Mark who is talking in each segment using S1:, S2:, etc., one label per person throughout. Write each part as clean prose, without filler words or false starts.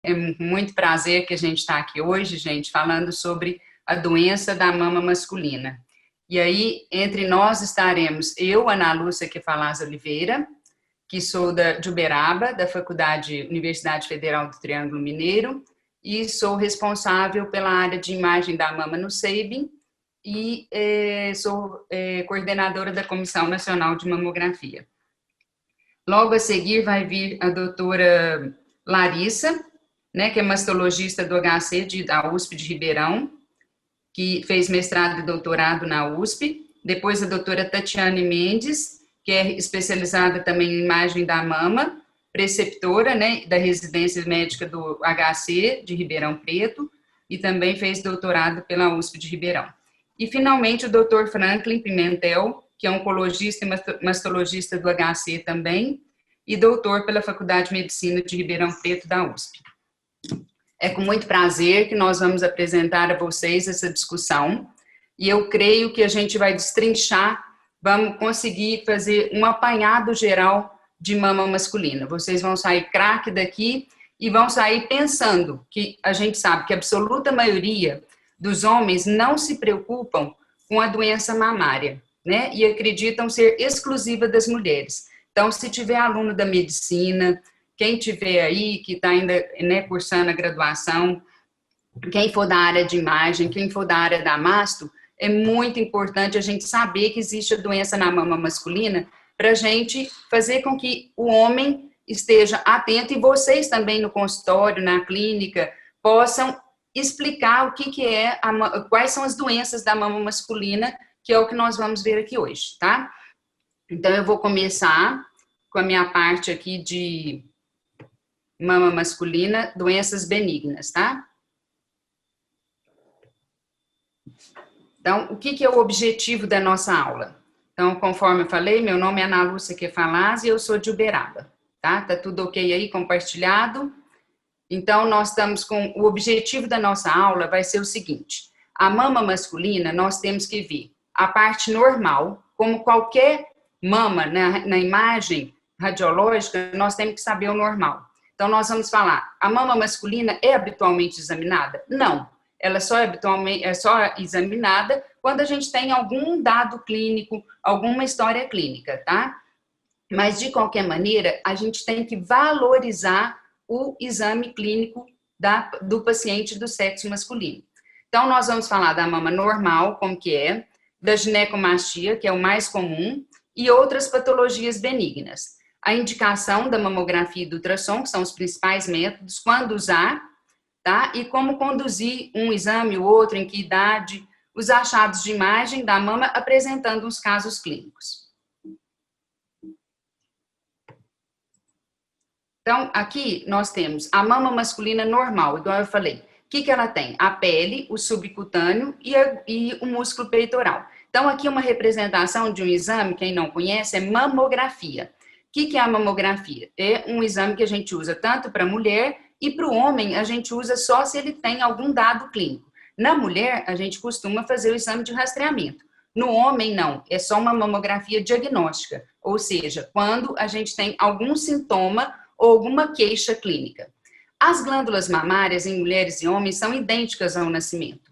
S1: É muito prazer que a gente está aqui hoje, gente, falando sobre a doença da mama masculina. E aí, entre nós estaremos eu, Ana Lúcia Quefalaz Oliveira, que sou de Uberaba, da Universidade Federal do Triângulo Mineiro, e sou responsável pela área de imagem da mama no SEIB e sou coordenadora da Comissão Nacional de Mamografia. Logo a seguir vai vir a doutora Larissa, né, que é mastologista do HC da USP de Ribeirão, que fez mestrado e doutorado na USP. Depois a doutora Tatiane Mendes, que é especializada também em imagem da mama, preceptora, né, da residência médica do HC de Ribeirão Preto, e também fez doutorado pela USP de Ribeirão. E, finalmente, o doutor Franklin Pimentel, que é oncologista e mastologista do HC também, e doutor pela Faculdade de Medicina de Ribeirão Preto da USP. É com muito prazer que nós vamos apresentar a vocês essa discussão, e eu creio que a gente vai destrinchar, vamos conseguir fazer um apanhado geral de mama masculina. Vocês vão sair craque daqui e vão sair pensando que a gente sabe que a absoluta maioria dos homens não se preocupam com a doença mamária, né? E acreditam ser exclusiva das mulheres. Então, se tiver aluno da medicina, quem tiver aí, que está ainda, né, cursando a graduação, quem for da área de imagem, quem for da área da masto, é muito importante a gente saber que existe a doença na mama masculina para a gente fazer com que o homem esteja atento e vocês também no consultório, na clínica, possam explicar o que é, quais são as doenças da mama masculina, que é o que nós vamos ver aqui hoje, tá? Então, eu vou começar com a minha parte aqui de mama masculina, doenças benignas, tá? Então, o que é o objetivo da nossa aula? Então, conforme eu falei, meu nome é Ana Lúcia Quefalaz e eu sou de Uberaba, tá? Tá tudo ok aí, compartilhado? Então, nós estamos com, o objetivo da nossa aula vai ser o seguinte, a mama masculina, nós temos que ver a parte normal, como qualquer mama na imagem radiológica, nós temos que saber o normal. Então, nós vamos falar, a mama masculina é habitualmente examinada? Não, ela é só examinada quando a gente tem algum dado clínico, alguma história clínica, tá? Mas, de qualquer maneira, a gente tem que valorizar o exame clínico do paciente do sexo masculino. Então, nós vamos falar da mama normal, como que é, da ginecomastia, que é o mais comum, e outras patologias benignas. A indicação da mamografia e do ultrassom, que são os principais métodos, quando usar, tá? E como conduzir um exame ou outro, em que idade, os achados de imagem da mama apresentando os casos clínicos. Então, aqui nós temos a mama masculina normal, igual eu falei. O que ela tem? A pele, o subcutâneo e o músculo peitoral. Então, aqui uma representação de um exame, quem não conhece, é mamografia. O que é a mamografia? É um exame que a gente usa tanto para mulher e para o homem a gente usa só se ele tem algum dado clínico. Na mulher, a gente costuma fazer o exame de rastreamento. No homem, não. É só uma mamografia diagnóstica. Ou seja, quando a gente tem algum sintoma ou alguma queixa clínica. As glândulas mamárias em mulheres e homens são idênticas ao nascimento.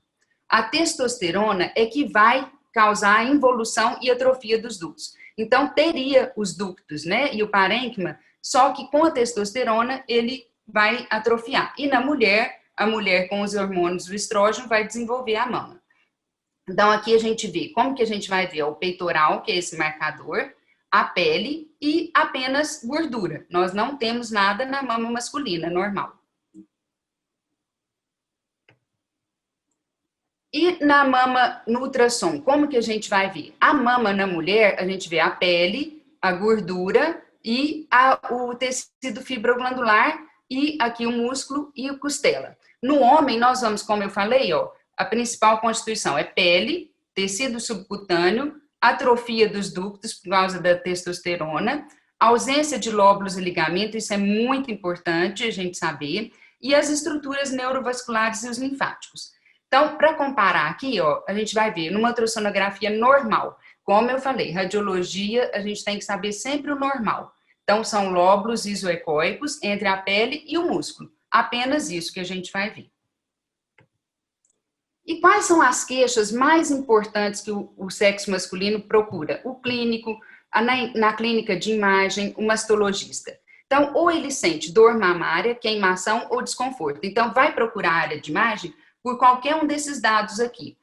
S1: A testosterona é que vai causar a involução e atrofia dos ductos. Então, teria os ductos, né, e o parênquima, só que com a testosterona ele vai atrofiar. E na mulher, a mulher com os hormônios do estrógeno vai desenvolver a mama. Então, aqui a gente vê, como que a gente vai ver? O peitoral, que é esse marcador, a pele e apenas gordura. Nós não temos nada na mama masculina, normal. E na mama, no ultrassom, como que a gente vai ver? A mama na mulher, a gente vê a pele, a gordura e o tecido fibroglandular e aqui o músculo e a costela. No homem, nós vamos, como eu falei, ó, a principal constituição é pele, tecido subcutâneo, atrofia dos ductos por causa da testosterona, ausência de lóbulos e ligamento, isso é muito importante a gente saber, e as estruturas neurovasculares e os linfáticos. Então, para comparar aqui, ó, a gente vai ver numa ultrassonografia normal. Como eu falei, radiologia, a gente tem que saber sempre o normal. Então, são lóbulos isoecóicos entre a pele e o músculo. Apenas isso que a gente vai ver. E quais são as queixas mais importantes que o sexo masculino procura? O clínico, na clínica de imagem, o mastologista. Então, ou ele sente dor mamária, queimação ou desconforto. Então, vai procurar a área de imagem por qualquer um desses dados aqui.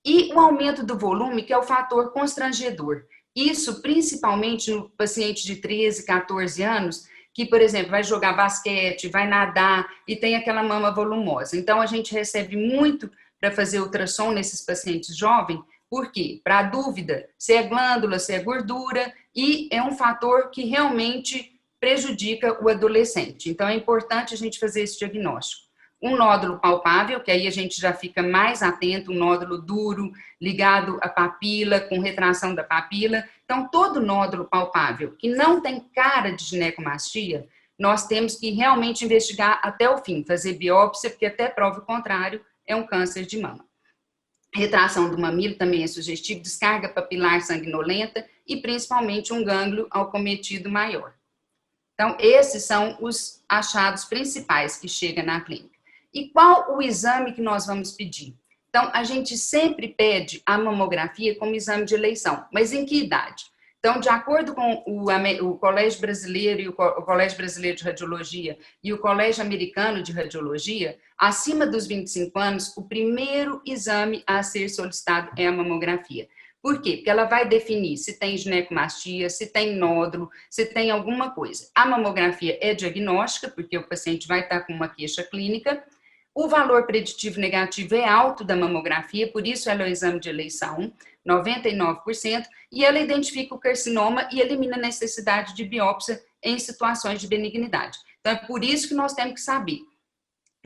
S1: E o aumento do volume, que é o fator constrangedor. Isso principalmente no paciente de 13, 14 anos, que, por exemplo, vai jogar basquete, vai nadar e tem aquela mama volumosa. Então, a gente recebe muito para fazer ultrassom nesses pacientes jovens, por quê? Para a dúvida se é glândula, se é gordura, e é um fator que realmente prejudica o adolescente. Então, é importante a gente fazer esse diagnóstico. Um nódulo palpável, que aí a gente já fica mais atento, um nódulo duro, ligado à papila, com retração da papila. Então, todo nódulo palpável que não tem cara de ginecomastia, nós temos que realmente investigar até o fim, fazer biópsia, porque até prova o contrário, é um câncer de mama. Retração do mamilo também é sugestivo, descarga papilar sanguinolenta e principalmente um gânglio acometido maior. Então, esses são os achados principais que chegam na clínica. E qual o exame que nós vamos pedir? Então, a gente sempre pede a mamografia como exame de eleição, mas em que idade? Então, de acordo com o Colégio Brasileiro e o Colégio Brasileiro de Radiologia e o Colégio Americano de Radiologia, acima dos 25 anos, o primeiro exame a ser solicitado é a mamografia. Por quê? Porque ela vai definir se tem ginecomastia, se tem nódulo, se tem alguma coisa. A mamografia é diagnóstica, porque o paciente vai estar com uma queixa clínica. O valor preditivo negativo é alto da mamografia, por isso ela é o exame de eleição, 99%, e ela identifica o carcinoma e elimina a necessidade de biópsia em situações de benignidade. Então, é por isso que nós temos que saber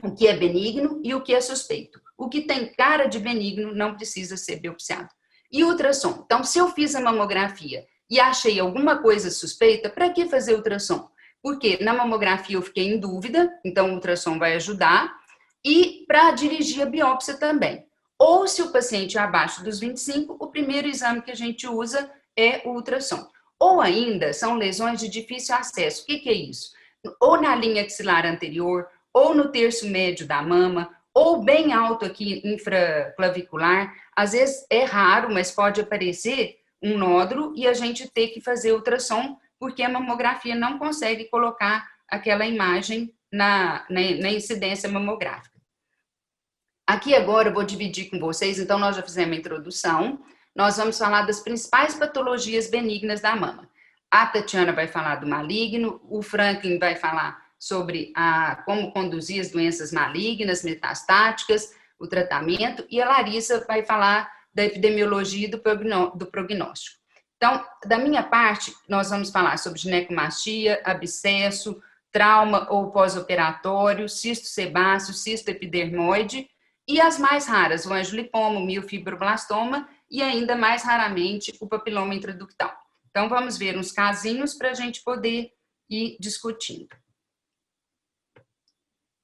S1: o que é benigno e o que é suspeito. O que tem cara de benigno não precisa ser biopsiado. E ultrassom. Então, se eu fiz a mamografia e achei alguma coisa suspeita, para que fazer ultrassom? Porque na mamografia eu fiquei em dúvida, então o ultrassom vai ajudar, e para dirigir a biópsia também. Ou se o paciente é abaixo dos 25, o primeiro exame que a gente usa é o ultrassom. Ou ainda, são lesões de difícil acesso. O que é isso? Ou na linha axilar anterior, ou no terço médio da mama, ou bem alto aqui, infraclavicular. Às vezes é raro, mas pode aparecer um nódulo e a gente ter que fazer ultrassom, porque a mamografia não consegue colocar aquela imagem na incidência mamográfica. Aqui agora eu vou dividir com vocês, então nós já fizemos a introdução, nós vamos falar das principais patologias benignas da mama. A Tatiana vai falar do maligno, o Franklin vai falar sobre como conduzir as doenças malignas, metastáticas, o tratamento, e a Larissa vai falar da epidemiologia e do prognóstico. Então, da minha parte, nós vamos falar sobre ginecomastia, abscesso, trauma ou pós-operatório, cisto sebáceo, cisto epidermoide, e as mais raras, o angiolipoma, o miofibroblastoma e ainda mais raramente o papiloma intraductal. Então, vamos ver uns casinhos para a gente poder ir discutindo.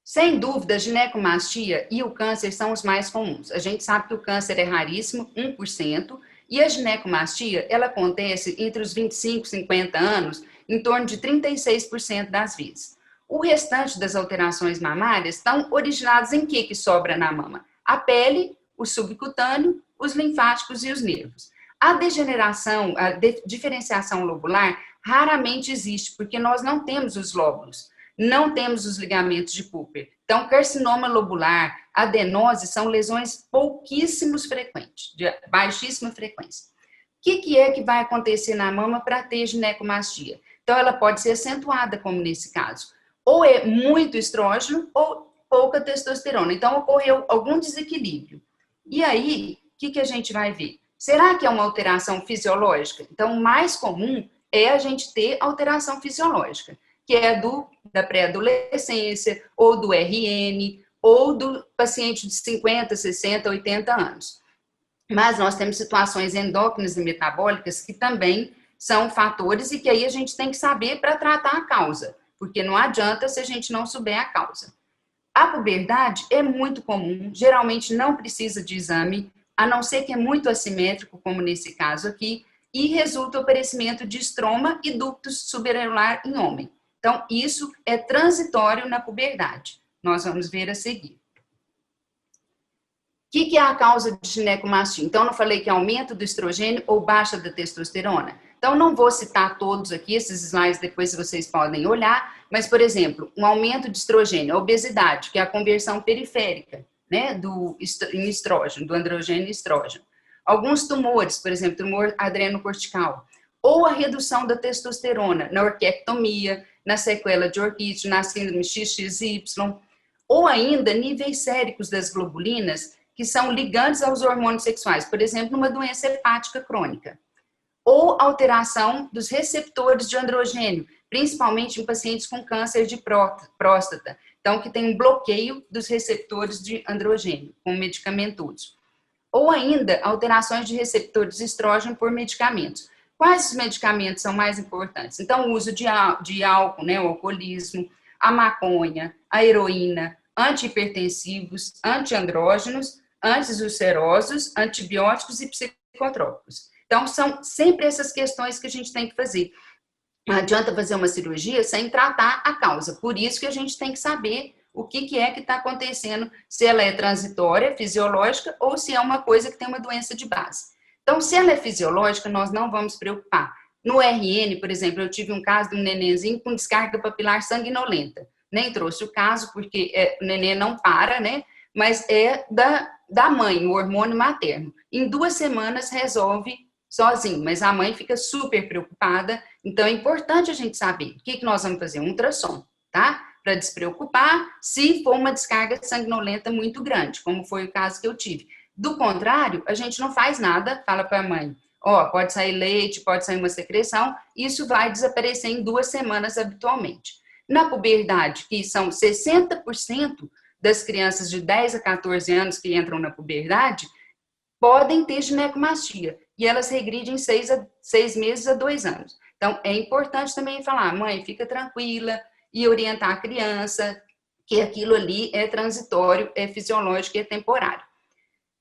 S1: Sem dúvida, a ginecomastia e o câncer são os mais comuns. A gente sabe que o câncer é raríssimo, 1%, e a ginecomastia, ela acontece entre os 25 e 50 anos, em torno de 36% das vezes. O restante das alterações mamárias estão originadas em que sobra na mama? A pele, o subcutâneo, os linfáticos e os nervos. A degeneração, a diferenciação lobular raramente existe, porque nós não temos os lóbulos, não temos os ligamentos de Cooper. Então, carcinoma lobular, adenose são lesões pouquíssimos frequentes, de baixíssima frequência. O que é que vai acontecer na mama para ter ginecomastia? Então, ela pode ser acentuada, como nesse caso. Ou é muito estrógeno ou pouca testosterona. Então, ocorreu algum desequilíbrio. E aí, o que a gente vai ver? Será que é uma alteração fisiológica? Então, o mais comum é a gente ter alteração fisiológica, que é da pré-adolescência, ou do RN, ou do paciente de 50, 60, 80 anos. Mas nós temos situações endócrinas e metabólicas que também são fatores e que aí a gente tem que saber para tratar a causa, porque não adianta se a gente não souber a causa. A puberdade é muito comum, geralmente não precisa de exame, a não ser que é muito assimétrico, como nesse caso aqui, e resulta o aparecimento de estroma e ductus subareolar em homem. Então, isso é transitório na puberdade. nós vamos ver a seguir. O que é a causa de ginecomastia? Então, não falei que é aumento do estrogênio ou baixa da testosterona? Então, não vou citar todos aqui, esses slides depois vocês podem olhar, mas, por exemplo, um aumento de estrogênio, a obesidade, que é a conversão periférica, né, em estrógeno, do androgênio em estrógeno. Alguns tumores, por exemplo, tumor adrenocortical, ou a redução da testosterona na orquiectomia, na sequela de Orchid, na síndrome XXY, ou ainda níveis séricos das globulinas, que são ligantes aos hormônios sexuais, por exemplo, numa doença hepática crônica, ou alteração dos receptores de androgênio, principalmente em pacientes com câncer de próstata, então que tem um bloqueio dos receptores de androgênio, com medicamentosos, ou ainda alterações de receptores de estrógeno por medicamentos. Quais os medicamentos são mais importantes? Então, o uso de álcool, né, o alcoolismo, a maconha, a heroína, antihipertensivos, antiandrógenos, anti-ulcerosos, antibióticos e psicotrópicos. Então, são sempre essas questões que a gente tem que fazer. Não adianta fazer uma cirurgia sem tratar a causa. Por isso que a gente tem que saber o que é que está acontecendo, se ela é transitória, fisiológica, ou se é uma coisa que tem uma doença de base. Então, se ela é fisiológica, nós não vamos preocupar. No RN, por exemplo, eu tive um caso de um nenenzinho com descarga papilar sanguinolenta. Nem trouxe o caso, porque o neném não para, né? Mas é da mãe, o hormônio materno. Em 2 semanas resolve sozinho, mas a mãe fica super preocupada. Então, é importante a gente saber o que nós vamos fazer, um ultrassom, tá? Para despreocupar se for uma descarga sanguinolenta muito grande, como foi o caso que eu tive. Do contrário, a gente não faz nada, fala para a mãe, pode sair leite, pode sair uma secreção, isso vai desaparecer em 2 semanas habitualmente. Na puberdade, que são 60% das crianças de 10 a 14 anos que entram na puberdade, podem ter ginecomastia, e elas regridem 6 meses a 2 anos. Então, é importante também falar, mãe, fica tranquila, e orientar a criança que aquilo ali é transitório, é fisiológico e é temporário.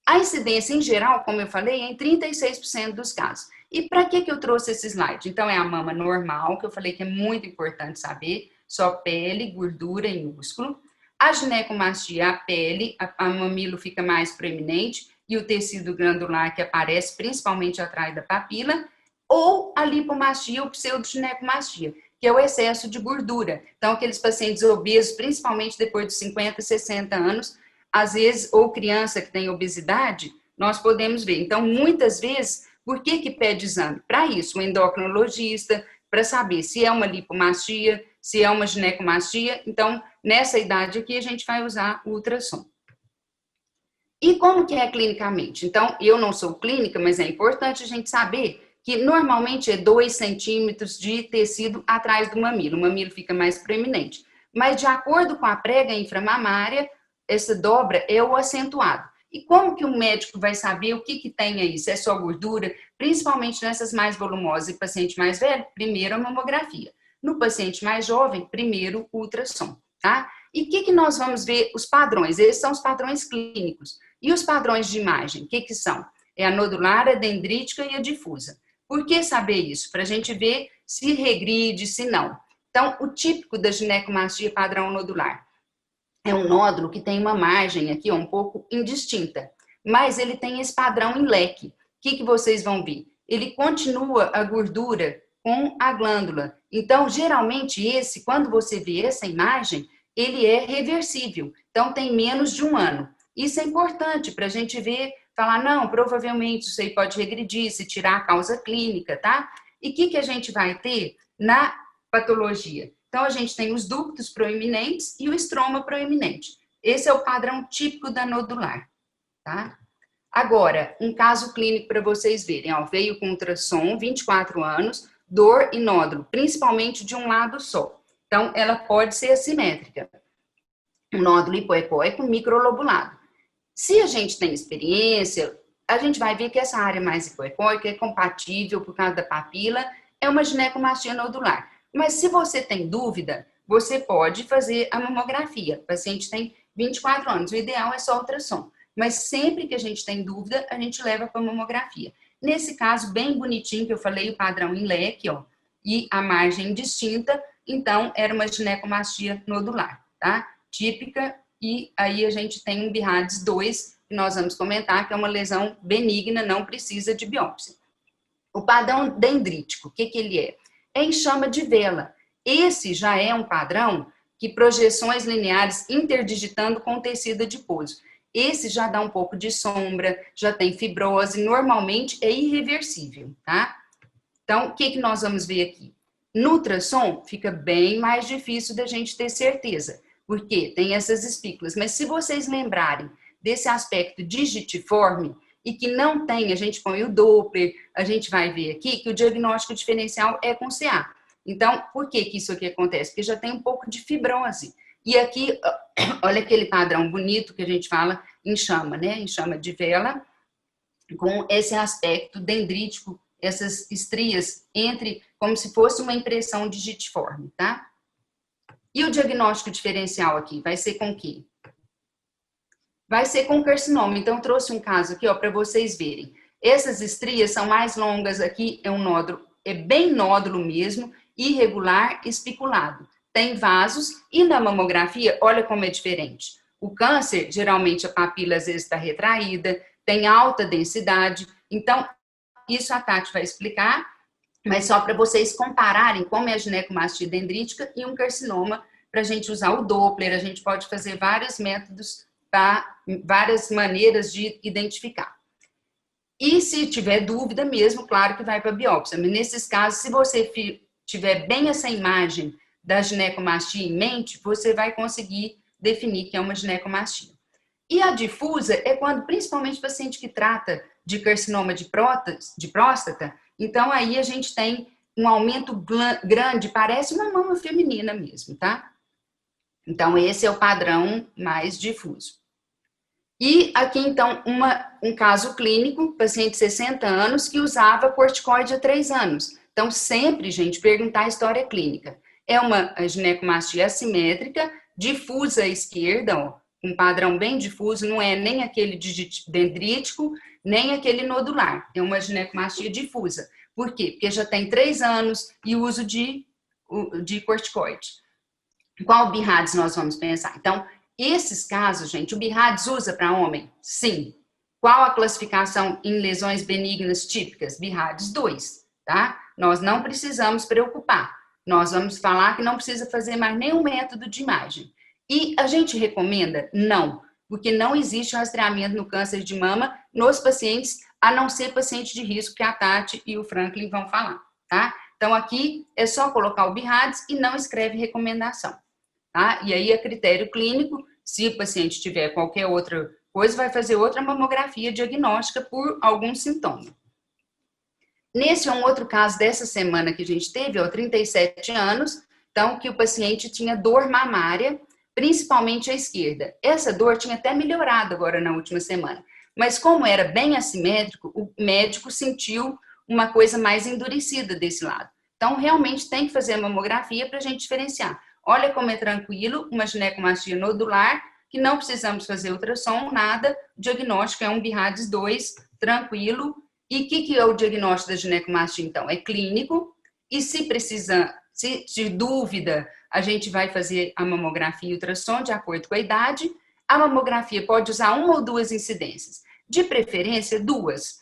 S1: A incidência, em geral, como eu falei, é em 36% dos casos. E para que eu trouxe esse slide? Então, é a mama normal, que eu falei que é muito importante saber, só pele, gordura e músculo. A ginecomastia, a pele, a mamilo fica mais proeminente e o tecido glandular que aparece principalmente atrás da papila, ou a lipomastia ou pseudoginecomastia, que é o excesso de gordura. Então, aqueles pacientes obesos, principalmente depois dos 50, 60 anos, às vezes, ou criança que tem obesidade, nós podemos ver. Então, muitas vezes, por que pede exame? Para isso, o endocrinologista, para saber se é uma lipomastia, se é uma ginecomastia. Então, nessa idade aqui, a gente vai usar o ultrassom. E como que é clinicamente? Então, eu não sou clínica, mas é importante a gente saber que normalmente é 2 centímetros de tecido atrás do mamilo. O mamilo fica mais proeminente. Mas, de acordo com a prega inframamária, essa dobra é o acentuado. E como que o médico vai saber o que tem aí? Se é só gordura, principalmente nessas mais volumosas e paciente mais velho, primeiro a mamografia. No paciente mais jovem, primeiro o ultrassom, tá? E o que nós vamos ver? Os padrões, esses são os padrões clínicos. E os padrões de imagem, o que são? É a nodular, a dendrítica e a difusa. Por que saber isso? Para a gente ver se regride, se não. Então, o típico da ginecomastia padrão nodular é um nódulo que tem uma margem aqui, um pouco indistinta, mas ele tem esse padrão em leque. O que vocês vão ver? Ele continua a gordura com a glândula. Então, geralmente, quando você vê essa imagem, ele é reversível. Então, tem menos de 1 ano. Isso é importante para a gente ver, falar, não, provavelmente isso aí pode regredir, se tirar a causa clínica, tá? E o que a gente vai ter na patologia? Então, a gente tem os ductos proeminentes e o estroma proeminente. Esse é o padrão típico da nodular, tá? Agora, um caso clínico para vocês verem, veio com ultrassom, 24 anos, dor e nódulo, principalmente de um lado só. Então, ela pode ser assimétrica. Um nódulo hipoecóico microlobulado. Se a gente tem experiência, a gente vai ver que essa área mais hipoecóica é compatível por causa da papila, é uma ginecomastia nodular. Mas se você tem dúvida, você pode fazer a mamografia. O paciente tem 24 anos, o ideal é só ultrassom. Mas sempre que a gente tem dúvida, a gente leva para a mamografia. Nesse caso, bem bonitinho, que eu falei, o padrão em leque, e a margem distinta, então era uma ginecomastia nodular, tá? típica, e aí a gente tem um BIRADS 2, que nós vamos comentar, que é uma lesão benigna, não precisa de biópsia. O padrão dendrítico, o que ele é? É em chama de vela. Esse já é um padrão que projeções lineares interdigitando com tecido adiposo. Esse já dá um pouco de sombra, já tem fibrose, normalmente é irreversível, tá? Então, o que nós vamos ver aqui? No ultrassom, fica bem mais difícil da gente ter certeza, porque tem essas espículas. Mas se vocês lembrarem desse aspecto digitiforme, e que não tem, a gente põe o Doppler, a gente vai ver aqui que o diagnóstico diferencial é com CA. Então, por que isso aqui acontece? Porque já tem um pouco de fibrose. E aqui, olha aquele padrão bonito que a gente fala em chama, né? Em chama de vela, com esse aspecto dendrítico, essas estrias entre, como se fosse uma impressão digitiforme, tá? E o diagnóstico diferencial aqui vai ser com o quê? Vai ser com carcinoma. Então, trouxe um caso aqui, ó, para vocês verem. Essas estrias são mais longas, aqui é um nódulo, é bem nódulo mesmo, irregular, espiculado. Tem vasos e na mamografia, olha como é diferente. O câncer, geralmente a papila às vezes está retraída, tem alta densidade. Então, isso a Tati vai explicar, mas só para vocês compararem como é a ginecomastia dendrítica e um carcinoma, para a gente usar o Doppler, a gente pode fazer vários métodos, tá? Várias maneiras de identificar. E se tiver dúvida mesmo, claro que vai para a biópsia. Mas nesses casos, se você tiver bem essa imagem da ginecomastia em mente, você vai conseguir definir que é uma ginecomastia. E a difusa é quando, principalmente, o paciente que trata de carcinoma de próstata, então aí a gente tem um aumento grande, parece uma mama feminina mesmo, tá? Então, esse é o padrão mais difuso. E aqui, então, um caso clínico, paciente de 60 anos, que usava corticoide há 3 anos. Então, sempre, gente, perguntar a história clínica. É uma ginecomastia assimétrica, difusa à esquerda, ó, um padrão bem difuso, não é nem aquele dendrítico, nem aquele nodular. É uma ginecomastia difusa. Por quê? Porque já tem 3 anos e uso de corticoide. Qual BIRADS nós vamos pensar? Então, esses casos, gente, o BIRADS usa para homem? Sim. Qual a classificação em lesões benignas típicas? BIRADS 2, tá? Nós não precisamos preocupar. Nós vamos falar que não precisa fazer mais nenhum método de imagem. E a gente recomenda? Não, porque não existe rastreamento no câncer de mama nos pacientes, a não ser paciente de risco, que a Tati e o Franklin vão falar, tá? Então, aqui é só colocar o BIRADS e não escreve recomendação. Tá? E aí, a critério clínico, se o paciente tiver qualquer outra coisa, vai fazer outra mamografia diagnóstica por algum sintoma. Nesse é um outro caso dessa semana que a gente teve, ó, 37 anos, então, que o paciente tinha dor mamária, principalmente à esquerda. Essa dor tinha até melhorado agora na última semana, mas como era bem assimétrico, o médico sentiu uma coisa mais endurecida desse lado. Então, realmente tem que fazer a mamografia para a gente diferenciar. Olha como é tranquilo, uma ginecomastia nodular, que não precisamos fazer ultrassom, nada, o diagnóstico é um BIRADS 2, tranquilo. E o que é o diagnóstico da ginecomastia, então? É clínico, e se precisar, se de dúvida, a gente vai fazer a mamografia e ultrassom de acordo com a idade. A mamografia pode usar 1 ou 2 incidências, de preferência 2,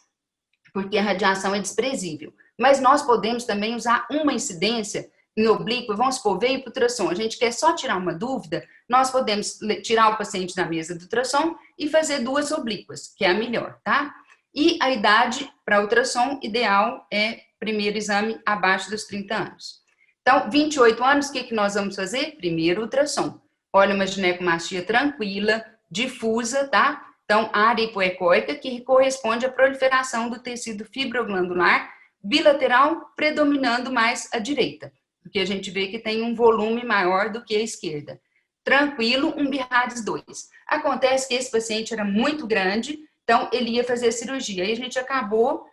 S1: porque a radiação é desprezível. Mas nós podemos também usar uma incidência em oblíqua, vamos supor, veio para o ultrassom, a gente quer só tirar uma dúvida, nós podemos tirar o paciente da mesa do ultrassom e fazer 2 oblíquas, que é a melhor, tá? E a idade para ultrassom ideal é primeiro exame abaixo dos 30 anos. Então, 28 anos, o que nós vamos fazer? Primeiro ultrassom. Olha, uma ginecomastia tranquila, difusa, tá? Então, área hipoecóica, que corresponde à proliferação do tecido fibroglandular bilateral, predominando mais a direita, porque a gente vê que tem um volume maior do que a esquerda. Tranquilo, um BIRADS 2. Acontece que esse paciente era muito grande, então ele ia fazer a cirurgia. Aí a gente acabou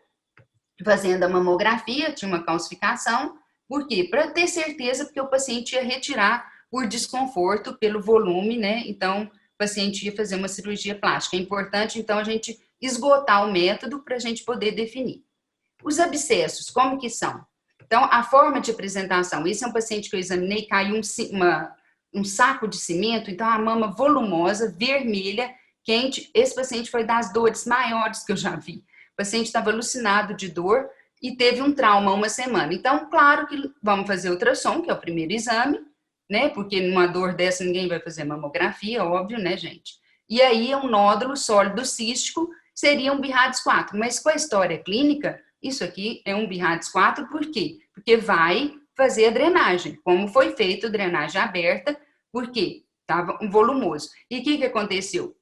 S1: fazendo a mamografia, tinha uma calcificação. Por quê? Para ter certeza, porque o paciente ia retirar por desconforto, pelo volume, né? Então, o paciente ia fazer uma cirurgia plástica. É importante, então, a gente esgotar o método para a gente poder definir. Os abscessos, como que são? Então, a forma de apresentação, esse é um paciente que eu examinei, caiu um saco de cimento, então a mama volumosa, vermelha, quente. Esse paciente foi das dores maiores que eu já vi. O paciente estava alucinado de dor e teve um trauma uma semana. Então, claro que vamos fazer ultrassom, que é o primeiro exame, né? Porque numa dor dessa ninguém vai fazer mamografia, óbvio, né, gente? E aí um nódulo sólido cístico seria um BIRADS 4. Mas com a história clínica, isso aqui é um BIRADS 4, por quê? Porque vai fazer a drenagem, como foi feito drenagem aberta, porque estava volumoso. E o que aconteceu?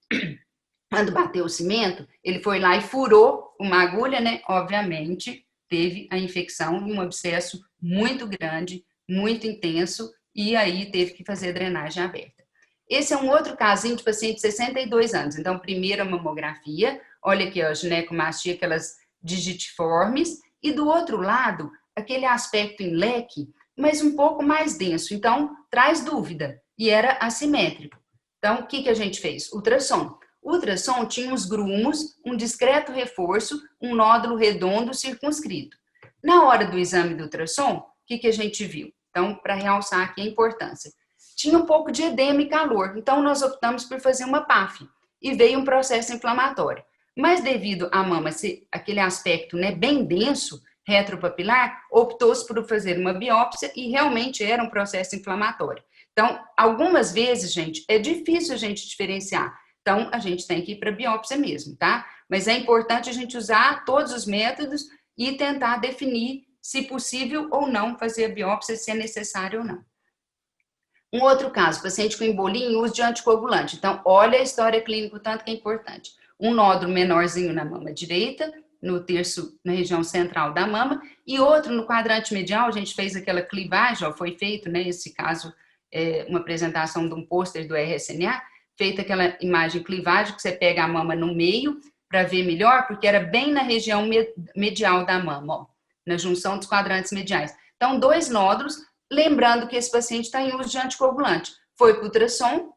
S1: Quando bateu o cimento, ele foi lá e furou uma agulha, né? Obviamente, teve a infecção e um abscesso muito grande, muito intenso, e aí teve que fazer drenagem aberta. Esse é um outro casinho de paciente de 62 anos. Então, primeira mamografia, olha aqui, ó, ginecomastia, aquelas digitiformes, e do outro lado, aquele aspecto em leque, mas um pouco mais denso. Então, traz dúvida, e era assimétrico. Então, o que a gente fez? Ultrassom. O ultrassom tinha uns grumos, um discreto reforço, um nódulo redondo circunscrito. Na hora do exame do ultrassom, o que a gente viu? Então, para realçar aqui a importância. Tinha um pouco de edema e calor, então nós optamos por fazer uma PAF e veio um processo inflamatório. Mas devido à mama ser aquele aspecto, né, bem denso, retropapilar, optou-se por fazer uma biópsia e realmente era um processo inflamatório. Então, algumas vezes, gente, é difícil a gente diferenciar. Então, a gente tem que ir para biópsia mesmo, tá? Mas é importante a gente usar todos os métodos e tentar definir se possível ou não fazer a biópsia, se é necessário ou não. Um outro caso, paciente com embolia em uso de anticoagulante. Então, olha a história clínica, o tanto que é importante. Um nódulo menorzinho na mama direita, no terço, na região central da mama, e outro no quadrante medial, a gente fez aquela clivagem, ó, foi feito, né, esse caso, uma apresentação de um pôster do RSNA, feita aquela imagem clivagem, que você pega a mama no meio, para ver melhor, porque era bem na região medial da mama, ó, na junção dos quadrantes mediais. Então, 2 nódulos, lembrando que esse paciente está em uso de anticoagulante. Foi para o ultrassom,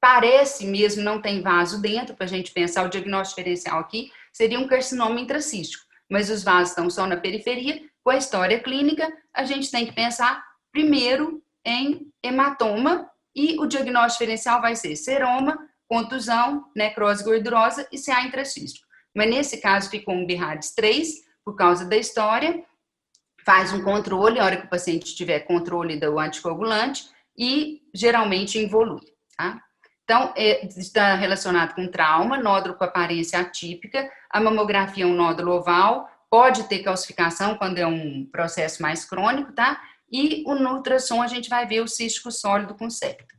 S1: parece mesmo, não tem vaso dentro, para a gente pensar o diagnóstico diferencial aqui, seria um carcinoma intracístico, mas os vasos estão só na periferia. Com a história clínica, a gente tem que pensar primeiro em hematoma, e o diagnóstico diferencial vai ser seroma, contusão, necrose gordurosa e CA intracístico. Mas nesse caso ficou um BIRADS 3, por causa da história, faz um controle, a hora que o paciente tiver controle do anticoagulante, e geralmente involui, tá? Então, está relacionado com trauma, nódulo com aparência atípica, a mamografia é um nódulo oval, pode ter calcificação quando é um processo mais crônico, tá? E no ultrassom a gente vai ver o cístico sólido com septo.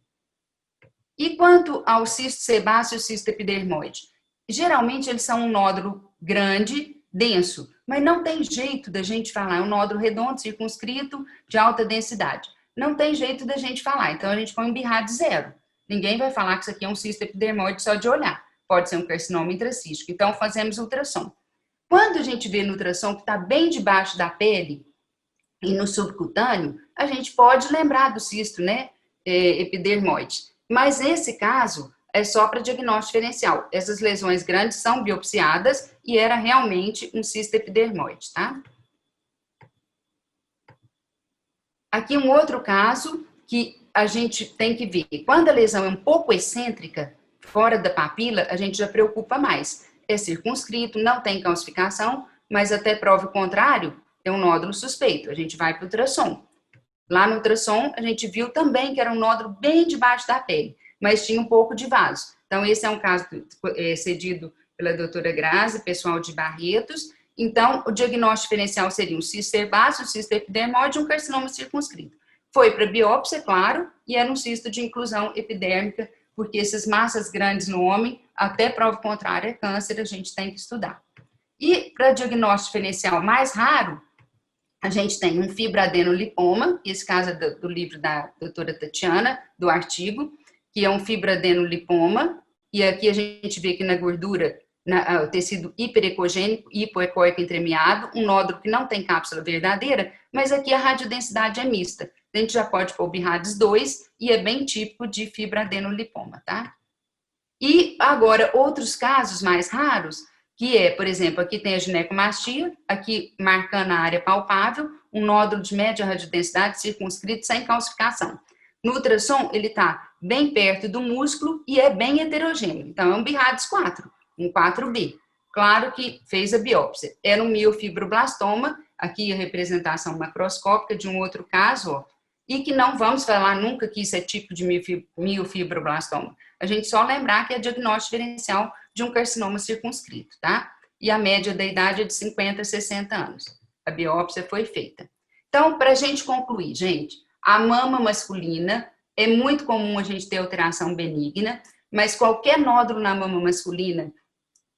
S1: E quanto ao cisto sebáceo e o cisto epidermoide? Geralmente eles são um nódulo grande, denso, mas não tem jeito da gente falar, é um nódulo redondo, circunscrito, de alta densidade. Não tem jeito da gente falar, então a gente põe um BIRAD 0. Ninguém vai falar que isso aqui é um cisto epidermoide só de olhar. Pode ser um carcinoma intracístico, então fazemos ultrassom. Quando a gente vê no ultrassom que está bem debaixo da pele e no subcutâneo, a gente pode lembrar do cisto, né, epidermoide. Mas nesse caso, é só para diagnóstico diferencial. Essas lesões grandes são biopsiadas e era realmente um cisto epidermoide, tá? Aqui um outro caso que a gente tem que ver. Quando a lesão é um pouco excêntrica, fora da papila, a gente já preocupa mais. É circunscrito, não tem calcificação, mas até prova o contrário, é um nódulo suspeito. A gente vai para o ultrassom. Lá no ultrassom, a gente viu também que era um nódulo bem debaixo da pele, mas tinha um pouco de vaso. Então, esse é um caso cedido pela doutora Grazi, pessoal de Barretos. Então, o diagnóstico diferencial seria um cisto sebáceo, um cisto epidermoide e um carcinoma circunscrito. Foi para biópsia, claro, e era um cisto de inclusão epidérmica, porque essas massas grandes no homem, até prova contrária, é câncer, a gente tem que estudar. E para diagnóstico diferencial mais raro, a gente tem um fibroadenolipoma, esse caso é do livro da doutora Tatiana, do artigo, que é um fibroadenolipoma, e aqui a gente vê que na gordura, o tecido hiperecogênico, hipoecóico entremeado, um nódulo que não tem cápsula verdadeira, mas aqui a radiodensidade é mista. A gente já pode pôr o BIRADS 2, e é bem típico de fibroadenolipoma, tá? E agora, outros casos mais raros, que é, por exemplo, aqui tem a ginecomastia, aqui marcando a área palpável, um nódulo de média radiodensidade circunscrito sem calcificação. No ultrassom, ele está bem perto do músculo e é bem heterogêneo. Então, é um BIRADS 4, um 4B. Claro que fez a biópsia. Era um miofibroblastoma, aqui a representação macroscópica de um outro caso, ó, e que não vamos falar nunca que isso é tipo de miofibroblastoma. A gente só lembrar que é diagnóstico diferencial de um carcinoma circunscrito, tá? E a média da idade é de 50 a 60 anos. A biópsia foi feita. Então, para a gente concluir, gente, a mama masculina, é muito comum a gente ter alteração benigna, mas qualquer nódulo na mama masculina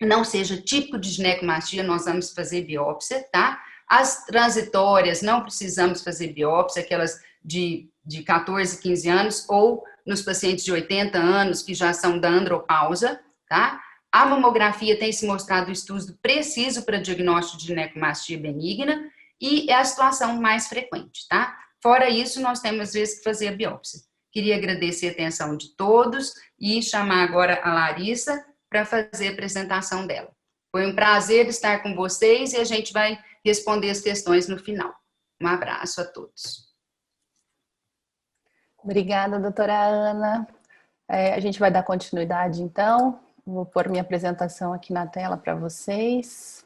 S1: não seja típico de ginecomastia, nós vamos fazer biópsia, tá? As transitórias, não precisamos fazer biópsia, aquelas de 14, 15 anos, ou nos pacientes de 80 anos, que já são da andropausa, tá? A mamografia tem se mostrado um estudo preciso para diagnóstico de ginecomastia benigna, e é a situação mais frequente, tá? Fora isso, nós temos, às vezes, que fazer a biópsia. Queria agradecer a atenção de todos e chamar agora a Larissa para fazer a apresentação dela. Foi um prazer estar com vocês e a gente vai responder as questões no final. Um abraço a todos.
S2: Obrigada, doutora Ana. A gente vai dar continuidade, então. Vou pôr minha apresentação aqui na tela para vocês.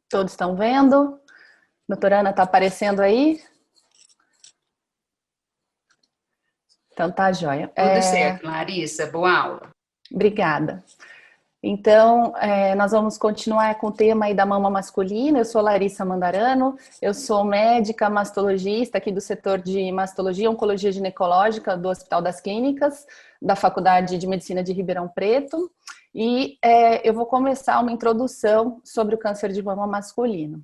S2: Todos estão vendo? Doutora Ana, está aparecendo aí? Então tá, joia.
S1: Tudo certo, Larissa. Boa aula.
S2: Obrigada. Então, nós vamos continuar com o tema aí da mama masculina. Eu sou Larissa Mandarano, eu sou médica mastologista aqui do setor de mastologia e oncologia ginecológica do Hospital das Clínicas, da Faculdade de Medicina de Ribeirão Preto. E eu vou começar uma introdução sobre o câncer de mama masculino.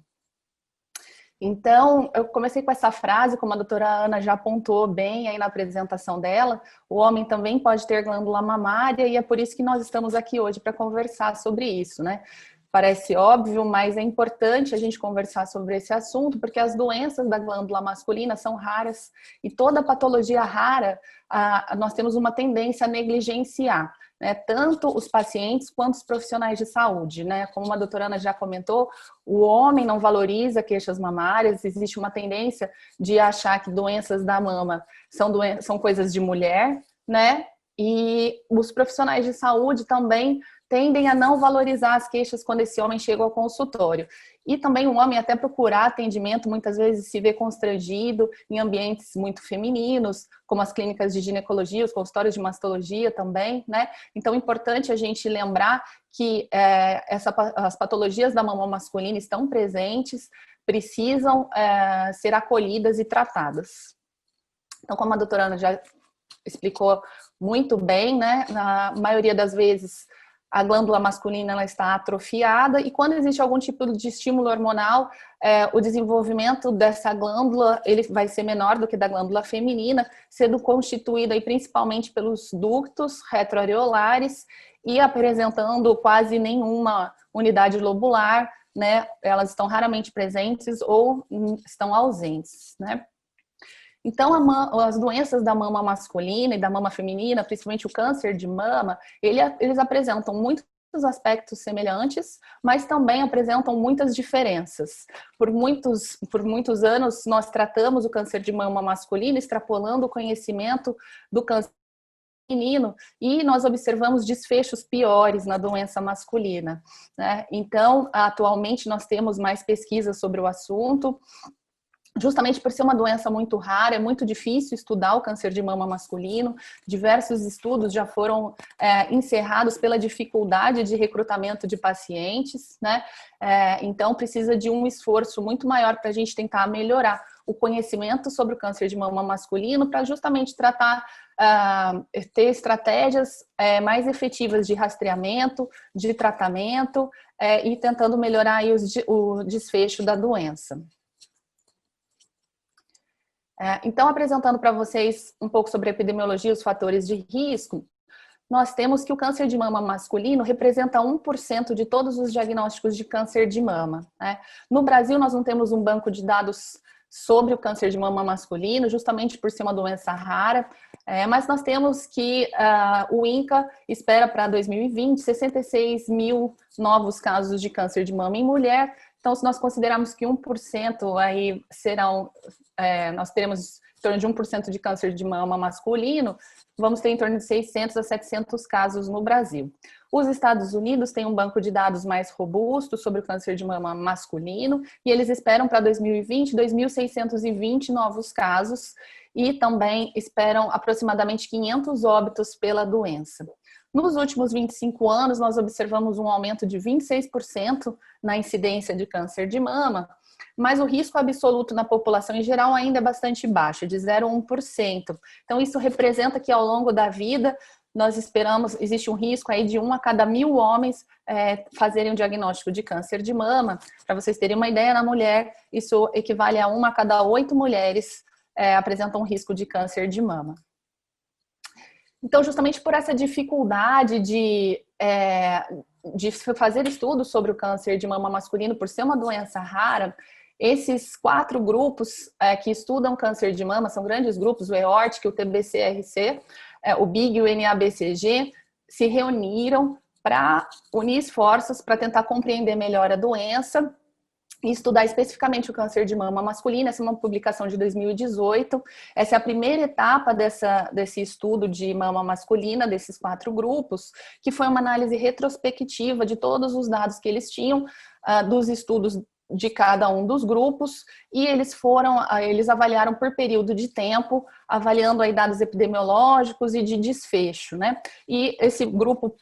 S2: Então, eu comecei com essa frase, como a doutora Ana já apontou bem aí na apresentação dela, o homem também pode ter glândula mamária e é por isso que nós estamos aqui hoje para conversar sobre isso, né? Parece óbvio, mas é importante a gente conversar sobre esse assunto, porque as doenças da glândula masculina são raras e toda patologia rara, nós temos uma tendência a negligenciar, né, tanto os pacientes quanto os profissionais de saúde, né? Como a doutora Ana já comentou, o homem não valoriza queixas mamárias, existe uma tendência de achar que doenças da mama são coisas de mulher, né? E os profissionais de saúde também tendem a não valorizar as queixas quando esse homem chega ao consultório. E também o homem até procurar atendimento, muitas vezes se vê constrangido em ambientes muito femininos, como as clínicas de ginecologia, os consultórios de mastologia também, né? Então é importante a gente lembrar que as patologias da mama masculina estão presentes, precisam ser acolhidas e tratadas. Então, como a doutora Ana já explicou muito bem, né? Na maioria das vezes a glândula masculina ela está atrofiada e quando existe algum tipo de estímulo hormonal, o desenvolvimento dessa glândula ele vai ser menor do que da glândula feminina, sendo constituída aí principalmente pelos ductos retroareolares e apresentando quase nenhuma unidade lobular, né? Elas estão raramente presentes ou estão ausentes, né? Então, as doenças da mama masculina e da mama feminina, principalmente o câncer de mama, eles apresentam muitos aspectos semelhantes, mas também apresentam muitas diferenças. Por muitos anos, nós tratamos o câncer de mama masculino, extrapolando o conhecimento do câncer feminino, e nós observamos desfechos piores na doença masculina, né? Então, atualmente, nós temos mais pesquisas sobre o assunto. Justamente por ser uma doença muito rara, é muito difícil estudar o câncer de mama masculino. Diversos estudos já foram encerrados pela dificuldade de recrutamento de pacientes, né? Então, precisa de um esforço muito maior para a gente tentar melhorar o conhecimento sobre o câncer de mama masculino para justamente tratar, ter estratégias mais efetivas de rastreamento, de tratamento e tentando melhorar aí o desfecho da doença. Então, apresentando para vocês um pouco sobre a epidemiologia e os fatores de risco, nós temos que o câncer de mama masculino representa 1% de todos os diagnósticos de câncer de mama, né? No Brasil, nós não temos um banco de dados sobre o câncer de mama masculino, justamente por ser uma doença rara, mas nós temos que o INCA espera para 2020 66 mil novos casos de câncer de mama em mulher, Então, se nós considerarmos que 1% aí serão, nós teremos em torno de 1% de câncer de mama masculino, vamos ter em torno de 600 a 700 casos no Brasil. Os Estados Unidos têm um banco de dados mais robusto sobre o câncer de mama masculino e eles esperam para 2020, 2.620 novos casos e também esperam aproximadamente 500 óbitos pela doença. Nos últimos 25 anos, nós observamos um aumento de 26% na incidência de câncer de mama, mas o risco absoluto na população em geral ainda é bastante baixo, de 0,1%. Então, isso representa que ao longo da vida, nós esperamos, existe um risco aí de 1 a cada 1.000 homens fazerem um diagnóstico de câncer de mama. Para vocês terem uma ideia, na mulher, isso equivale a 1 a cada 8 mulheres apresentam um risco de câncer de mama. Então, justamente por essa dificuldade de fazer estudos sobre o câncer de mama masculino, por ser uma doença rara, esses 4 grupos que estudam câncer de mama, são grandes grupos, o EORTC, o TBCRC, o BIG e o NABCG, se reuniram para unir esforços para tentar compreender melhor a doença e estudar especificamente o câncer de mama masculino. Essa é uma publicação de 2018. Essa é a primeira etapa desse estudo de mama masculina, desses 4 grupos, que foi uma análise retrospectiva de todos os dados que eles tinham dos estudos de cada um dos grupos, e eles avaliaram por período de tempo, avaliando aí dados epidemiológicos e de desfecho, né? E esse grupo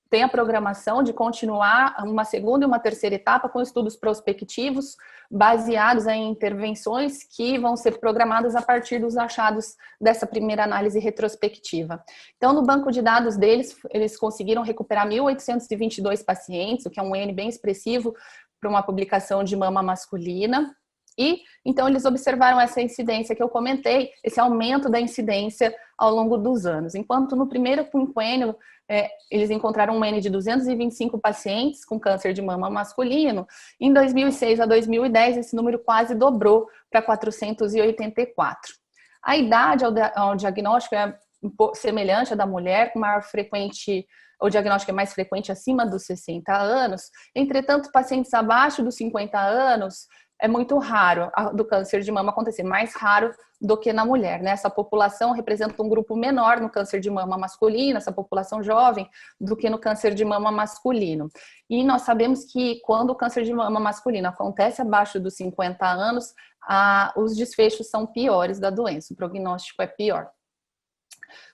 S2: tem a programação de continuar uma segunda e uma terceira etapa com estudos prospectivos baseados em intervenções que vão ser programadas a partir dos achados dessa primeira análise retrospectiva. Então, no banco de dados deles, eles conseguiram recuperar 1.822 pacientes, o que é um N bem expressivo para uma publicação de mama masculina. E, então, eles observaram essa incidência que eu comentei, esse aumento da incidência ao longo dos anos. Enquanto no primeiro quinquênio, eles encontraram um N de 225 pacientes com câncer de mama masculino, em 2006 a 2010, esse número quase dobrou para 484. A idade ao diagnóstico é um pouco semelhante à da mulher, com maior frequente, o diagnóstico é mais frequente acima dos 60 anos. Entretanto, pacientes abaixo dos 50 anos, é muito raro do câncer de mama acontecer, mais raro do que na mulher, né? Essa população representa um grupo menor no câncer de mama masculino, essa população jovem, do que no câncer de mama masculino. E nós sabemos que quando o câncer de mama masculino acontece abaixo dos 50 anos, os desfechos são piores da doença, o prognóstico é pior.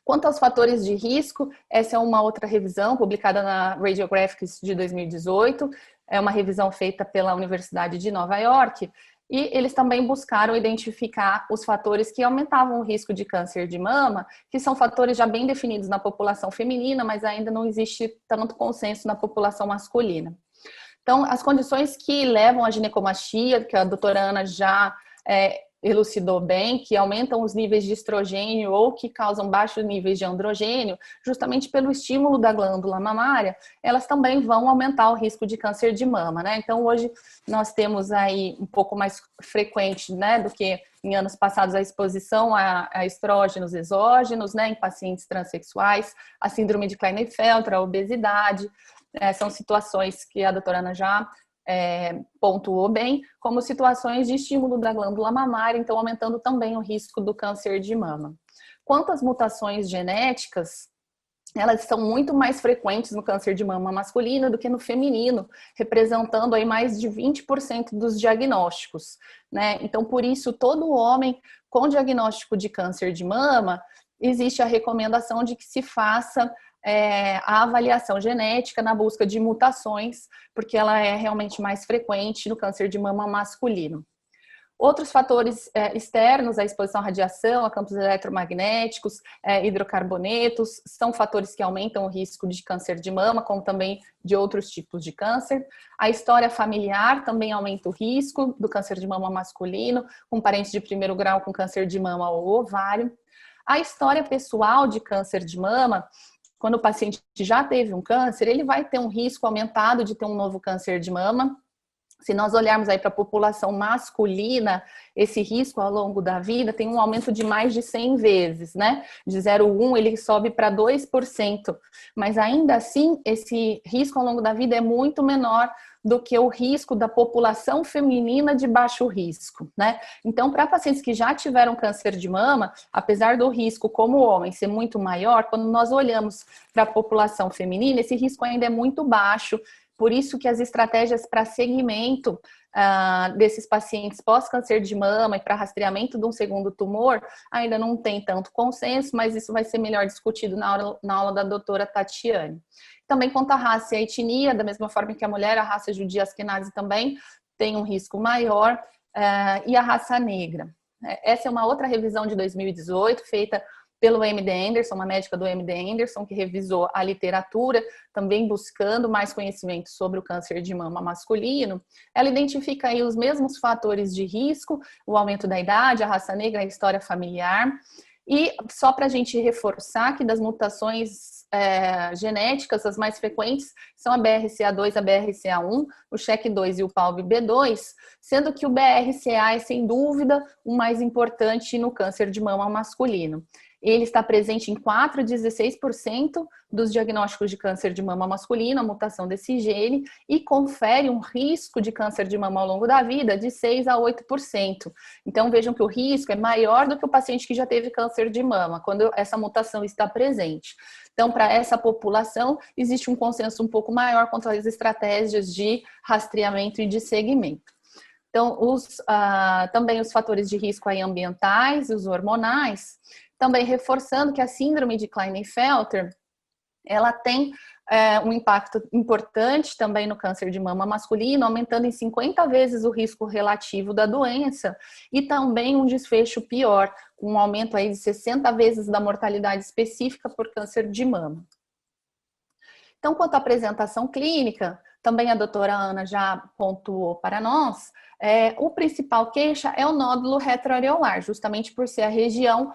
S2: Quanto aos fatores de risco, essa é uma outra revisão publicada na Radiographics de 2018, é uma revisão feita pela Universidade de Nova York, e eles também buscaram identificar os fatores que aumentavam o risco de câncer de mama, que são fatores já bem definidos na população feminina, mas ainda não existe tanto consenso na população masculina. Então, as condições que levam à ginecomastia, que a doutora Ana já elucidou bem, que aumentam os níveis de estrogênio ou que causam baixos níveis de androgênio, justamente pelo estímulo da glândula mamária, elas também vão aumentar o risco de câncer de mama, né? Então, hoje nós temos aí um pouco mais frequente, né, do que em anos passados a exposição a estrógenos exógenos, né, em pacientes transexuais, a síndrome de Klinefelter, a obesidade, são situações que a doutora Ana já pontuou bem, como situações de estímulo da glândula mamária, então aumentando também o risco do câncer de mama. Quanto às mutações genéticas, elas são muito mais frequentes no câncer de mama masculino do que no feminino, representando aí mais de 20% dos diagnósticos, né? Então, por isso, todo homem com diagnóstico de câncer de mama, existe a recomendação de que se faça a avaliação genética na busca de mutações, porque ela é realmente mais frequente no câncer de mama masculino. Outros fatores externos, a exposição à radiação, a campos eletromagnéticos, hidrocarbonetos, são fatores que aumentam o risco de câncer de mama, como também de outros tipos de câncer. A história familiar também aumenta o risco do câncer de mama masculino, com parentes de primeiro grau com câncer de mama ou ovário. A história pessoal de câncer de mama, quando o paciente já teve um câncer, ele vai ter um risco aumentado de ter um novo câncer de mama. Se nós olharmos aí para a população masculina, esse risco ao longo da vida tem um aumento de mais de 100 vezes, né? De 0,1 ele sobe para 2%. Mas ainda assim, esse risco ao longo da vida é muito menor do que o risco da população feminina de baixo risco, né? Então, para pacientes que já tiveram câncer de mama, apesar do risco como homem ser muito maior, quando nós olhamos para a população feminina, esse risco ainda é muito baixo. Por isso que as estratégias para segmento desses pacientes pós-câncer de mama e para rastreamento de um segundo tumor ainda não tem tanto consenso, mas isso vai ser melhor discutido na aula da doutora Tatiane. Também quanto à raça e a etnia, da mesma forma que a mulher, a raça judia askenazi também tem um risco maior, e a raça negra. Essa é uma outra revisão de 2018, feita pelo MD Anderson, uma médica do MD Anderson, que revisou a literatura, também buscando mais conhecimento sobre o câncer de mama masculino. Ela identifica aí os mesmos fatores de risco, o aumento da idade, a raça negra, a história familiar. E só para a gente reforçar que das mutações genéticas, as mais frequentes são a BRCA2, a BRCA1, o SHEC2 e o PALB-B2, sendo que o BRCA é, sem dúvida, o mais importante no câncer de mama masculino. Ele está presente em 4 a 16% dos diagnósticos de câncer de mama masculino, a mutação desse gene, e confere um risco de câncer de mama ao longo da vida de 6 a 8%. Então, vejam que o risco é maior do que o paciente que já teve câncer de mama, quando essa mutação está presente. Então, para essa população, existe um consenso um pouco maior quanto às estratégias de rastreamento e de segmento. Então, também os fatores de risco aí ambientais e os hormonais, também reforçando que a síndrome de Klinefelter, ela tem um impacto importante também no câncer de mama masculino, aumentando em 50 vezes o risco relativo da doença e também um desfecho pior, um aumento aí de 60 vezes da mortalidade específica por câncer de mama. Então, quanto à apresentação clínica, também a doutora Ana já pontuou para nós, o principal queixa é o nódulo retroareolar, justamente por ser a região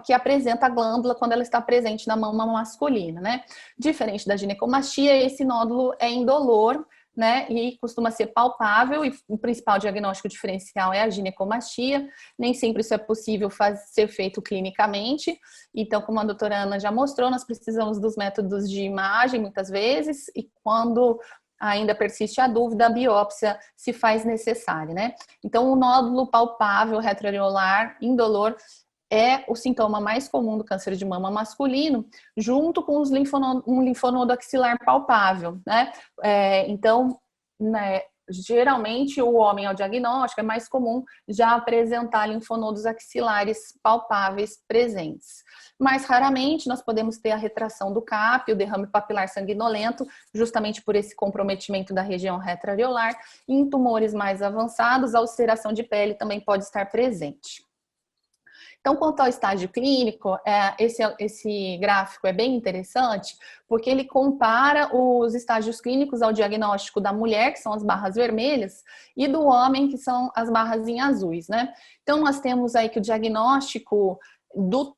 S2: que apresenta a glândula quando ela está presente na mama masculina, né? Diferente da ginecomastia, esse nódulo é indolor, né? E costuma ser palpável, e o principal diagnóstico diferencial é a ginecomastia. Nem sempre isso é possível ser feito clinicamente. Então, como a doutora Ana já mostrou, nós precisamos dos métodos de imagem muitas vezes, e quando ainda persiste a dúvida, a biópsia se faz necessária, né? Então, o nódulo palpável retroareolar indolor é o sintoma mais comum do câncer de mama masculino, junto com um linfonodo axilar palpável, né? Então, né, geralmente o homem ao diagnóstico é mais comum já apresentar linfonodos axilares palpáveis presentes. Mais raramente nós podemos ter a retração do CAP, o derrame papilar sanguinolento, justamente por esse comprometimento da região retroareolar. E em tumores mais avançados, a ulceração de pele também pode estar presente. Então, quanto ao estágio clínico, esse gráfico é bem interessante, porque ele compara os estágios clínicos ao diagnóstico da mulher, que são as barras vermelhas, e do homem, que são as barras em azuis, né? Então, nós temos aí que o diagnóstico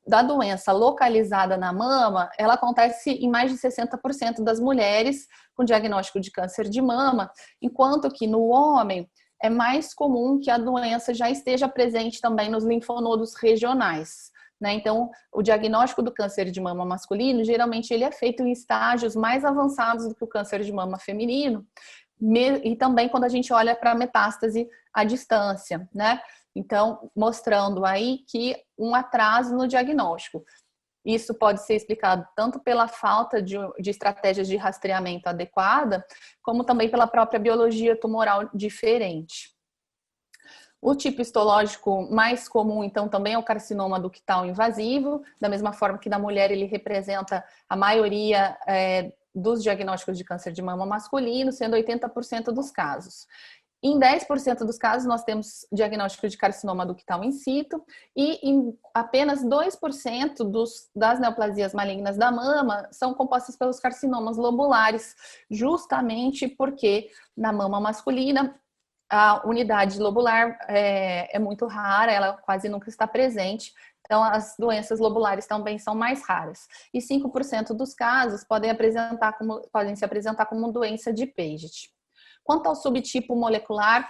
S2: da doença localizada na mama, ela acontece em mais de 60% das mulheres com diagnóstico de câncer de mama, enquanto que no homem é mais comum que a doença já esteja presente também nos linfonodos regionais, né? Então, o diagnóstico do câncer de mama masculino, geralmente ele é feito em estágios mais avançados do que o câncer de mama feminino, e também quando a gente olha para a metástase à distância, né? Então, mostrando aí que um atraso no diagnóstico. Isso pode ser explicado tanto pela falta de estratégias de rastreamento adequada, como também pela própria biologia tumoral diferente. O tipo histológico mais comum, então, também é o carcinoma ductal invasivo, da mesma forma que na mulher ele representa a maioria dos diagnósticos de câncer de mama masculino, sendo 80% dos casos. Em 10% dos casos, nós temos diagnóstico de carcinoma ductal in situ e em apenas 2% das neoplasias malignas da mama são compostas pelos carcinomas lobulares, justamente porque na mama masculina a unidade lobular é muito rara, ela quase nunca está presente. Então, as doenças lobulares também são mais raras. E 5% dos casos podem se apresentar como doença de Paget. Quanto ao subtipo molecular,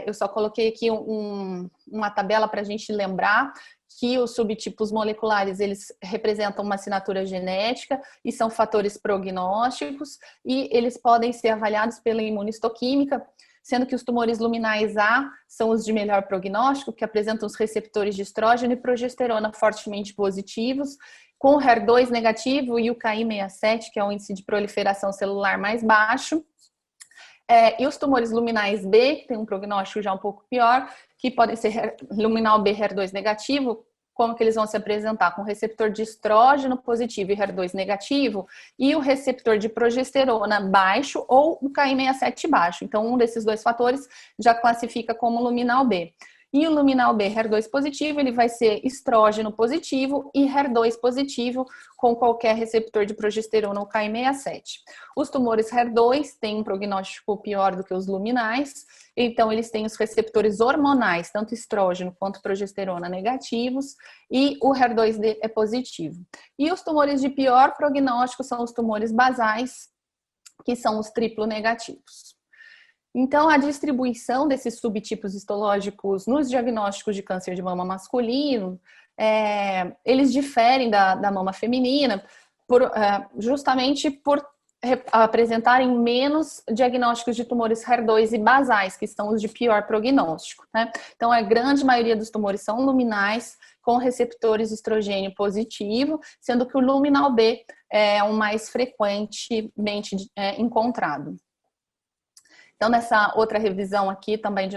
S2: eu só coloquei aqui uma tabela para a gente lembrar que os subtipos moleculares, eles representam uma assinatura genética e são fatores prognósticos, e eles podem ser avaliados pela imunistoquímica, sendo que os tumores luminais A são os de melhor prognóstico, que apresentam os receptores de estrógeno e progesterona fortemente positivos, com o HER2 negativo e o KI67, que é o índice de proliferação celular mais baixo. E os tumores luminais B, que tem um prognóstico já um pouco pior, que podem ser luminal B HER2 negativo, como que eles vão se apresentar? Com receptor de estrógeno positivo e HER2 negativo, e o receptor de progesterona baixo ou o KI67 baixo. Então, um desses dois fatores já classifica como luminal B. E o luminal B HER2 positivo, ele vai ser estrógeno positivo e HER2 positivo com qualquer receptor de progesterona ou KI67. Os tumores HER2 têm um prognóstico pior do que os luminais, então eles têm os receptores hormonais, tanto estrógeno quanto progesterona negativos, e o HER2 é positivo. E os tumores de pior prognóstico são os tumores basais, que são os triplo negativos. Então, a distribuição desses subtipos histológicos nos diagnósticos de câncer de mama masculino, eles diferem da mama feminina justamente por apresentarem menos diagnósticos de tumores HER2 e basais, que são os de pior prognóstico, né? Então, a grande maioria dos tumores são luminais, com receptores de estrogênio positivo, sendo que o luminal B é o mais frequentemente encontrado. Então, nessa outra revisão aqui, também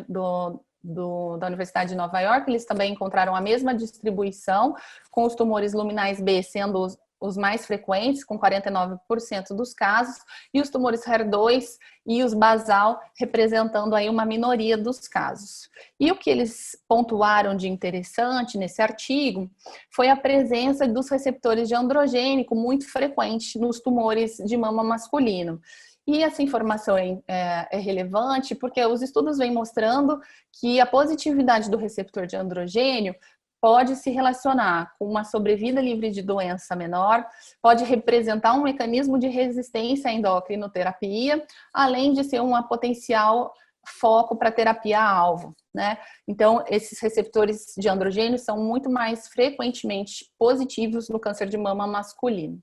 S2: da Universidade de Nova York, eles também encontraram a mesma distribuição, com os tumores luminais B sendo os mais frequentes, com 49% dos casos, e os tumores HER2 e os basal representando aí uma minoria dos casos. E o que eles pontuaram de interessante nesse artigo foi a presença dos receptores de androgênico muito frequente nos tumores de mama masculino. E essa informação é relevante porque os estudos vêm mostrando que a positividade do receptor de androgênio pode se relacionar com uma sobrevida livre de doença menor, pode representar um mecanismo de resistência à endocrinoterapia, além de ser uma potencial foco para terapia-alvo, né? Então, esses receptores de androgênio são muito mais frequentemente positivos no câncer de mama masculino.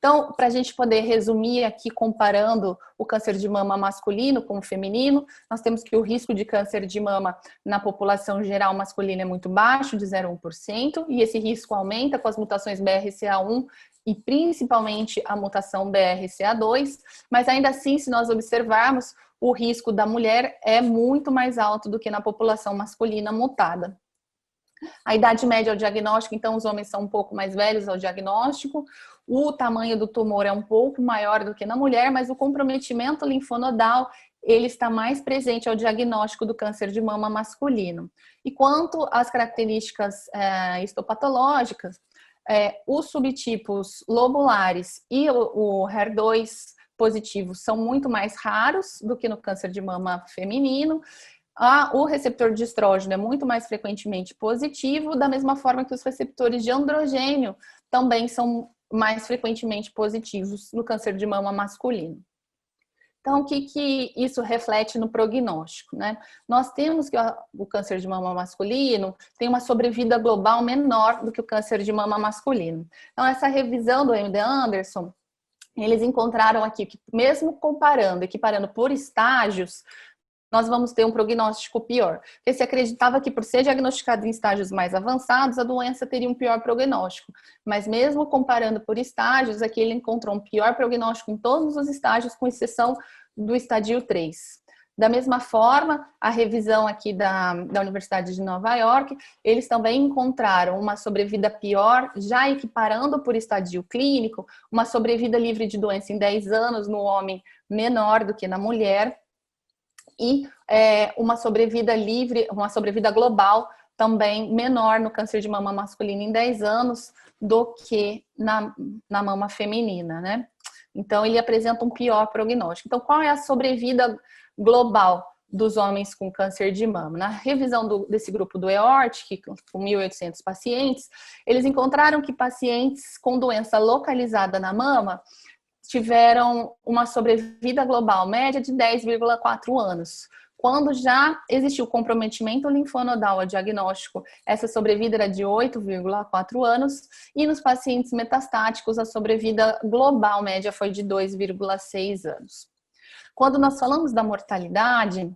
S2: Então, para a gente poder resumir aqui, comparando o câncer de mama masculino com o feminino, nós temos que o risco de câncer de mama na população geral masculina é muito baixo, de 0,1%, e esse risco aumenta com as mutações BRCA1 e principalmente a mutação BRCA2, mas ainda assim, se nós observarmos, o risco da mulher é muito mais alto do que na população masculina mutada. A idade média ao diagnóstico, então os homens são um pouco mais velhos ao diagnóstico, o tamanho do tumor é um pouco maior do que na mulher, mas o comprometimento linfonodal, ele está mais presente ao diagnóstico do câncer de mama masculino. E quanto às características histopatológicas, os subtipos lobulares e o HER2 positivo são muito mais raros do que no câncer de mama feminino. O receptor de estrógeno é muito mais frequentemente positivo, da mesma forma que os receptores de androgênio também são mais frequentemente positivos no câncer de mama masculino. Então, o que isso reflete no prognóstico, né? Nós temos que o câncer de mama masculino tem uma sobrevida global menor do que o câncer de mama masculino. Então, essa revisão do MD Anderson, eles encontraram aqui que mesmo equiparando por estágios, nós vamos ter um prognóstico pior. Porque se acreditava que por ser diagnosticado em estágios mais avançados, a doença teria um pior prognóstico. Mas mesmo comparando por estágios, aqui ele encontrou um pior prognóstico em todos os estágios, com exceção do estadio 3. Da mesma forma, a revisão aqui da Universidade de Nova York, eles também encontraram uma sobrevida pior, já equiparando por estadio clínico, uma sobrevida livre de doença em 10 anos no homem menor do que na mulher, e uma sobrevida livre, uma sobrevida global também menor no câncer de mama masculino em 10 anos do que na mama feminina, né? Então, ele apresenta um pior prognóstico. Então, qual é a sobrevida global dos homens com câncer de mama? Na revisão desse grupo do EORTC, com 1.800 pacientes, eles encontraram que pacientes com doença localizada na mama tiveram uma sobrevida global média de 10,4 anos, Quando já existiu comprometimento linfonodal a diagnóstico, essa sobrevida era de 8,4 anos, e nos pacientes metastáticos a sobrevida global média foi de 2,6 anos. Quando nós falamos da mortalidade,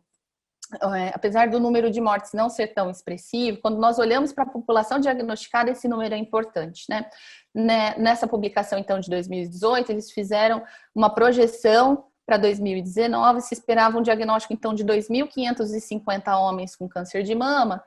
S2: apesar do número de mortes não ser tão expressivo, quando nós olhamos para a população diagnosticada, esse número é importante, né? Nessa publicação, então, de 2018, eles fizeram uma projeção para 2019, se esperava um diagnóstico, então, de 2.550 homens com câncer de mama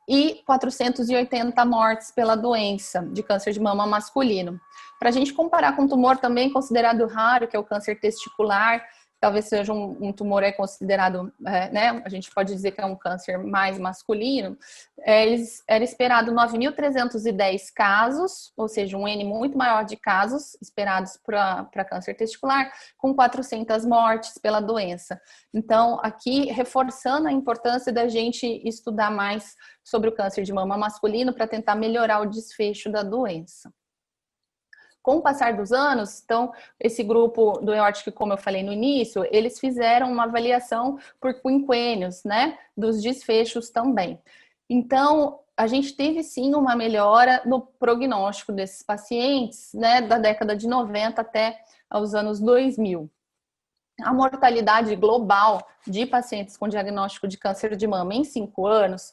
S2: e 480 mortes pela doença de câncer de mama masculino. Para a gente comparar com um tumor também considerado raro, que é o câncer testicular, talvez seja um tumor considerado, né, a gente pode dizer que é um câncer mais masculino, era esperado 9.310 casos, ou seja, um N muito maior de casos esperados para câncer testicular, com 400 mortes pela doença. Então, aqui, reforçando a importância da gente estudar mais sobre o câncer de mama masculino para tentar melhorar o desfecho da doença. Com o passar dos anos, então, esse grupo do EORTC, como eu falei no início, eles fizeram uma avaliação por quinquênios, né, dos desfechos também. Então, a gente teve sim uma melhora no prognóstico desses pacientes, né, da década de 90 até os anos 2000. A mortalidade global de pacientes com diagnóstico de câncer de mama em 5 anos,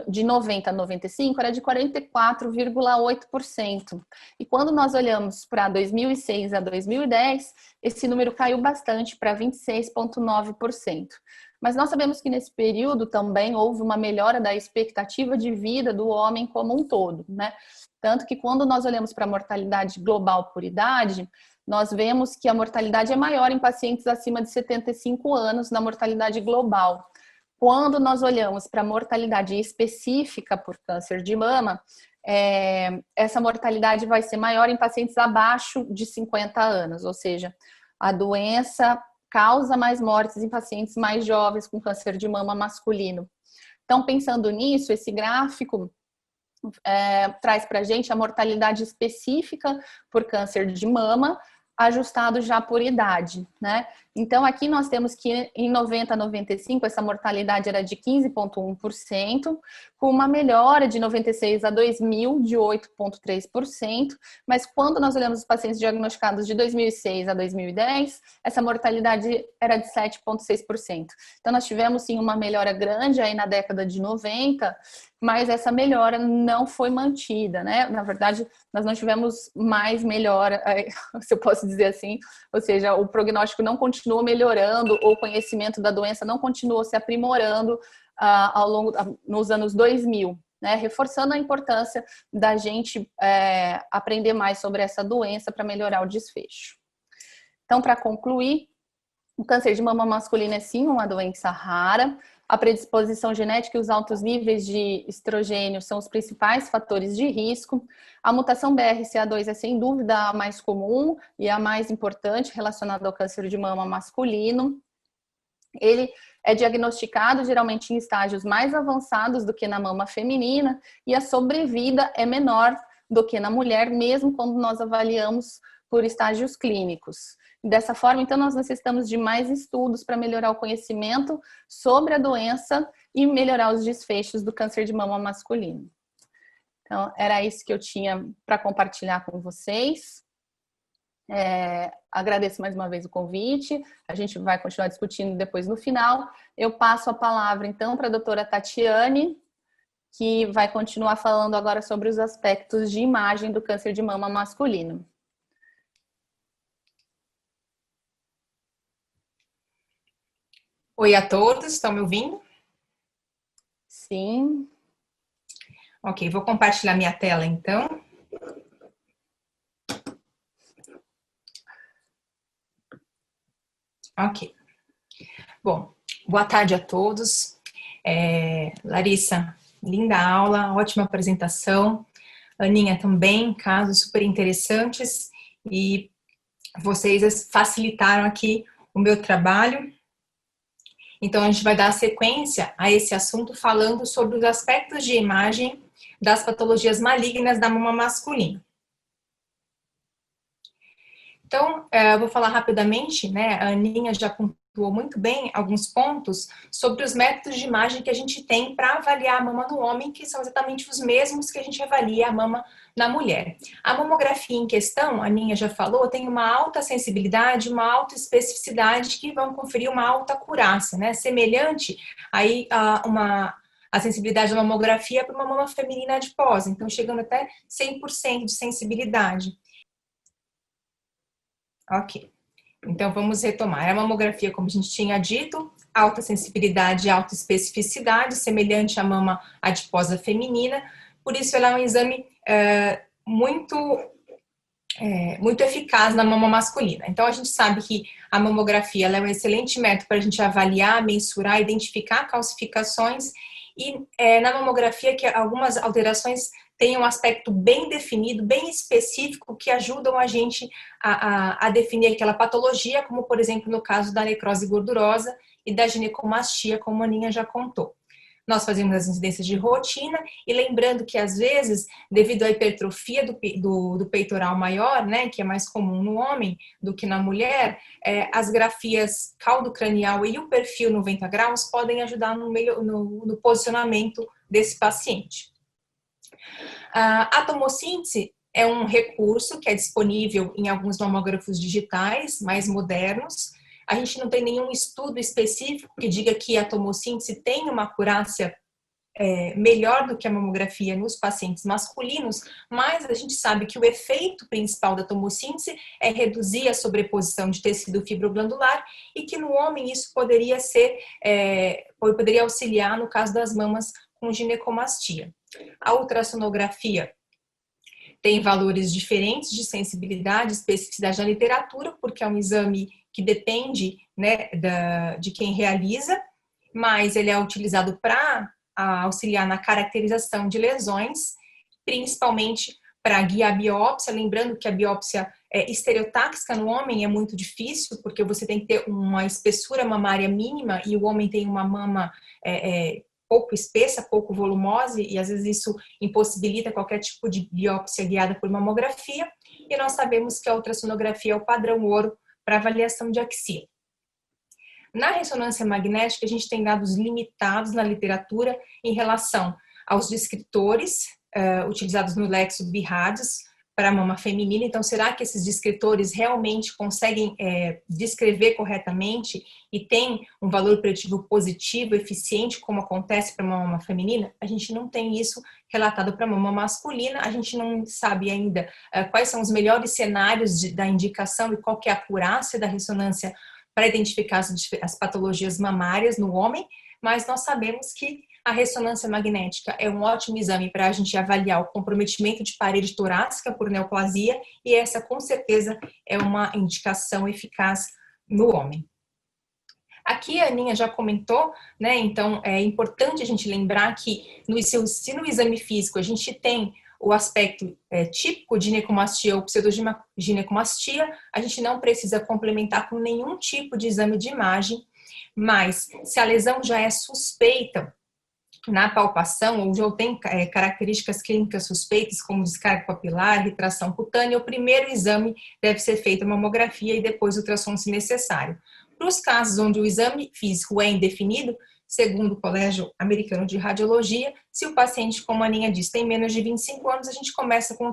S2: de 90 a 95, era de 44,8%. E quando nós olhamos para 2006 a 2010, esse número caiu bastante para 26,9%. Mas nós sabemos que nesse período também houve uma melhora da expectativa de vida do homem como um todo, né? Tanto que quando nós olhamos para a mortalidade global por idade, nós vemos que a mortalidade é maior em pacientes acima de 75 anos na mortalidade global. Quando nós olhamos para a mortalidade específica por câncer de mama, essa mortalidade vai ser maior em pacientes abaixo de 50 anos, ou seja, a doença causa mais mortes em pacientes mais jovens com câncer de mama masculino. Então, pensando nisso, esse gráfico traz para a gente a mortalidade específica por câncer de mama, ajustado já por idade, né? Então, aqui nós temos que em 90 a 95, essa mortalidade era de 15,1%, com uma melhora de 96 a 2000 de 8,3%, mas quando nós olhamos os pacientes diagnosticados de 2006 a 2010, essa mortalidade era de 7,6%. Então, nós tivemos sim uma melhora grande aí na década de 90, mas essa melhora não foi mantida, né? Na verdade, nós não tivemos mais melhora, se eu posso dizer assim, ou seja, o prognóstico não continuou melhorando, ou o conhecimento da doença não continuou se aprimorando nos anos 2000, né? Reforçando a importância da gente aprender mais sobre essa doença para melhorar o desfecho. Então, para concluir, o câncer de mama masculino é sim uma doença rara. A predisposição genética e os altos níveis de estrogênio são os principais fatores de risco. A mutação BRCA2 é sem dúvida a mais comum e a mais importante relacionada ao câncer de mama masculino. Ele é diagnosticado geralmente em estágios mais avançados do que na mama feminina e a sobrevida é menor do que na mulher, mesmo quando nós avaliamos por estágios clínicos. Dessa forma, então, nós necessitamos de mais estudos para melhorar o conhecimento sobre a doença e melhorar os desfechos do câncer de mama masculino. Então, era isso que eu tinha para compartilhar com vocês. Agradeço mais uma vez o convite. A gente vai continuar discutindo depois no final. Eu passo a palavra, então, para a doutora Tatiane, que vai continuar falando agora sobre os aspectos de imagem do câncer de mama masculino.
S3: Oi a todos, estão me ouvindo?
S2: Sim.
S3: Ok, vou compartilhar minha tela então. Ok. Bom, boa tarde a todos. Larissa, linda aula, ótima apresentação. Aninha também, casos super interessantes e vocês facilitaram aqui o meu trabalho. Então, a gente vai dar sequência a esse assunto falando sobre os aspectos de imagem das patologias malignas da mama masculina. Então, eu vou falar rapidamente, né? A Aninha já pontuou muito bem alguns pontos sobre os métodos de imagem que a gente tem para avaliar a mama no homem, que são exatamente os mesmos que a gente avalia a mama na mulher. A mamografia em questão, a Aninha já falou, tem uma alta sensibilidade, uma alta especificidade que vão conferir uma alta acurácia, né? Semelhante aí a sensibilidade da mamografia para uma mama feminina adiposa, então chegando até 100% de sensibilidade. Ok, então vamos retomar. A mamografia, como a gente tinha dito, alta sensibilidade e alta especificidade, semelhante à mama adiposa feminina, por isso ela é um exame muito eficaz na mama masculina. Então a gente sabe que a mamografia ela é um excelente método para a gente avaliar, mensurar, identificar calcificações e na mamografia que algumas alterações têm um aspecto bem definido, bem específico, que ajudam a gente a definir aquela patologia, como por exemplo no caso da necrose gordurosa e da ginecomastia, como a Aninha já contou. Nós fazemos as incidências de rotina e lembrando que às vezes, devido à hipertrofia do peitoral maior, né, que é mais comum no homem do que na mulher, as grafias caldo-cranial e o perfil 90 graus podem ajudar no posicionamento desse paciente. A tomossíntese é um recurso que é disponível em alguns mamógrafos digitais mais modernos. A gente não tem nenhum estudo específico que diga que a tomossíntese tem uma acurácia melhor do que a mamografia nos pacientes masculinos, mas a gente sabe que o efeito principal da tomossíntese é reduzir a sobreposição de tecido fibroglandular e que no homem isso poderia auxiliar no caso das mamas com ginecomastia. A ultrassonografia tem valores diferentes de sensibilidade e especificidade na literatura, porque é um exame que depende, né, de quem realiza, mas ele é utilizado para auxiliar na caracterização de lesões, principalmente para guiar a biópsia, lembrando que a biópsia estereotáxica no homem é muito difícil, porque você tem que ter uma espessura mamária mínima e o homem tem uma mama pouco espessa, pouco volumosa, e às vezes isso impossibilita qualquer tipo de biópsia guiada por mamografia, e nós sabemos que a ultrassonografia é o padrão ouro para avaliação de axila. Na ressonância magnética, a gente tem dados limitados na literatura em relação aos descritores utilizados no Lexo BIRADS para a mama feminina. Então, será que esses descritores realmente conseguem descrever corretamente e tem um valor preditivo positivo, eficiente, como acontece para a mama feminina? A gente não tem isso relatado para a mama masculina, a gente não sabe ainda quais são os melhores cenários da indicação e qual que é a acurácia da ressonância para identificar as patologias mamárias no homem, mas nós sabemos que a ressonância magnética é um ótimo exame para a gente avaliar o comprometimento de parede torácica por neoplasia e essa com certeza é uma indicação eficaz no homem. Aqui a Aninha já comentou, né? Então é importante a gente lembrar que se no exame físico a gente tem o aspecto típico de ginecomastia ou pseudoginecomastia, a gente não precisa complementar com nenhum tipo de exame de imagem, mas se a lesão já é suspeita na palpação ou já tem características clínicas suspeitas como descarga papilar, retração cutânea, o primeiro exame deve ser feito a mamografia e depois o ultrassom se necessário. Para os casos onde o exame físico é indefinido, segundo o Colégio Americano de Radiologia, se o paciente, como a Aninha disse, tem menos de 25 anos, a gente começa com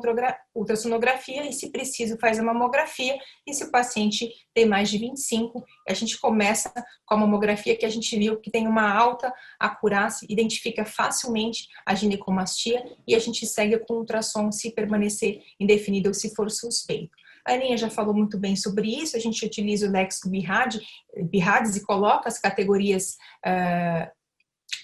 S3: ultrassonografia e, se preciso, faz a mamografia. E se o paciente tem mais de 25, a gente começa com a mamografia, que a gente viu que tem uma alta acurácia, identifica facilmente a ginecomastia e a gente segue com o ultrassom se permanecer indefinido ou se for suspeito. A Aninha já falou muito bem sobre isso, a gente utiliza o Lexo BIRADS e coloca as categorias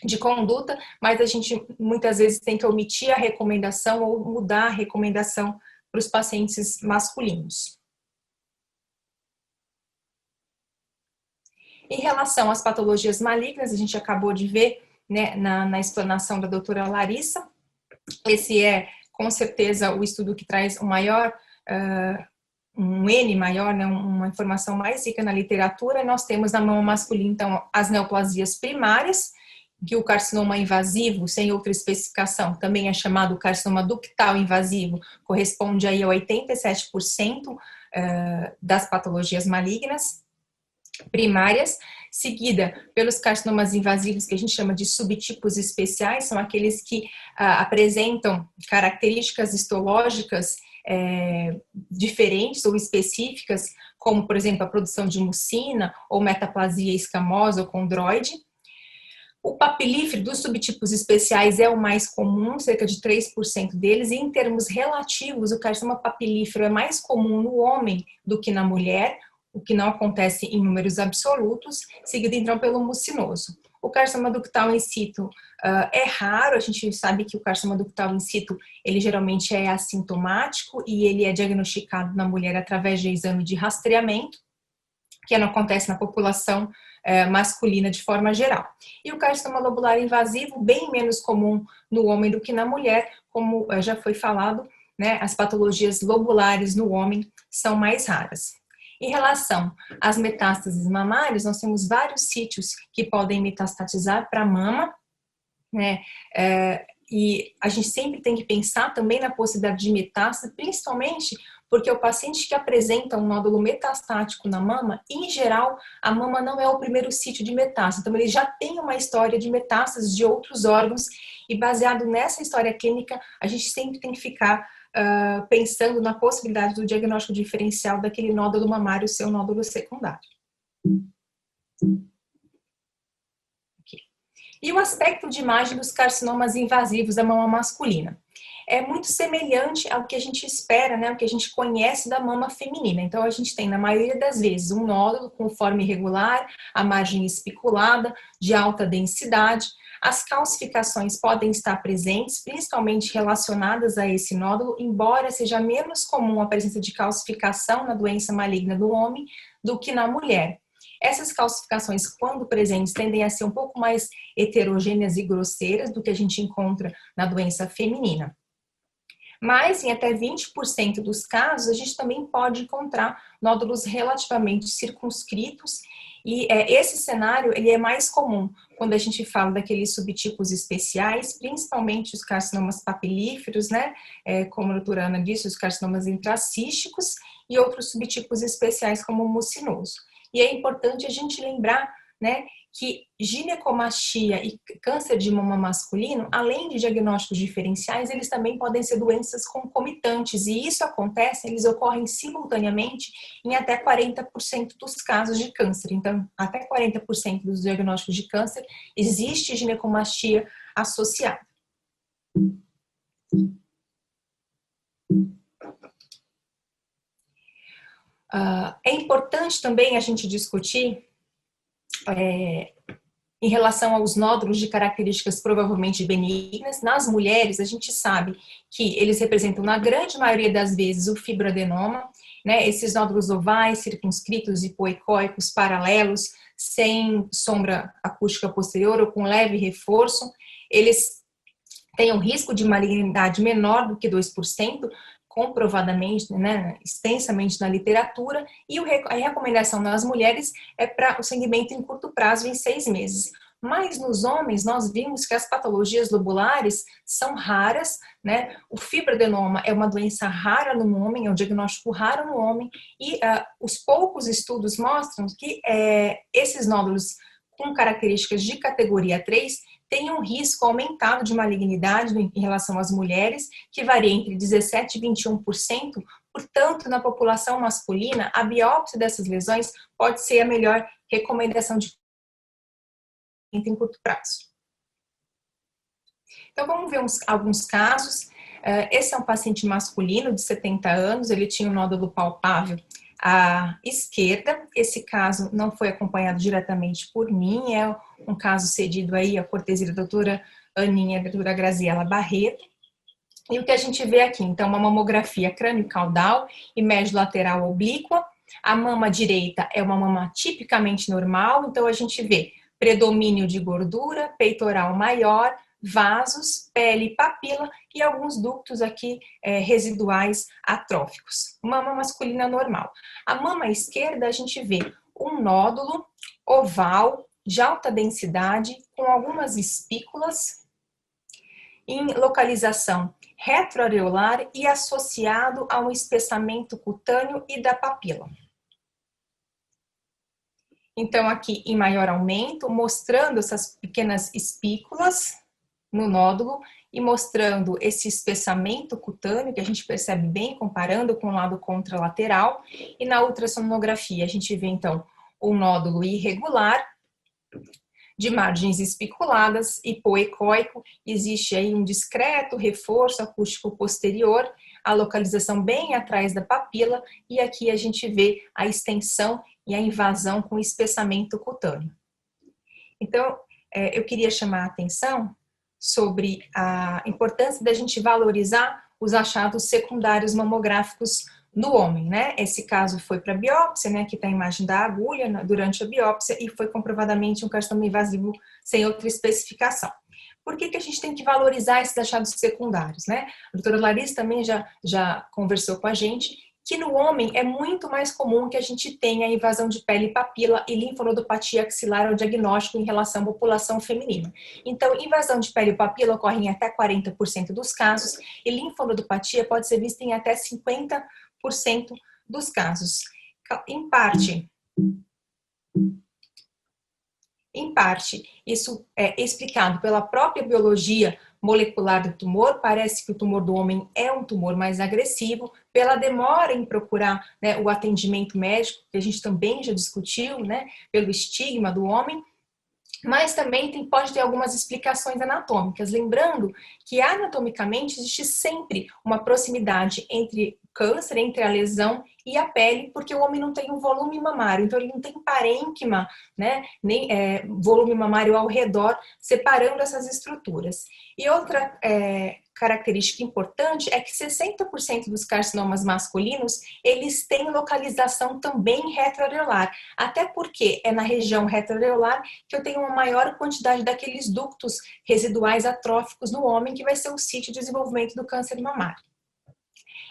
S3: de conduta, mas a gente muitas vezes tem que omitir a recomendação ou mudar a recomendação para os pacientes masculinos. Em relação às patologias malignas, a gente acabou de ver, né, na explanação da doutora Larissa, esse é com certeza o estudo que traz o maior um N maior, né, uma informação mais rica na literatura. Nós temos na mama masculina, então, as neoplasias primárias, que o carcinoma invasivo, sem outra especificação, também é chamado carcinoma ductal invasivo, corresponde aí a 87% das patologias malignas primárias, seguida pelos carcinomas invasivos, que a gente chama de subtipos especiais, são aqueles que apresentam características histológicas diferentes ou específicas, como, por exemplo, a produção de mucina ou metaplasia escamosa ou condroide. O papilífero dos subtipos especiais é o mais comum, cerca de 3% deles, e em termos relativos, o carcinoma papilífero é mais comum no homem do que na mulher, o que não acontece em números absolutos, seguido então pelo mucinoso. O carcinoma ductal in situ é raro, a gente sabe que o carcinoma ductal in situ, ele geralmente é assintomático e ele é diagnosticado na mulher através de exame de rastreamento, que não acontece na população masculina de forma geral. E o carcinoma lobular invasivo, bem menos comum no homem do que na mulher, como já foi falado, né, as patologias lobulares no homem são mais raras. Em relação às metástases mamárias, nós temos vários sítios que podem metastatizar para a mama, né? E a gente sempre tem que pensar também na possibilidade de metástase, principalmente porque o paciente que apresenta um nódulo metastático na mama, em geral, a mama não é o primeiro sítio de metástase, então ele já tem uma história de metástase de outros órgãos, e baseado nessa história clínica, a gente sempre tem que ficar pensando na possibilidade do diagnóstico diferencial daquele nódulo mamário ser um nódulo secundário. Aqui. E o aspecto de imagem dos carcinomas invasivos da mama masculina é muito semelhante ao que a gente espera, né, o que a gente conhece da mama feminina. Então, a gente tem, na maioria das vezes, um nódulo com forma irregular, a margem espiculada, de alta densidade. As calcificações podem estar presentes, principalmente relacionadas a esse nódulo, embora seja menos comum a presença de calcificação na doença maligna do homem do que na mulher. Essas calcificações, quando presentes, tendem a ser um pouco mais heterogêneas e grosseiras do que a gente encontra na doença feminina. Mas, em até 20% dos casos, a gente também pode encontrar nódulos relativamente circunscritos, e esse cenário ele é mais comum quando a gente fala daqueles subtipos especiais, principalmente os carcinomas papilíferos, né, como a doutora Ana disse, os carcinomas intracísticos e outros subtipos especiais como o mucinoso. E é importante a gente lembrar, né, que ginecomastia e câncer de mama masculino, além de diagnósticos diferenciais, eles também podem ser doenças concomitantes, e isso acontece, eles ocorrem simultaneamente em até 40% dos casos de câncer. Então, até 40% dos diagnósticos de câncer existe ginecomastia associada. É importante também a gente discutir em relação aos nódulos de características provavelmente benignas. Nas mulheres, a gente sabe que eles representam, na grande maioria das vezes, o fibroadenoma, né? Esses nódulos ovais, circunscritos, hipoecóicos, paralelos, sem sombra acústica posterior ou com leve reforço, eles têm um risco de malignidade menor do que 2%, comprovadamente, né, extensamente na literatura, e a recomendação nas mulheres é para o segmento em curto prazo, em 6 meses. Mas nos homens, nós vimos que as patologias lobulares são raras, né? O fibroadenoma é uma doença rara no homem, é um diagnóstico raro no homem, e os poucos estudos mostram que esses nódulos com características de categoria 3 tem um risco aumentado de malignidade em relação às mulheres, que varia entre 17% e 21%, portanto, na população masculina, a biópsia dessas lesões pode ser a melhor recomendação de em curto prazo. Então, vamos ver alguns casos. Esse é um paciente masculino de 70 anos, ele tinha um nódulo palpável à esquerda. Esse caso não foi acompanhado diretamente por mim, é um caso cedido aí à cortesia da doutora Aninha e da doutora Graziela Barreto. E o que a gente vê aqui, então, uma mamografia crânio-caudal e médio lateral oblíqua. A mama direita é uma mama tipicamente normal, então a gente vê predomínio de gordura, peitoral maior, vasos, pele e papila e alguns ductos aqui residuais atróficos. Mama masculina normal. A mama esquerda a gente vê um nódulo oval de alta densidade com algumas espículas em localização retroareolar e associado a um espessamento cutâneo e da papila. Então, aqui em maior aumento, mostrando essas pequenas espículas no nódulo e mostrando esse espessamento cutâneo, que a gente percebe bem comparando com o lado contralateral. E na ultrassonografia, a gente vê, então, um nódulo irregular, de margens espiculadas, hipoecóico, existe aí um discreto reforço acústico posterior, a localização bem atrás da papila, e aqui a gente vê a extensão e a invasão com espessamento cutâneo. Então, eu queria chamar a atenção sobre a importância da gente valorizar os achados secundários mamográficos no homem, né? Esse caso foi para biópsia, né? Aqui está a imagem da agulha durante a biópsia e foi comprovadamente um carcinoma invasivo sem outra especificação. Por que a gente tem que valorizar esses achados secundários, né? A doutora Larissa também já conversou com a gente que no homem é muito mais comum que a gente tenha invasão de pele e papila e linfonodopatia axilar ao diagnóstico em relação à população feminina. Então, invasão de pele e papila ocorre em até 40% dos casos e linfonodopatia pode ser vista em até 50% dos casos. Em parte, isso é explicado pela própria biologia molecular do tumor, parece que o tumor do homem é um tumor mais agressivo, pela demora em procurar, né, o atendimento médico, que a gente também já discutiu, né, pelo estigma do homem, mas também pode ter algumas explicações anatômicas, lembrando que anatomicamente existe sempre uma proximidade entre o câncer, entre a lesão e a pele, porque o homem não tem um volume mamário, então ele não tem parênquima, né, nem volume mamário ao redor, separando essas estruturas. E outra característica importante é que 60% dos carcinomas masculinos, eles têm localização também retroareolar, até porque é na região retroareolar que eu tenho uma maior quantidade daqueles ductos residuais atróficos no homem, que vai ser o sítio de desenvolvimento do câncer mamário.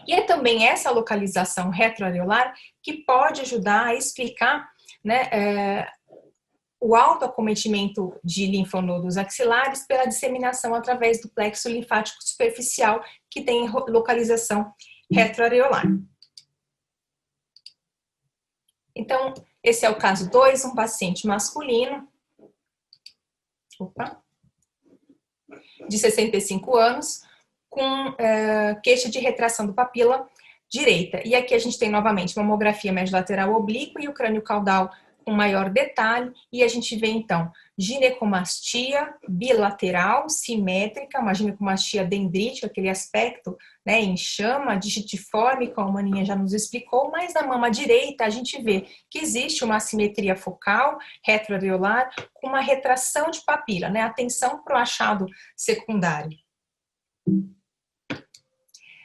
S3: E é também essa localização retroareolar que pode ajudar a explicar, né, o autoacometimento de linfonodos axilares pela disseminação através do plexo linfático superficial, que tem localização retroareolar. Então, esse é o caso 2, um paciente masculino, de 65 anos, com queixa de retração do papila direita. E aqui a gente tem novamente mamografia médio lateral oblíqua e o crânio caudal com maior detalhe, e a gente vê então ginecomastia bilateral, simétrica, uma ginecomastia dendrítica, aquele aspecto, né, em chama, digitiforme, como a Maninha já nos explicou, mas na mama direita a gente vê que existe uma assimetria focal, retroareolar, com uma retração de papila, né, atenção para o achado secundário.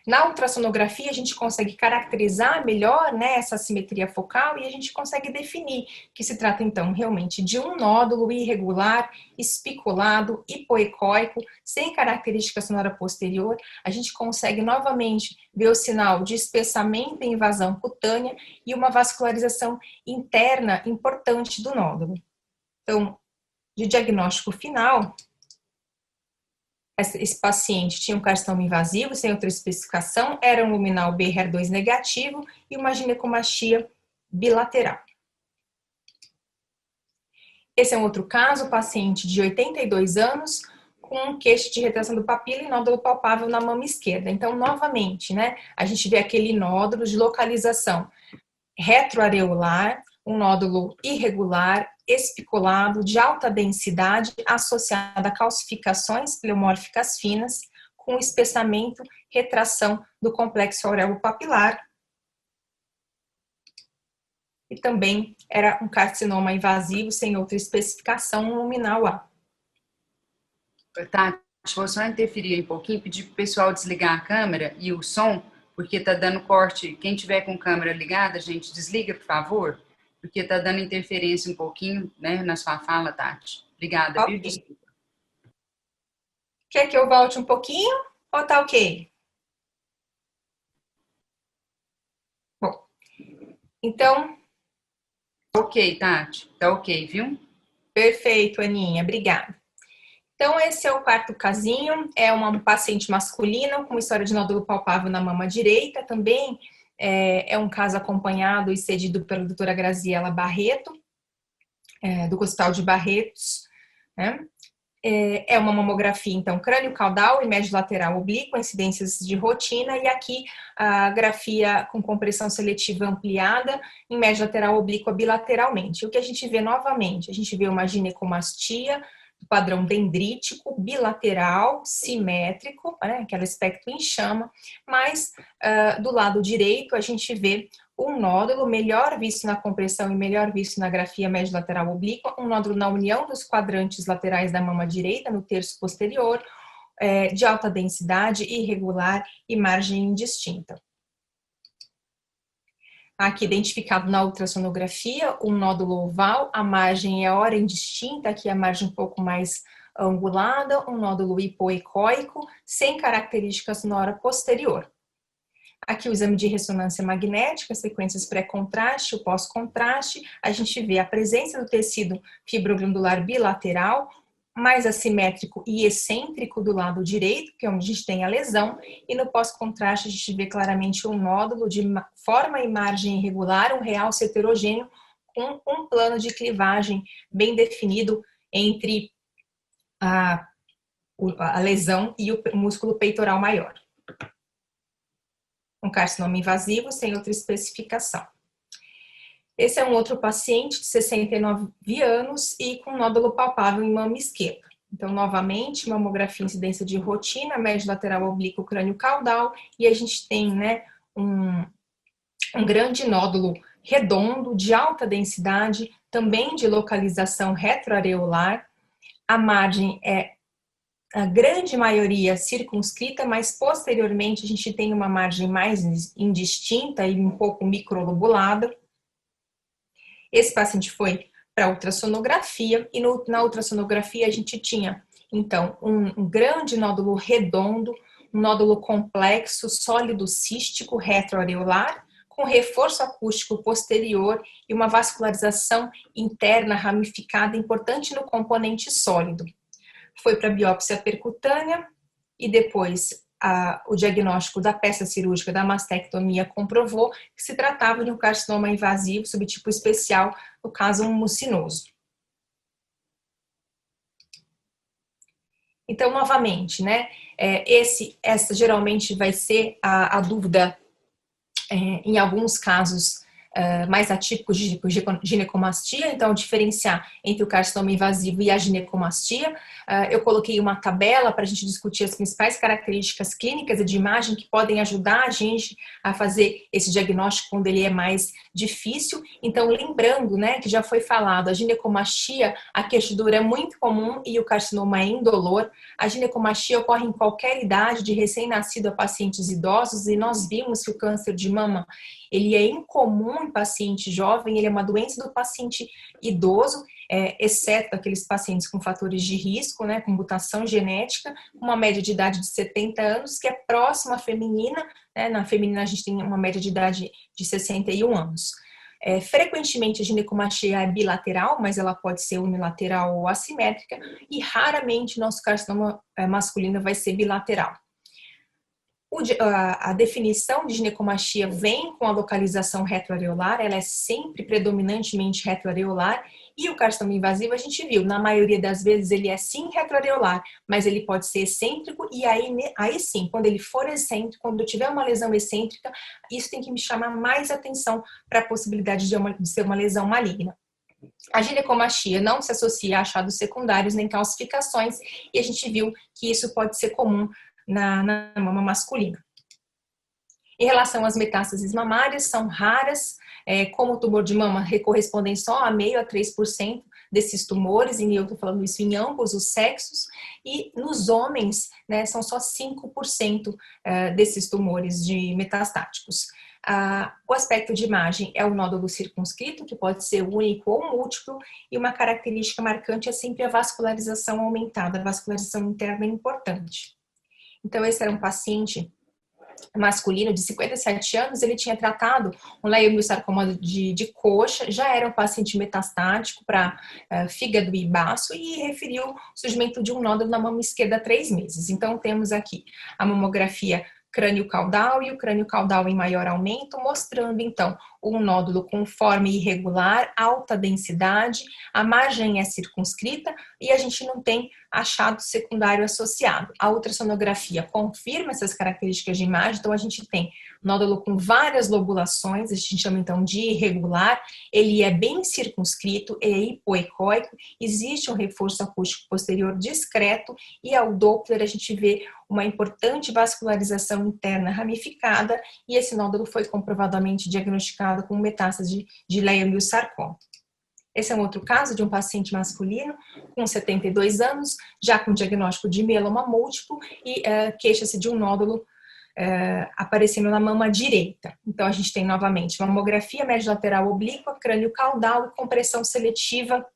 S3: Na ultrassonografia, a gente consegue caracterizar melhor, né, essa simetria focal e a gente consegue definir que se trata, então, realmente de um nódulo irregular, espiculado, hipoecóico, sem característica sonora posterior. A gente consegue, novamente, ver o sinal de espessamento e invasão cutânea e uma vascularização interna importante do nódulo. Então, de diagnóstico final, esse paciente tinha um carcinoma invasivo, sem outra especificação, era um luminal BRAF2 negativo e uma ginecomastia bilateral. Esse é um outro caso, paciente de 82 anos, com queixa de retração do papila e nódulo palpável na mama esquerda. Então, novamente, né, a gente vê aquele nódulo de localização retroareolar, um nódulo irregular, espiculado, de alta densidade, associado a calcificações pleomórficas finas, com espessamento, retração do complexo auréolo-papilar. E também era um carcinoma invasivo, sem outra especificação, luminal A.
S1: Tati, vou só interferir um pouquinho, pedir para o pessoal desligar a câmera e o som, porque está dando corte. Quem tiver com câmera ligada, gente, desliga, por favor, porque está dando interferência um pouquinho, né, na sua fala, Tati. Obrigada,
S3: Okay.
S1: Viu? Desculpa.
S3: Quer que eu volte um pouquinho ou tá ok? Bom, então...
S1: Ok, Tati, tá ok, viu?
S3: Perfeito, Aninha, obrigada. Então, esse é o quarto casinho, é uma paciente masculina com história de nódulo palpável na mama direita, também é um caso acompanhado e cedido pela doutora Graziela Barreto, do Hospital de Barretos, né? É uma mamografia, então, crânio caudal e médio lateral oblíquo, incidências de rotina, e aqui a grafia com compressão seletiva ampliada em médio lateral oblíqua bilateralmente. O que a gente vê novamente? A gente vê uma ginecomastia, padrão dendrítico, bilateral, simétrico, né, aquele aspecto em chama, mas do lado direito a gente vê um nódulo melhor visto na compressão e melhor visto na grafia médio lateral oblíqua, um nódulo na união dos quadrantes laterais da mama direita, no terço posterior, de alta densidade, irregular e margem indistinta. Aqui identificado na ultrassonografia, um nódulo oval, a margem é hora indistinta, aqui a margem um pouco mais angulada, um nódulo hipoecóico, sem características na hora posterior. Aqui o exame de ressonância magnética, sequências pré-contraste, o pós-contraste, a gente vê a presença do tecido fibroglandular bilateral, mais assimétrico e excêntrico do lado direito, que é onde a gente tem a lesão, e no pós-contraste a gente vê claramente um nódulo de forma e margem irregular, um realce heterogêneo, com um plano de clivagem bem definido entre a lesão e o músculo peitoral maior. Um carcinoma invasivo sem outra especificação. Esse é um outro paciente de 69 anos e com nódulo palpável em mama esquerda. Então, novamente, mamografia incidência de rotina, médio lateral oblíquo crânio caudal, e a gente tem, né, um grande nódulo redondo, de alta densidade, também de localização retroareolar. A margem é a grande maioria circunscrita, mas posteriormente a gente tem uma margem mais indistinta e um pouco microlobulada. Esse paciente foi para ultrassonografia e na ultrassonografia a gente tinha, então, um grande nódulo redondo, um nódulo complexo, sólido cístico retroareolar, com reforço acústico posterior e uma vascularização interna ramificada importante no componente sólido. Foi para biópsia percutânea e depois o diagnóstico da peça cirúrgica da mastectomia comprovou que se tratava de um carcinoma invasivo subtipo especial, no caso um mucinoso. Então, novamente, né, essa geralmente vai ser a dúvida em alguns casos mais atípicos de ginecomastia, então diferenciar entre o carcinoma invasivo e a ginecomastia. Eu coloquei uma tabela para a gente discutir as principais características clínicas e de imagem que podem ajudar a gente a fazer esse diagnóstico quando ele é mais difícil. Então, lembrando, né, que já foi falado, a ginecomastia, a queixadura é muito comum e o carcinoma é indolor. A ginecomastia ocorre em qualquer idade, de recém-nascido a pacientes idosos, e nós vimos que o câncer de mama ele é incomum em paciente jovem, ele é uma doença do paciente idoso, exceto aqueles pacientes com fatores de risco, né, com mutação genética, uma média de idade de 70 anos, que é próxima à feminina, né, na feminina a gente tem uma média de idade de 61 anos. Frequentemente a ginecomastia é bilateral, mas ela pode ser unilateral ou assimétrica, e raramente nosso carcinoma masculino vai ser bilateral. A definição de ginecomastia vem com a localização retroareolar, ela é sempre predominantemente retroareolar, e o carcinoma invasivo a gente viu, na maioria das vezes ele é sim retroareolar, mas ele pode ser excêntrico, e aí sim, quando ele for excêntrico, quando eu tiver uma lesão excêntrica, isso tem que me chamar mais atenção para a possibilidade de ser uma lesão maligna. A ginecomastia não se associa a achados secundários nem calcificações, e a gente viu que isso pode ser comum na mama masculina. Em relação às metástases mamárias, são raras, como o tumor de mama correspondem só a 0,5% a 3% desses tumores, e eu estou falando isso em ambos os sexos, e nos homens, né, são só 5% desses tumores metastáticos. O aspecto de imagem é o nódulo circunscrito, que pode ser único ou múltiplo, e uma característica marcante é sempre a vascularização aumentada, a vascularização interna é importante. Então, esse era um paciente masculino de 57 anos, ele tinha tratado um leiomiosarcoma de coxa, já era um paciente metastático para fígado e baço e referiu o surgimento de um nódulo na mama esquerda há 3 meses. Então, temos aqui a mamografia crânio-caudal e o crânio-caudal em maior aumento, mostrando, então, um nódulo com forma irregular, alta densidade, a margem é circunscrita e a gente não tem achado secundário associado. A ultrassonografia confirma essas características de imagem, então a gente tem nódulo com várias lobulações, a gente chama então de irregular, ele é bem circunscrito, é hipoecóico, existe um reforço acústico posterior discreto e ao Doppler a gente vê uma importante vascularização interna ramificada e esse nódulo foi comprovadamente diagnosticado com metástase de leiomiosarcoma. Esse é um outro caso de um paciente masculino com 72 anos, já com diagnóstico de mieloma múltiplo e queixa-se de um nódulo aparecendo na mama direita. Então, a gente tem novamente mamografia médio lateral oblíqua, crânio caudal e compressão seletiva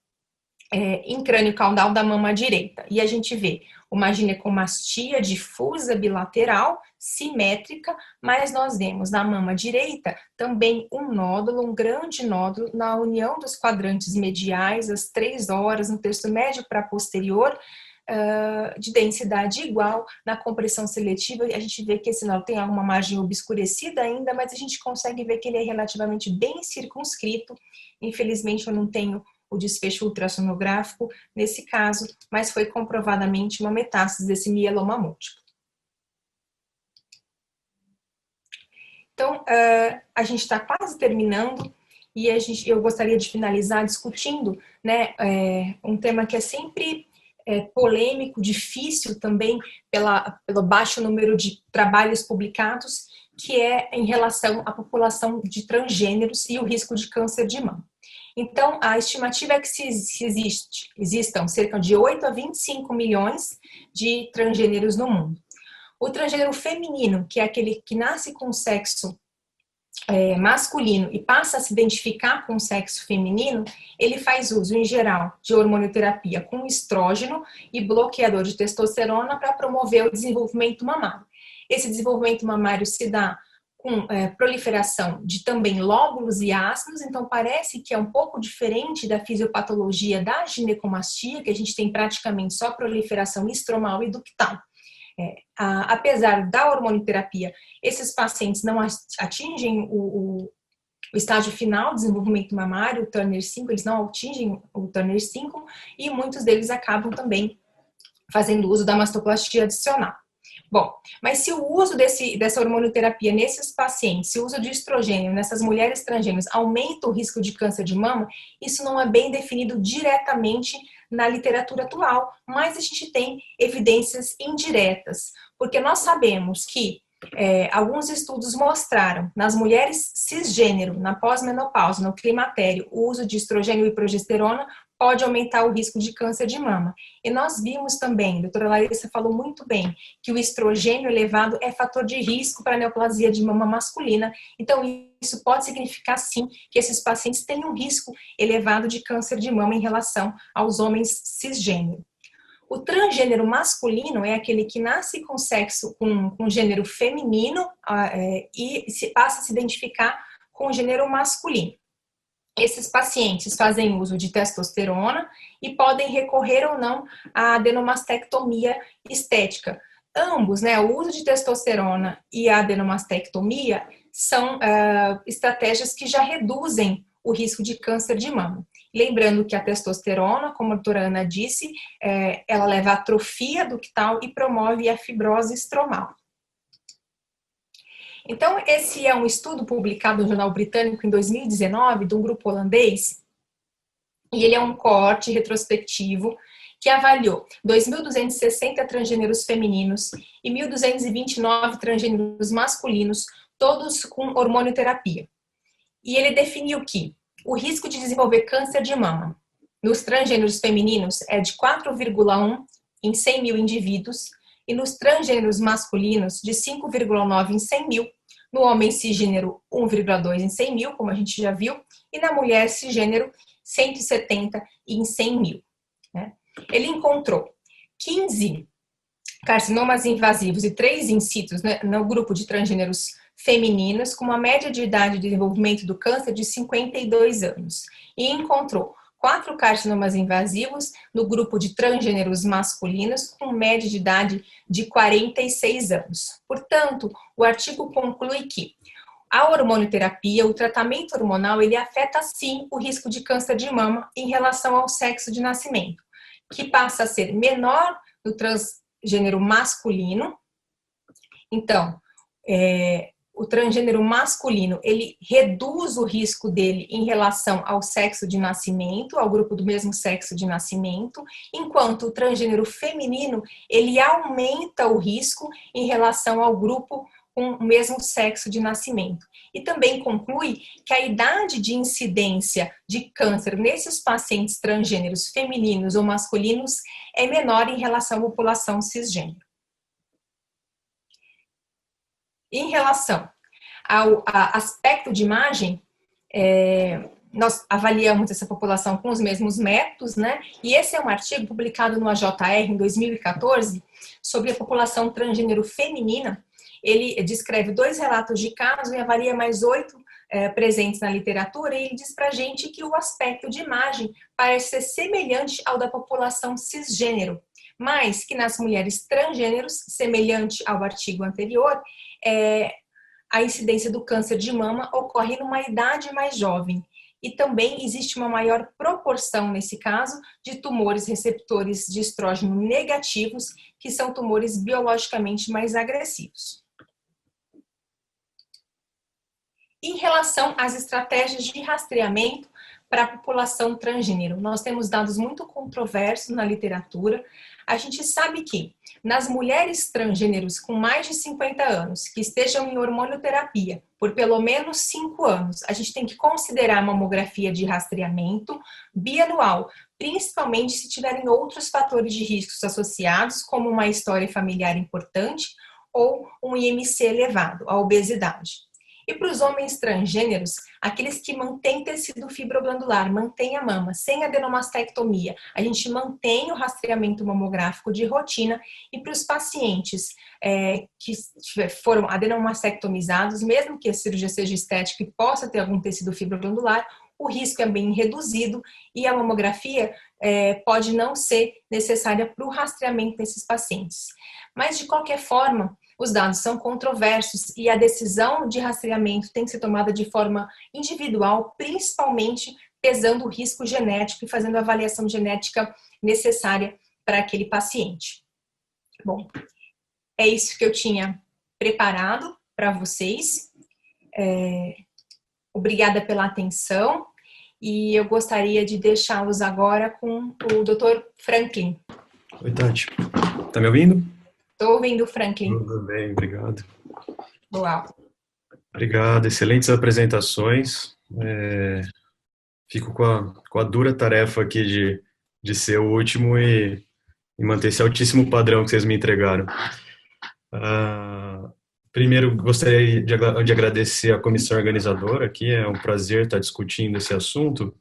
S3: em crânio caudal da mama direita. E a gente vê uma ginecomastia difusa bilateral, simétrica, mas nós vemos na mama direita também um nódulo, um grande nódulo, na união dos quadrantes mediais, às 3 horas, no terço médio para posterior, de densidade igual. Na compressão seletiva, a gente vê que esse nódulo tem alguma margem obscurecida ainda, mas a gente consegue ver que ele é relativamente bem circunscrito. Infelizmente, eu não tenho o desfecho ultrassonográfico nesse caso, mas foi comprovadamente uma metástase desse mieloma múltiplo. Então, a gente está quase terminando e eu gostaria de finalizar discutindo, né, um tema que é sempre polêmico, difícil também pelo baixo número de trabalhos publicados, que é em relação à população de transgêneros e o risco de câncer de mama. Então, a estimativa é que existam cerca de 8 a 25 milhões de transgêneros no mundo. O transgênero feminino, que é aquele que nasce com sexo masculino e passa a se identificar com o sexo feminino, ele faz uso, em geral, de hormonioterapia com estrógeno e bloqueador de testosterona para promover o desenvolvimento mamário. Esse desenvolvimento mamário se dá com proliferação de também lóbulos e ácidos, então parece que é um pouco diferente da fisiopatologia da ginecomastia, que a gente tem praticamente só proliferação estromal e ductal. Apesar da hormonioterapia, esses pacientes não atingem o estágio final do desenvolvimento mamário, o Turner 5, eles não atingem o Turner 5 e muitos deles acabam também fazendo uso da mastoplastia adicional. Bom, mas se o uso dessa hormonioterapia nesses pacientes, se o uso de estrogênio nessas mulheres transgêneras aumenta o risco de câncer de mama, isso não é bem definido diretamente na literatura atual, mas a gente tem evidências indiretas, porque nós sabemos que alguns estudos mostraram nas mulheres cisgênero, na pós-menopausa, no climatério, o uso de estrogênio e progesterona pode aumentar o risco de câncer de mama. E nós vimos também, a doutora Larissa falou muito bem, que o estrogênio elevado é fator de risco para a neoplasia de mama masculina. Então, isso pode significar, sim, que esses pacientes têm um risco elevado de câncer de mama em relação aos homens cisgênero. O transgênero masculino é aquele que nasce com sexo, com gênero feminino e passa a se identificar com o gênero masculino. Esses pacientes fazem uso de testosterona e podem recorrer ou não à adenomastectomia estética. Ambos, né, o uso de testosterona e a adenomastectomia são estratégias que já reduzem o risco de câncer de mama. Lembrando que a testosterona, como a doutora Ana disse, ela leva à atrofia ductal e promove a fibrose estromal. Então, esse é um estudo publicado no Jornal Britânico em 2019, de um grupo holandês, e ele é um coorte retrospectivo que avaliou 2.260 transgêneros femininos e 1.229 transgêneros masculinos, todos com hormonioterapia. E ele definiu que o risco de desenvolver câncer de mama nos transgêneros femininos é de 4,1 em 100 mil indivíduos e nos transgêneros masculinos de 5,9 em 100 mil, no homem cisgênero 1,2 em 100 mil, como a gente já viu, e na mulher cisgênero 170 em 100 mil. Né? Ele encontrou 15 carcinomas invasivos e 3 in situ, né, no grupo de transgêneros femininos, com uma média de idade de desenvolvimento do câncer de 52 anos. E encontrou 4 carcinomas invasivos no grupo de transgêneros masculinos, com média de idade de 46 anos. Portanto, o artigo conclui que a hormonioterapia, o tratamento hormonal, ele afeta sim o risco de câncer de mama em relação ao sexo de nascimento, que passa a ser menor no transgênero masculino. Então, o transgênero masculino, ele reduz o risco dele em relação ao sexo de nascimento, ao grupo do mesmo sexo de nascimento, enquanto o transgênero feminino, ele aumenta o risco em relação ao grupo com o mesmo sexo de nascimento. E também conclui que a idade de incidência de câncer nesses pacientes transgêneros femininos ou masculinos é menor em relação à população cisgênero. Em relação ao aspecto de imagem, nós avaliamos essa população com os mesmos métodos, né? E esse é um artigo publicado no AJR em 2014 sobre a população transgênero feminina. Ele descreve 2 relatos de casos e avalia mais 8 presentes na literatura, e ele diz pra gente que o aspecto de imagem parece ser semelhante ao da população cisgênero, mas que nas mulheres transgêneros, semelhante ao artigo anterior, a incidência do câncer de mama ocorre numa idade mais jovem. E também existe uma maior proporção, nesse caso, de tumores receptores de estrógeno negativos, que são tumores biologicamente mais agressivos. Em relação às estratégias de rastreamento para a população transgênero, nós temos dados muito controversos na literatura. A gente sabe que nas mulheres transgêneros com mais de 50 anos, que estejam em hormonioterapia por pelo menos 5 anos, a gente tem que considerar a mamografia de rastreamento bianual, principalmente se tiverem outros fatores de riscos associados, como uma história familiar importante ou um IMC elevado, a obesidade. E para os homens transgêneros, aqueles que mantêm tecido fibroglandular, mantêm a mama, sem adenomastectomia, a gente mantém o rastreamento mamográfico de rotina. E para os pacientes que foram adenomastectomizados, mesmo que a cirurgia seja estética e possa ter algum tecido fibroglandular, o risco é bem reduzido e a mamografia pode não ser necessária para o rastreamento desses pacientes. Mas, de qualquer forma, os dados são controversos e a decisão de rastreamento tem que ser tomada de forma individual, principalmente pesando o risco genético e fazendo a avaliação genética necessária para aquele paciente. Bom, é isso que eu tinha preparado para vocês. Obrigada pela atenção e eu gostaria de deixá-los agora com o Dr. Franklin.
S4: Oi, Tati. Tá me ouvindo?
S3: Estou ouvindo, Franklin.
S4: Tudo bem, obrigado.
S3: Boa.
S4: Obrigado, excelentes apresentações. Fico com a dura tarefa aqui de ser o último e manter esse altíssimo padrão que vocês me entregaram. Primeiro, gostaria de agradecer a comissão organizadora aqui, é um prazer estar discutindo esse assunto,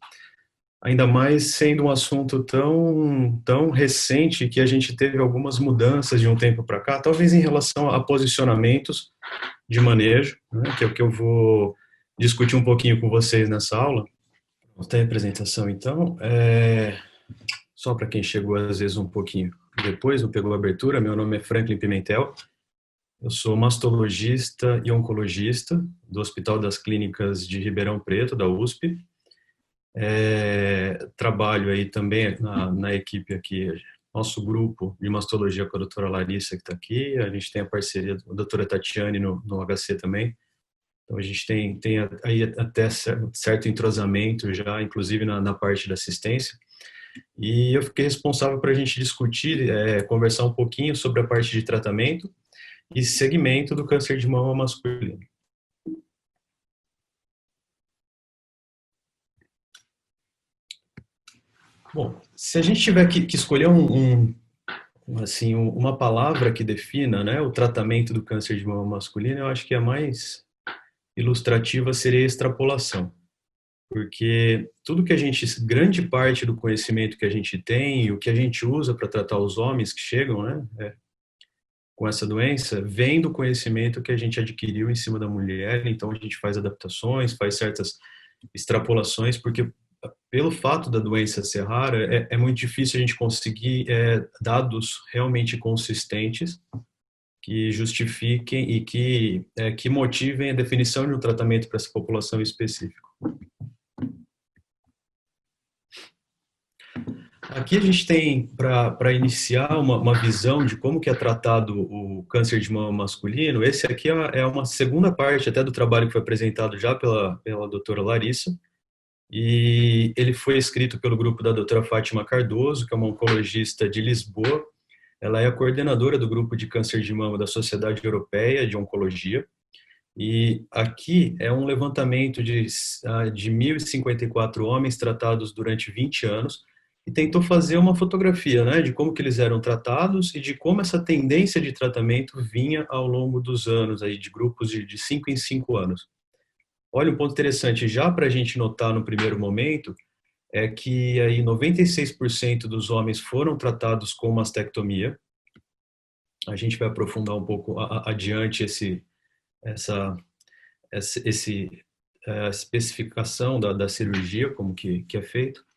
S4: ainda mais sendo um assunto tão recente que a gente teve algumas mudanças de um tempo para cá, talvez em relação a posicionamentos de manejo, né, que é o que eu vou discutir um pouquinho com vocês nessa aula. Tem a apresentação, então. Só para quem chegou, às vezes, um pouquinho depois, não pegou a abertura, meu nome é Franklin Pimentel, eu sou mastologista e oncologista do Hospital das Clínicas de Ribeirão Preto, da USP. Trabalho aí também na equipe aqui, nosso grupo de mastologia com a doutora Larissa, que está aqui, a gente tem a parceria da doutora Tatiane no HC também, então a gente tem aí até certo entrosamento já, inclusive na parte da assistência, e eu fiquei responsável para a gente discutir, conversar um pouquinho sobre a parte de tratamento e segmento do câncer de mama masculino. Bom, se a gente tiver que escolher uma palavra que defina, né, o tratamento do câncer de mama masculino, eu acho que a mais ilustrativa seria a extrapolação. Porque grande parte do conhecimento que a gente tem, o que a gente usa para tratar os homens que chegam, né, com essa doença vem do conhecimento que a gente adquiriu em cima da mulher, então a gente faz adaptações, faz certas extrapolações, porque pelo fato da doença ser rara, é muito difícil a gente conseguir dados realmente consistentes que justifiquem e que motivem a definição de um tratamento para essa população específica. Aqui a gente tem, para iniciar, uma visão de como que é tratado o câncer de mama masculino. Esse aqui é uma segunda parte até do trabalho que foi apresentado já pela doutora Larissa, e ele foi escrito pelo grupo da doutora Fátima Cardoso, que é uma oncologista de Lisboa. Ela é a coordenadora do grupo de câncer de mama da Sociedade Europeia de Oncologia, e aqui é um levantamento de 1.054 homens tratados durante 20 anos, e tentou fazer uma fotografia, né, de como que eles eram tratados e de como essa tendência de tratamento vinha ao longo dos anos, aí, de grupos de 5 em 5 anos. Olha, um ponto interessante, já para a gente notar no primeiro momento, é que aí 96% dos homens foram tratados com mastectomia. A gente vai aprofundar um pouco adiante essa especificação da cirurgia, como que é feito.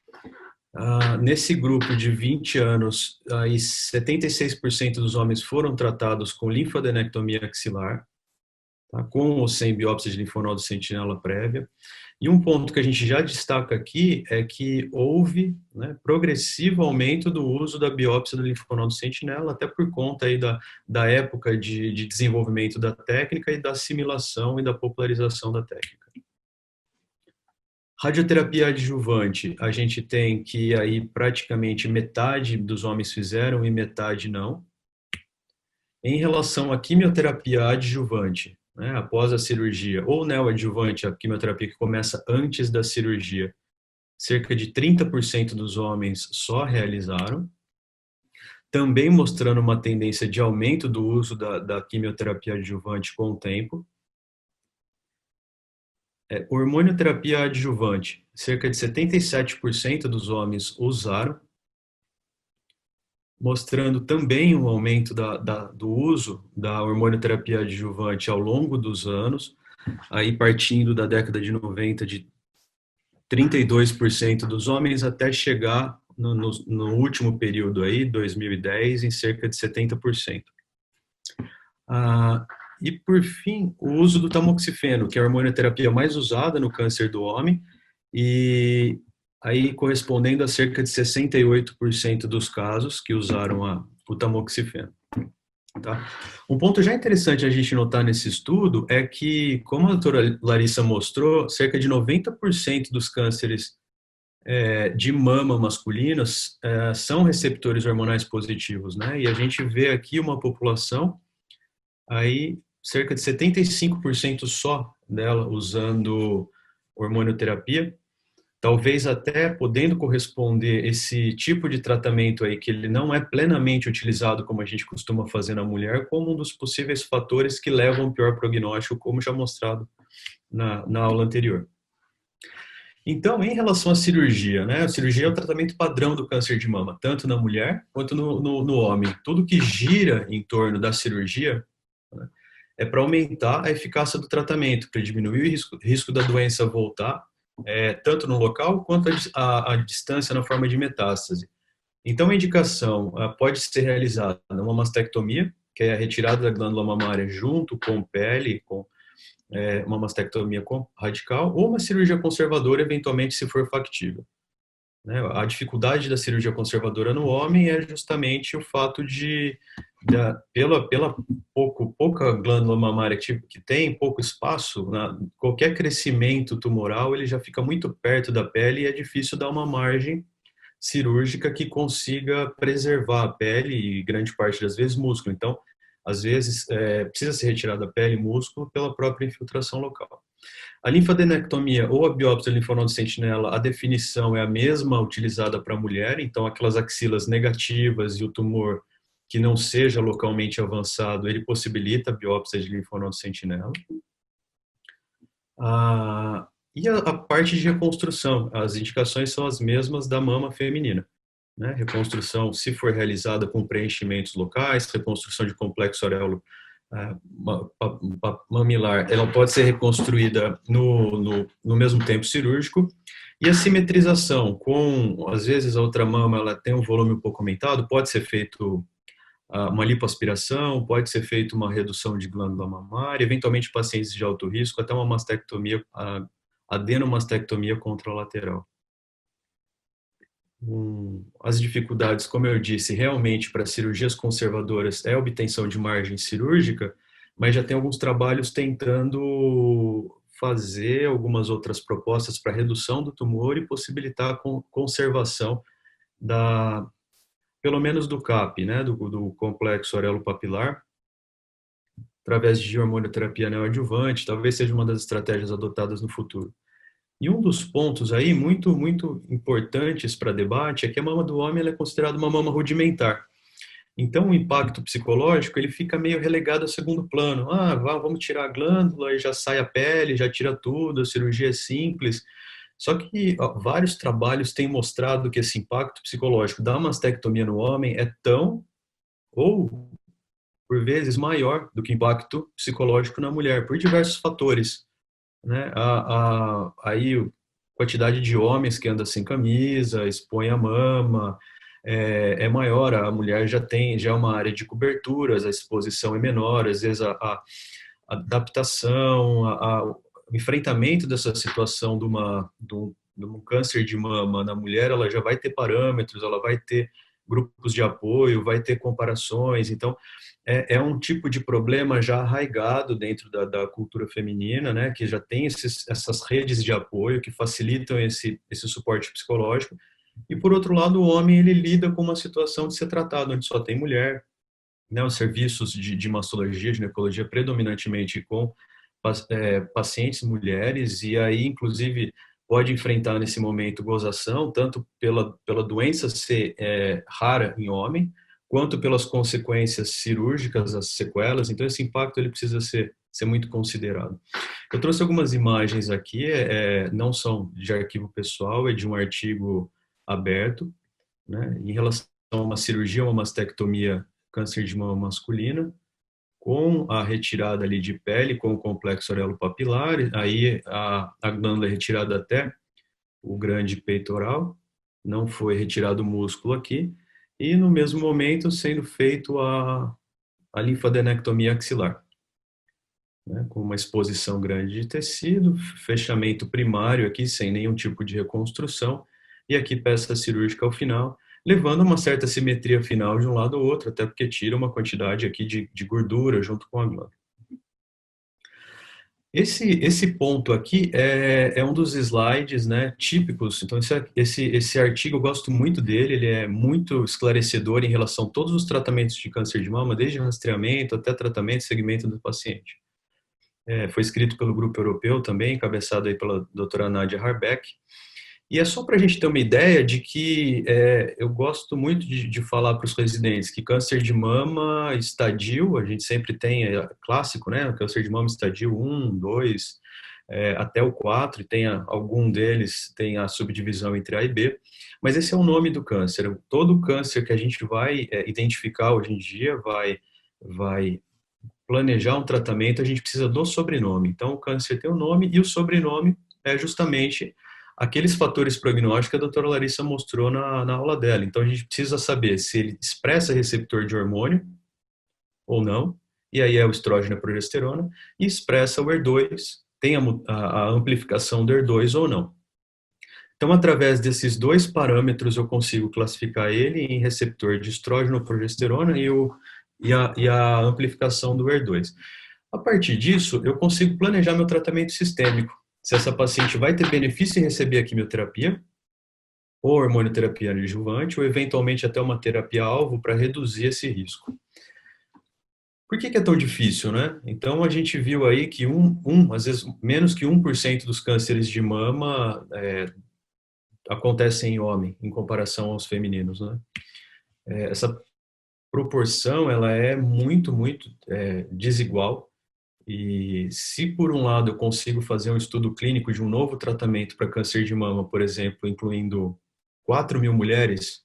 S4: Nesse grupo de 20 anos, aí 76% dos homens foram tratados com linfadenectomia axilar, tá? Com ou sem biópsia de linfonodo sentinela prévia. E um ponto que a gente já destaca aqui é que houve, né, progressivo aumento do uso da biópsia do linfonodo sentinela, até por conta aí da época de desenvolvimento da técnica e da assimilação e da popularização da técnica. Radioterapia adjuvante, a gente tem que aí praticamente metade dos homens fizeram e metade não. Em relação à quimioterapia adjuvante, né, após a cirurgia, ou neoadjuvante, a quimioterapia que começa antes da cirurgia, cerca de 30% dos homens só realizaram, também mostrando uma tendência de aumento do uso da quimioterapia adjuvante com o tempo. Hormonioterapia adjuvante, cerca de 77% dos homens usaram, mostrando também um aumento do uso da hormonioterapia adjuvante ao longo dos anos, aí partindo da década de 90 de 32% dos homens até chegar no último período aí, 2010, em cerca de 70%. E, por fim, o uso do tamoxifeno, que é a hormonioterapia mais usada no câncer do homem, e aí correspondendo a cerca de 68% dos casos que usaram o tamoxifeno. Tá? Um ponto já interessante a gente notar nesse estudo é que, como a doutora Larissa mostrou, cerca de 90% dos cânceres de mama masculinos são receptores hormonais positivos, né? E a gente vê aqui uma população aí cerca de 75% só dela usando hormonioterapia, talvez até podendo corresponder esse tipo de tratamento aí, que ele não é plenamente utilizado como a gente costuma fazer na mulher, como um dos possíveis fatores que levam ao pior prognóstico, como já mostrado na aula anterior. Então, em relação à cirurgia, né? A cirurgia é o tratamento padrão do câncer de mama, tanto na mulher quanto no homem. Tudo que gira em torno da cirurgia, né, é para aumentar a eficácia do tratamento, para diminuir o risco da doença voltar, tanto no local quanto a distância na forma de metástase. Então, a indicação pode ser realizada numa mastectomia, que é a retirada da glândula mamária junto com pele, com uma mastectomia radical, ou uma cirurgia conservadora, eventualmente, se for factível. Né? A dificuldade da cirurgia conservadora no homem é justamente o fato pela pouca glândula mamária que tem, pouco espaço, qualquer crescimento tumoral ele já fica muito perto da pele e é difícil dar uma margem cirúrgica que consiga preservar a pele e grande parte das vezes músculo. Então, às vezes, precisa ser retirada a pele e músculo pela própria infiltração local. A linfadenectomia ou a biópsia do linfonodo sentinela, a definição é a mesma utilizada para a mulher, então aquelas axilas negativas e o tumor que não seja localmente avançado, ele possibilita a biópsia de linfonodo sentinela. E a parte de reconstrução, as indicações são as mesmas da mama feminina. né? Reconstrução, se for realizada com preenchimentos locais, reconstrução de complexo areolo mamilar, ela pode ser reconstruída no mesmo tempo cirúrgico. E a simetrização, com, às vezes, a outra mama ela tem um volume um pouco aumentado, pode ser feito uma lipoaspiração, pode ser feito uma redução de glândula mamária, eventualmente pacientes de alto risco, até uma mastectomia, adenomastectomia contralateral. As dificuldades, como eu disse, realmente para cirurgias conservadoras é a obtenção de margem cirúrgica, mas já tem alguns trabalhos tentando fazer algumas outras propostas para redução do tumor e possibilitar a conservação pelo menos do CAP, né, do complexo areolo-papilar, através de hormonioterapia neoadjuvante, talvez seja uma das estratégias adotadas no futuro. E um dos pontos aí muito, muito importantes para debate é que a mama do homem ela é considerada uma mama rudimentar. Então, o impacto psicológico ele fica meio relegado a segundo plano. Vamos tirar a glândula e já sai a pele, já tira tudo, a cirurgia é simples. Só que vários trabalhos têm mostrado que esse impacto psicológico da mastectomia no homem é tão, ou por vezes, maior do que o impacto psicológico na mulher, por diversos fatores, né? Aí a quantidade de homens que andam sem camisa, expõe a mama, é maior, a mulher já é uma área de coberturas, a exposição é menor, às vezes a adaptação, o enfrentamento dessa situação de um câncer de mama na mulher, ela já vai ter parâmetros, ela vai ter grupos de apoio, vai ter comparações, então é um tipo de problema já arraigado dentro da cultura feminina, né, que já tem essas redes de apoio que facilitam esse suporte psicológico. E, por outro lado, o homem ele lida com uma situação de ser tratado onde só tem mulher, né, os serviços de mastologia, ginecologia, predominantemente com pacientes mulheres, e aí, inclusive, pode enfrentar nesse momento gozação, tanto pela doença ser rara em homem, quanto pelas consequências cirúrgicas, as sequelas. Então, esse impacto ele precisa ser muito considerado. Eu trouxe algumas imagens aqui, não são de arquivo pessoal, é de um artigo aberto, né, em relação a uma cirurgia, uma mastectomia, câncer de mama masculina, com a retirada ali de pele, com o complexo areolo-papilar, aí a glândula é retirada até o grande peitoral, não foi retirado o músculo aqui, e no mesmo momento sendo feito a linfadenectomia axilar, né, com uma exposição grande de tecido, fechamento primário aqui sem nenhum tipo de reconstrução, e aqui peça cirúrgica ao final, levando uma certa simetria final de um lado ao outro, até porque tira uma quantidade aqui de gordura junto com a glândula. Esse ponto aqui é um dos slides, né, típicos. Então, esse artigo eu gosto muito dele, ele é muito esclarecedor em relação a todos os tratamentos de câncer de mama, desde rastreamento até tratamento e segmento do paciente. Foi escrito pelo grupo europeu também, encabeçado aí pela doutora Nadia Harbeck. E é só para a gente ter uma ideia de que eu gosto muito de falar para os residentes que câncer de mama estadio, a gente sempre tem, clássico, né? Câncer de mama estadio 1, 2, até o 4, e tem algum deles tem a subdivisão entre A e B, mas esse é o nome do câncer. Todo câncer que a gente vai identificar hoje em dia, vai planejar um tratamento, a gente precisa do sobrenome. Então, o câncer tem o nome e o sobrenome é justamente aqueles fatores prognósticos que a doutora Larissa mostrou na aula dela. Então, a gente precisa saber se ele expressa receptor de hormônio ou não, e aí é o estrógeno e a progesterona, e expressa o HER2, tem a amplificação do HER2 ou não. Então, através desses dois parâmetros, eu consigo classificar ele em receptor de estrógeno ou progesterona e a amplificação do HER2. A partir disso, eu consigo planejar meu tratamento sistêmico. Se essa paciente vai ter benefício em receber a quimioterapia, ou hormonioterapia adjuvante, ou eventualmente até uma terapia-alvo para reduzir esse risco. Por que é tão difícil, né? Então, a gente viu aí que às vezes, menos que 1% dos cânceres de mama acontecem em homem, em comparação aos femininos, né? Essa proporção, ela é muito, muito desigual. E se por um lado eu consigo fazer um estudo clínico de um novo tratamento para câncer de mama, por exemplo, incluindo 4.000 mulheres,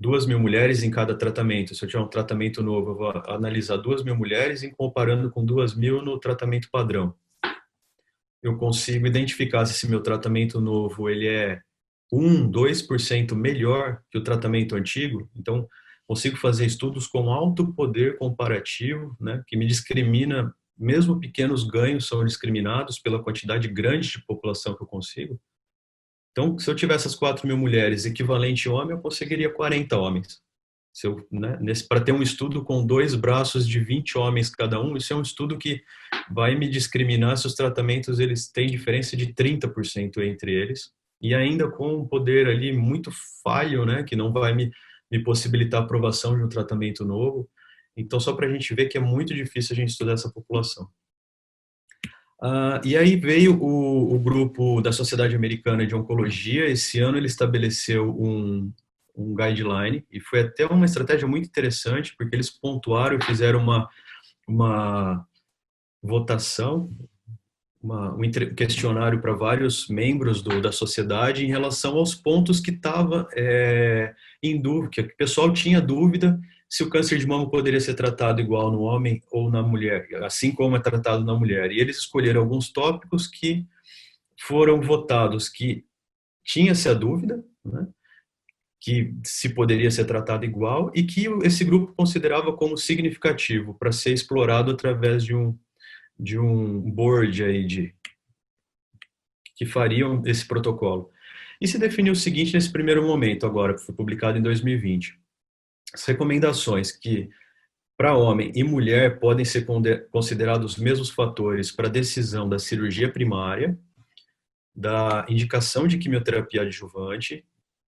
S4: 2.000 mulheres em cada tratamento. Se eu tiver um tratamento novo, eu vou analisar 2.000 mulheres e comparando com 2.000 no tratamento padrão. Eu consigo identificar se esse meu tratamento novo ele é 2% melhor que o tratamento antigo. Então, consigo fazer estudos com alto poder comparativo, né, que me discrimina, mesmo pequenos ganhos são discriminados pela quantidade grande de população que eu consigo. Então, se eu tivesse essas 4.000 mulheres equivalente homem, eu conseguiria 40 homens. Né, para ter um estudo com 2 braços de 20 homens cada um, isso é um estudo que vai me discriminar se os tratamentos eles têm diferença de 30% entre eles, e ainda com um poder ali muito falho, né, que não vai me possibilitar a aprovação de um tratamento novo. Então, só para a gente ver que é muito difícil a gente estudar essa população. E aí veio o grupo da Sociedade Americana de Oncologia. Esse ano ele estabeleceu um guideline, e foi até uma estratégia muito interessante, porque eles pontuaram e fizeram uma votação, um questionário para vários membros da sociedade em relação aos pontos que estava em dúvida, que o pessoal tinha dúvida se o câncer de mama poderia ser tratado igual no homem ou na mulher, assim como é tratado na mulher. E eles escolheram alguns tópicos que foram votados, que tinha-se a dúvida, né, que se poderia ser tratado igual, e que esse grupo considerava como significativo para ser explorado através de um board aí que fariam esse protocolo. E se definiu o seguinte nesse primeiro momento agora, que foi publicado em 2020. As recomendações que para homem e mulher podem ser considerados os mesmos fatores para a decisão da cirurgia primária, da indicação de quimioterapia adjuvante,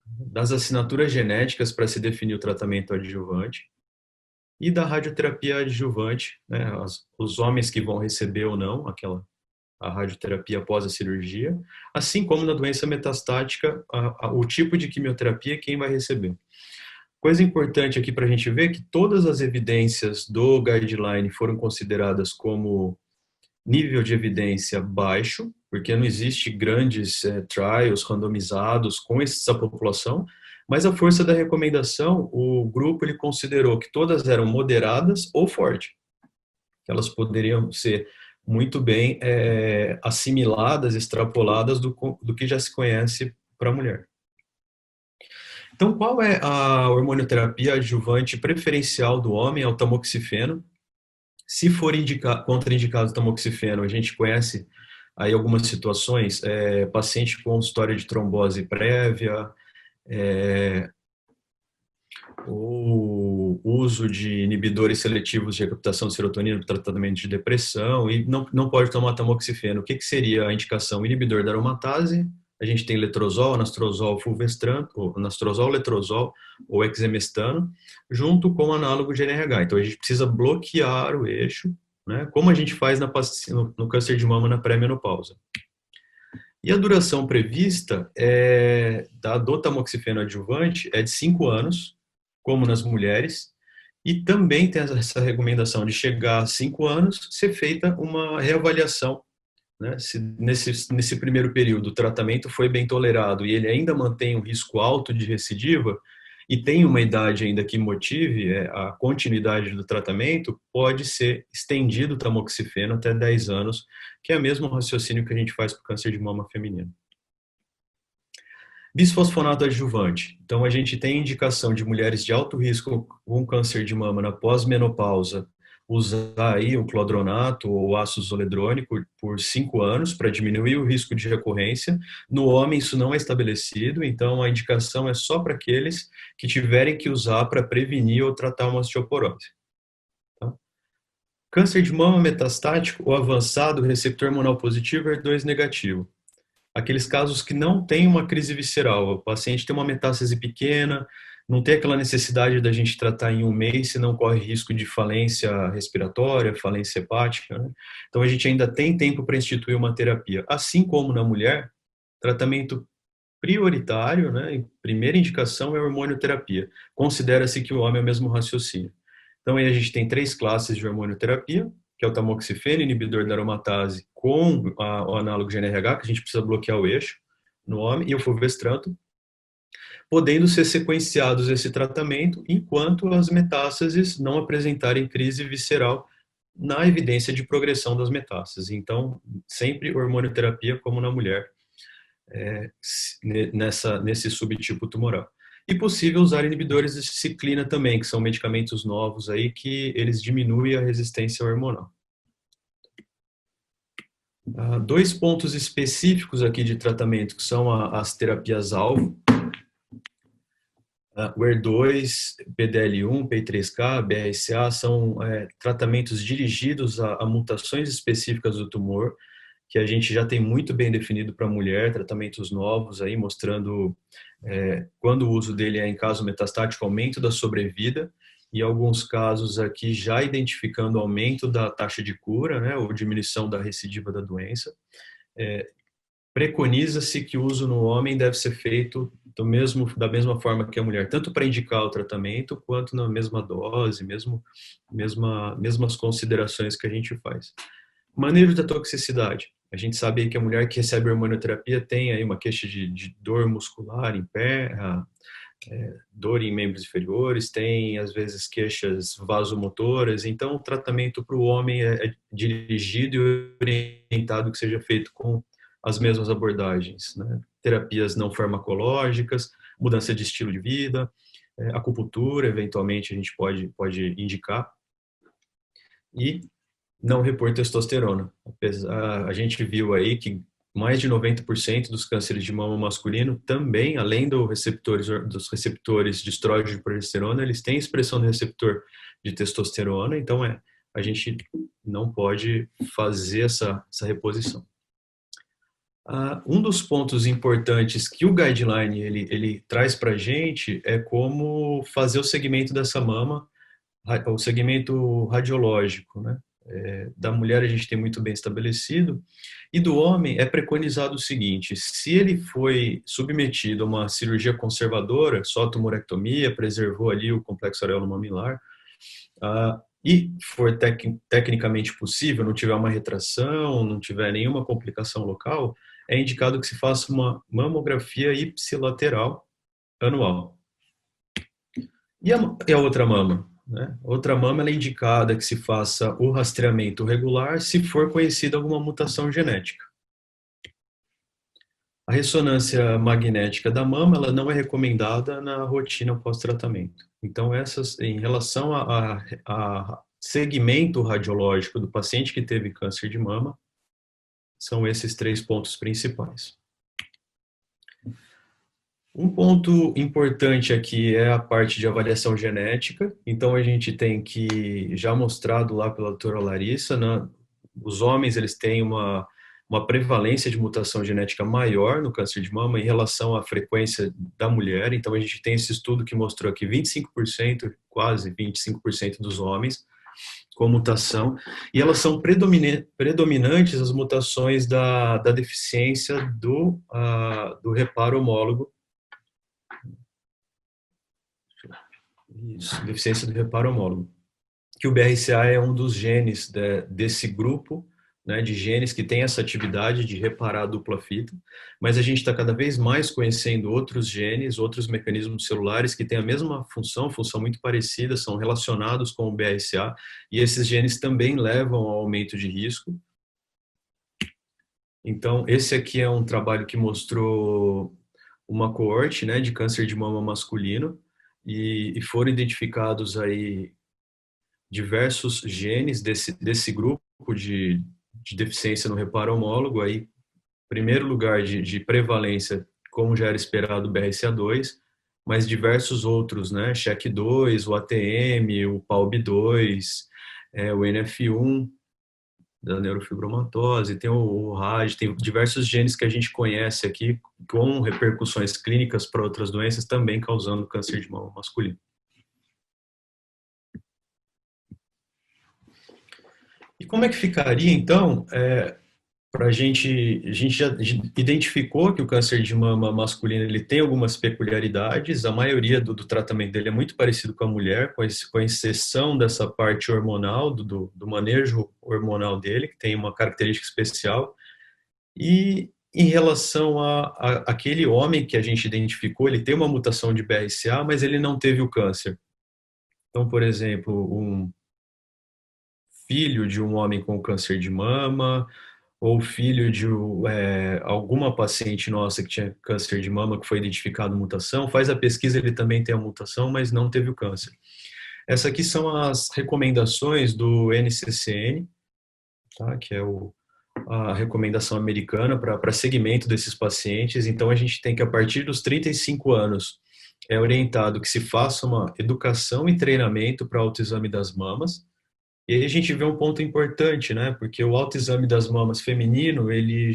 S4: das assinaturas genéticas para se definir o tratamento adjuvante e da radioterapia adjuvante, né, os homens que vão receber ou não a radioterapia após a cirurgia, assim como na doença metastática, o tipo de quimioterapia quem vai receber. Coisa importante aqui para a gente ver que todas as evidências do guideline foram consideradas como nível de evidência baixo, porque não existe grandes trials randomizados com essa população, mas a força da recomendação, o grupo ele considerou que todas eram moderadas ou fortes, que elas poderiam ser muito bem assimiladas, extrapoladas do que já se conhece para a mulher. Então, qual é a hormonioterapia adjuvante preferencial do homem? É o tamoxifeno. Se for contraindicado o tamoxifeno, a gente conhece aí algumas situações, paciente com história de trombose prévia, o uso de inibidores seletivos de recaptação de serotonina para tratamento de depressão, e não pode tomar tamoxifeno. O que seria a indicação? Inibidor da aromatase. A gente tem letrozol, anastrozol, fulvestrant, anastrozol, letrozol ou exemestano, junto com o análogo GNRH. Então, a gente precisa bloquear o eixo, né, como a gente faz no câncer de mama na pré-menopausa. E a duração prevista do tamoxifeno adjuvante é de 5 anos, como nas mulheres, e também tem essa recomendação de chegar a 5 anos, ser feita uma reavaliação, né? Se nesse primeiro período o tratamento foi bem tolerado e ele ainda mantém um risco alto de recidiva e tem uma idade ainda que motive a continuidade do tratamento, pode ser estendido o tamoxifeno até 10 anos, que é o mesmo raciocínio que a gente faz para o câncer de mama feminino. Bisfosfonato adjuvante. Então, a gente tem indicação de mulheres de alto risco com câncer de mama na pós-menopausa usar aí o clodronato ou ácido zoledrônico por 5 anos para diminuir o risco de recorrência. No homem isso não é estabelecido, então a indicação é só para aqueles que tiverem que usar para prevenir ou tratar uma osteoporose. Tá? Câncer de mama metastático ou avançado, receptor hormonal positivo, HER2 negativo. Aqueles casos que não tem uma crise visceral, o paciente tem uma metástase pequena, não tem aquela necessidade da gente tratar em um mês, senão corre risco de falência respiratória, falência hepática, né? Então a gente ainda tem tempo para instituir uma terapia. Assim como na mulher, tratamento prioritário, né, primeira indicação é a hormonioterapia. Considera-se que o homem é o mesmo raciocínio. Então aí a gente tem 3 classes de hormonioterapia, que é o tamoxifeno, inibidor da aromatase, com o análogo GNRH, que a gente precisa bloquear o eixo no homem, e o fulvestranto, podendo ser sequenciados esse tratamento enquanto as metástases não apresentarem crise visceral na evidência de progressão das metástases. Então, sempre hormonioterapia como na mulher, nesse subtipo tumoral. E possível usar inibidores de ciclina também, que são medicamentos novos aí que eles diminuem a resistência hormonal. Dois pontos específicos aqui de tratamento, que são as terapias-alvo, o HER2, PDL1, PI3K, BRCA, são tratamentos dirigidos a mutações específicas do tumor, que a gente já tem muito bem definido para a mulher, tratamentos novos aí, mostrando quando o uso dele é em caso metastático, aumento da sobrevida, e alguns casos aqui já identificando aumento da taxa de cura, né, ou diminuição da recidiva da doença. Preconiza-se que o uso no homem deve ser feito da mesma forma que a mulher, tanto para indicar o tratamento, quanto na mesma dose, mesmas considerações que a gente faz. Manejo da toxicidade. A gente sabe aí que a mulher que recebe hormonioterapia tem aí uma queixa de dor muscular em pé, dor em membros inferiores, tem às vezes queixas vasomotoras, então o tratamento para o homem é dirigido e orientado que seja feito com as mesmas abordagens, né? Terapias não farmacológicas, mudança de estilo de vida, acupuntura, eventualmente a gente pode indicar, e não repor testosterona. A gente viu aí que mais de 90% dos cânceres de mama masculino também, além dos receptores de estrógeno e progesterona, eles têm expressão do receptor de testosterona, então a gente não pode fazer essa reposição. Um dos pontos importantes que o guideline ele traz para a gente é como fazer o segmento dessa mama, o segmento radiológico, né? Da mulher a gente tem muito bem estabelecido, e do homem é preconizado o seguinte: se ele foi submetido a uma cirurgia conservadora, só tumorectomia, preservou ali o complexo areolo-mamilar, e for tecnicamente possível, não tiver uma retração, não tiver nenhuma complicação local, é indicado que se faça uma mamografia ipsilateral anual. E a outra mama? Né? Outra mama ela é indicada que se faça o rastreamento regular se for conhecida alguma mutação genética. A ressonância magnética da mama ela não é recomendada na rotina pós-tratamento. Então, em relação a segmento radiológico do paciente que teve câncer de mama, são esses 3 pontos principais. Um ponto importante aqui é a parte de avaliação genética. Então, a gente tem que, já mostrado lá pela doutora Larissa, né, os homens eles têm uma prevalência de mutação genética maior no câncer de mama em relação à frequência da mulher. Então, a gente tem esse estudo que mostrou que 25%, quase 25% dos homens com mutação, e elas são predominantes as mutações da deficiência do reparo homólogo. Isso, deficiência do reparo homólogo. Que o BRCA é um dos genes desse grupo, né, de genes que tem essa atividade de reparar a dupla fita, mas a gente está cada vez mais conhecendo outros genes, outros mecanismos celulares que têm a mesma função muito parecida, são relacionados com o BRCA, e esses genes também levam ao aumento de risco. Então, esse aqui é um trabalho que mostrou uma coorte, né, de câncer de mama masculino, e foram identificados aí diversos genes desse grupo de deficiência no reparo homólogo, aí, primeiro lugar de prevalência, como já era esperado, o BRCA2, mas diversos outros, né, SHEC2, o ATM, o PALB2, o NF1, da neurofibromatose, tem o RAD, tem diversos genes que a gente conhece aqui, com repercussões clínicas para outras doenças, também causando câncer de mama masculino. E como é que ficaria, então, a gente já identificou que o câncer de mama masculino ele tem algumas peculiaridades, a maioria do tratamento dele é muito parecido com a mulher, com exceção dessa parte hormonal, do manejo hormonal dele, que tem uma característica especial, e em relação aquele homem que a gente identificou, ele tem uma mutação de BRCA, mas ele não teve o câncer. Então, por exemplo, um filho de um homem com câncer de mama, ou filho de alguma paciente nossa que tinha câncer de mama que foi identificado mutação, faz a pesquisa, ele também tem a mutação, mas não teve o câncer. Essas aqui são as recomendações do NCCN, tá? Que é a recomendação americana para segmento desses pacientes. Então, a gente tem que, a partir dos 35 anos, é orientado que se faça uma educação e treinamento para autoexame das mamas. E aí a gente vê um ponto importante, né? Porque o autoexame das mamas feminino, ele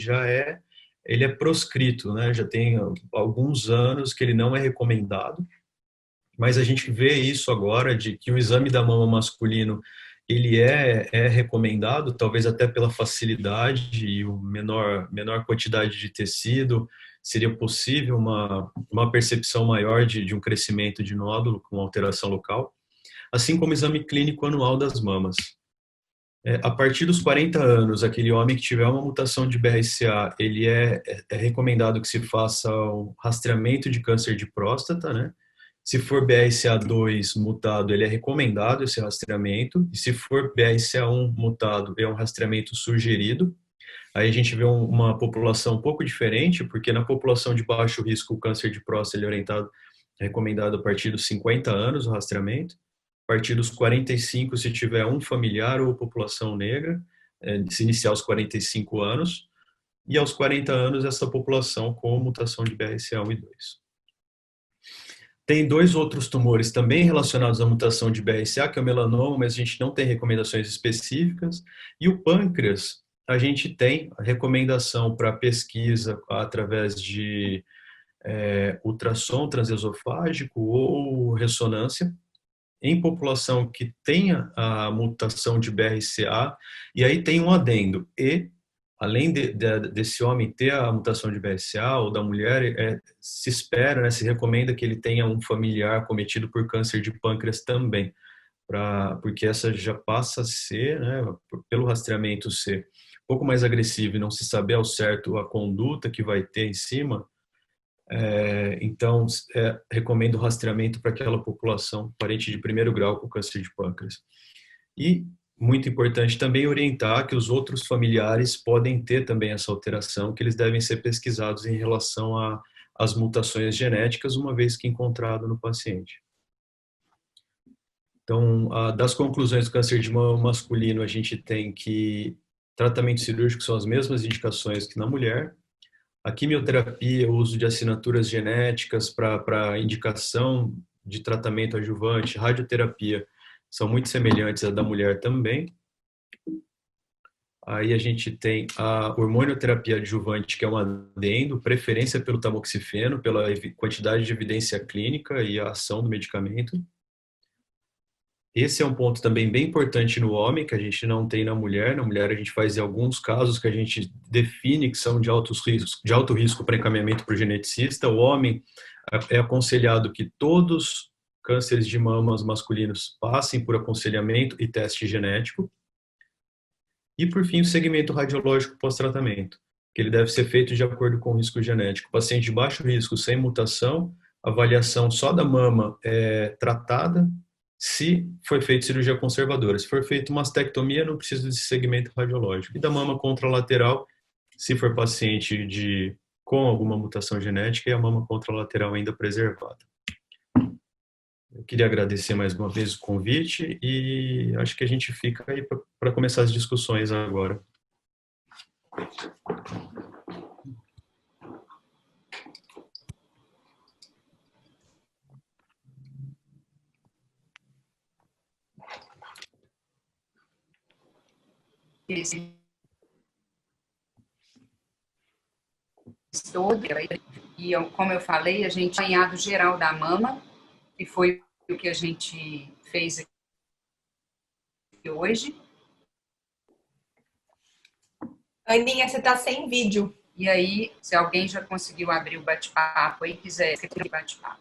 S4: é proscrito, né? Já tem alguns anos que ele não é recomendado, mas a gente vê isso agora, de que o exame da mama masculino, ele é recomendado, talvez até pela facilidade e o menor quantidade de tecido, seria possível uma percepção maior de um crescimento de nódulo com alteração local, assim como o exame clínico anual das mamas. A partir dos 40 anos, aquele homem que tiver uma mutação de BRCA, ele é recomendado que se faça um rastreamento de câncer de próstata, né? Se for BRCA2 mutado, ele é recomendado esse rastreamento, e se for BRCA1 mutado, é um rastreamento sugerido. Aí a gente vê uma população um pouco diferente, porque na população de baixo risco, o câncer de próstata ele é recomendado a partir dos 50 anos, o rastreamento. A partir dos 45, se tiver um familiar ou população negra, se iniciar aos 45 anos, e aos 40 anos, essa população com mutação de BRCA1 e 2. Tem dois outros tumores também relacionados à mutação de BRCA, que é o melanoma, mas a gente não tem recomendações específicas. E o pâncreas, a gente tem a recomendação para pesquisa através de ultrassom transesofágico ou ressonância, em população que tenha a mutação de BRCA, e aí tem um adendo, além desse homem ter a mutação de BRCA ou da mulher, se espera, né, se recomenda que ele tenha um familiar cometido por câncer de pâncreas também, porque essa já passa a ser, né, pelo rastreamento ser um pouco mais agressivo e não se saber ao certo a conduta que vai ter em cima, então recomendo o rastreamento para aquela população parente de primeiro grau com câncer de pâncreas. E muito importante também orientar que os outros familiares podem ter também essa alteração, que eles devem ser pesquisados em relação às mutações genéticas, uma vez que encontrado no paciente. Então, das conclusões do câncer de mama masculino, a gente tem que tratamento cirúrgico são as mesmas indicações que na mulher. A quimioterapia, o uso de assinaturas genéticas para indicação de tratamento adjuvante, radioterapia, são muito semelhantes à da mulher também. Aí a gente tem a hormonioterapia adjuvante, que é um adendo, preferência pelo tamoxifeno, pela quantidade de evidência clínica e a ação do medicamento. Esse é um ponto também bem importante no homem, que a gente não tem na mulher. Na mulher a gente faz em alguns casos que a gente define que são de alto risco para encaminhamento para o geneticista. O homem é aconselhado que todos cânceres de mamas masculinos passem por aconselhamento e teste genético. E, por fim, o segmento radiológico pós-tratamento, que ele deve ser feito de acordo com o risco genético. Paciente de baixo risco, sem mutação, avaliação só da mama é tratada, se for feita cirurgia conservadora. Se for feita mastectomia, não precisa de segmento radiológico. E da mama contralateral, se for paciente com alguma mutação genética, e a mama contralateral ainda preservada. Eu queria agradecer mais uma vez o convite e acho que a gente fica aí para começar as discussões agora.
S1: E como eu falei, a gente tem apanhado geral da mama, que foi o que a gente fez aqui hoje.
S3: Aninha, você está sem vídeo.
S1: E aí, se alguém já conseguiu abrir o bate-papo e quiser escrever o bate-papo.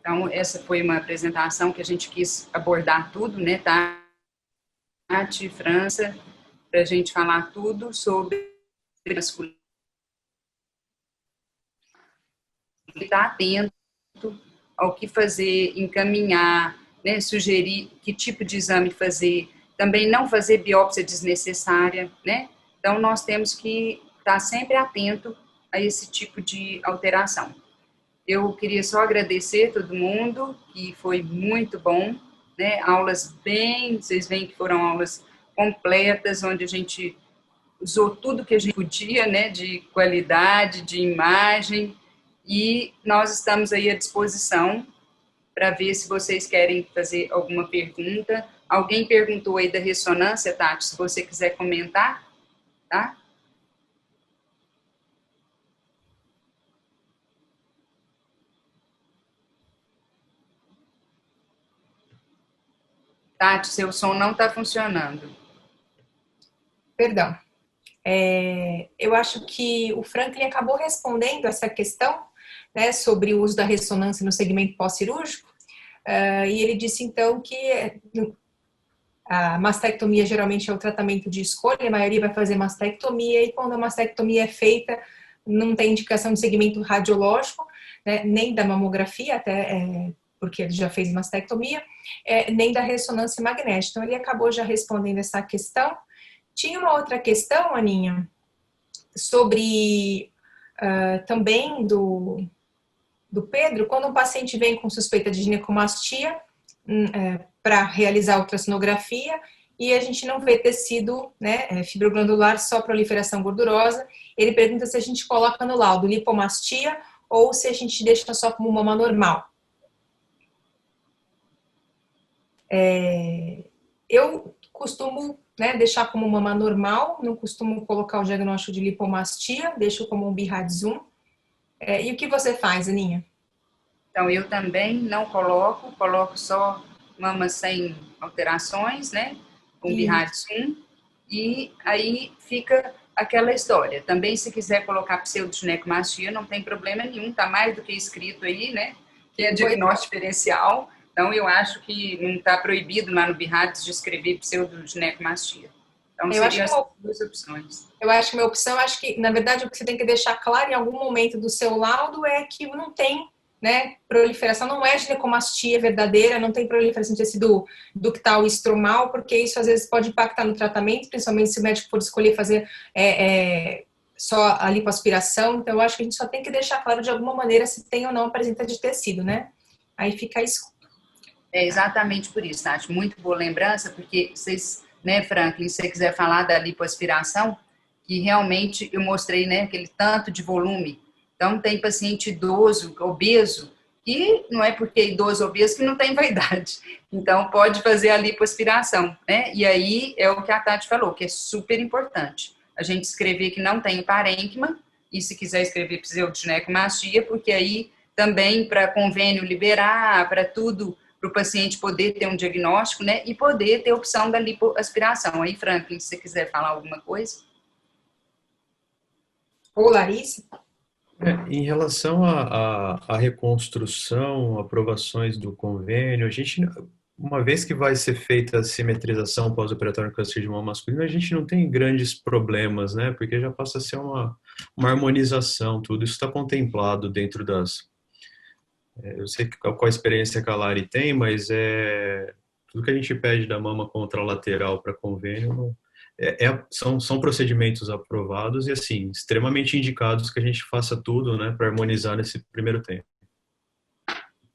S1: Então, essa foi uma apresentação que a gente quis abordar tudo, né, Tati, França, para a gente falar tudo sobre masculino. Estar atento ao que fazer, encaminhar, né, sugerir que tipo de exame fazer, também não fazer biópsia desnecessária, né? Então, nós temos que estar sempre atento a esse tipo de alteração. Eu queria só agradecer a todo mundo, que foi muito bom, né? Aulas bem, vocês veem que foram aulas completas, onde a gente usou tudo que a gente podia, né? De qualidade, de imagem, e nós estamos aí à disposição para ver se vocês querem fazer alguma pergunta. Alguém perguntou aí da ressonância, Tati, se você quiser comentar, tá? Tati, seu som não está funcionando.
S3: Perdão. Eu acho que o Franklin acabou respondendo essa questão, né, sobre o uso da ressonância no segmento pós-cirúrgico, e ele disse, então, que a mastectomia geralmente é o tratamento de escolha, a maioria vai fazer mastectomia, e quando a mastectomia é feita, não tem indicação de segmento radiológico, né, nem da mamografia, até porque ele já fez mastectomia, nem da ressonância magnética. Então, ele acabou já respondendo essa questão. Tinha uma outra questão, Aninha, sobre também do Pedro, quando um paciente vem com suspeita de ginecomastia para realizar ultrassonografia e a gente não vê tecido, né, fibroglandular, só proliferação gordurosa, ele pergunta se a gente coloca no laudo lipomastia ou se a gente deixa só como mama normal. Eu costumo, né, deixar como mama normal, não costumo colocar o diagnóstico de lipomastia, deixo como um BIRAD-1. E o que você faz, Aninha?
S1: Então, eu também não coloco só mama sem alterações, né, com BIRAD-1, e aí fica aquela história. Também, se quiser colocar pseudoginecomastia, não tem problema nenhum, tá mais do que escrito aí, né, que é diagnóstico diferencial. Então, eu acho que não está proibido lá no BIRADS de escrever pseudoginecomastia. Então, seriam as duas opções.
S3: Eu acho que minha opção, acho que, na verdade, o que você tem que deixar claro em algum momento do seu laudo é que não tem, né, proliferação, não é ginecomastia verdadeira, não tem proliferação de tecido ductal e estromal, porque isso às vezes pode impactar no tratamento, principalmente se o médico for escolher fazer só a lipoaspiração. Então, eu acho que a gente só tem que deixar claro de alguma maneira se tem ou não a presença de tecido, né? Aí fica isso.
S1: É exatamente por isso, Tati. Muito boa lembrança, porque vocês, né, Franklin, se você quiser falar da lipoaspiração, que realmente eu mostrei, né, aquele tanto de volume. Então, tem paciente idoso, obeso, e não é porque é idoso obeso que não tem vaidade. Então, pode fazer a lipoaspiração, né? E aí é o que a Tati falou, que é super importante. A gente escrever que não tem parênquima, e se quiser escrever pseudoginecomastia, porque aí também para convênio liberar, para tudo, para o paciente poder ter um diagnóstico, né, e poder ter a opção da lipoaspiração. Aí, Franklin, se você quiser falar alguma coisa.
S3: Ou Larissa?
S4: Em relação à reconstrução, aprovações do convênio, a gente, uma vez que vai ser feita a simetrização pós-operatória no câncer de mama masculino, a gente não tem grandes problemas, né, porque já passa a ser uma harmonização, tudo isso está contemplado dentro das... Eu sei qual a experiência que a Lari tem, mas tudo que a gente pede da mama contralateral para convênio são procedimentos aprovados e, assim, extremamente indicados que a gente faça tudo, né, para harmonizar nesse primeiro tempo.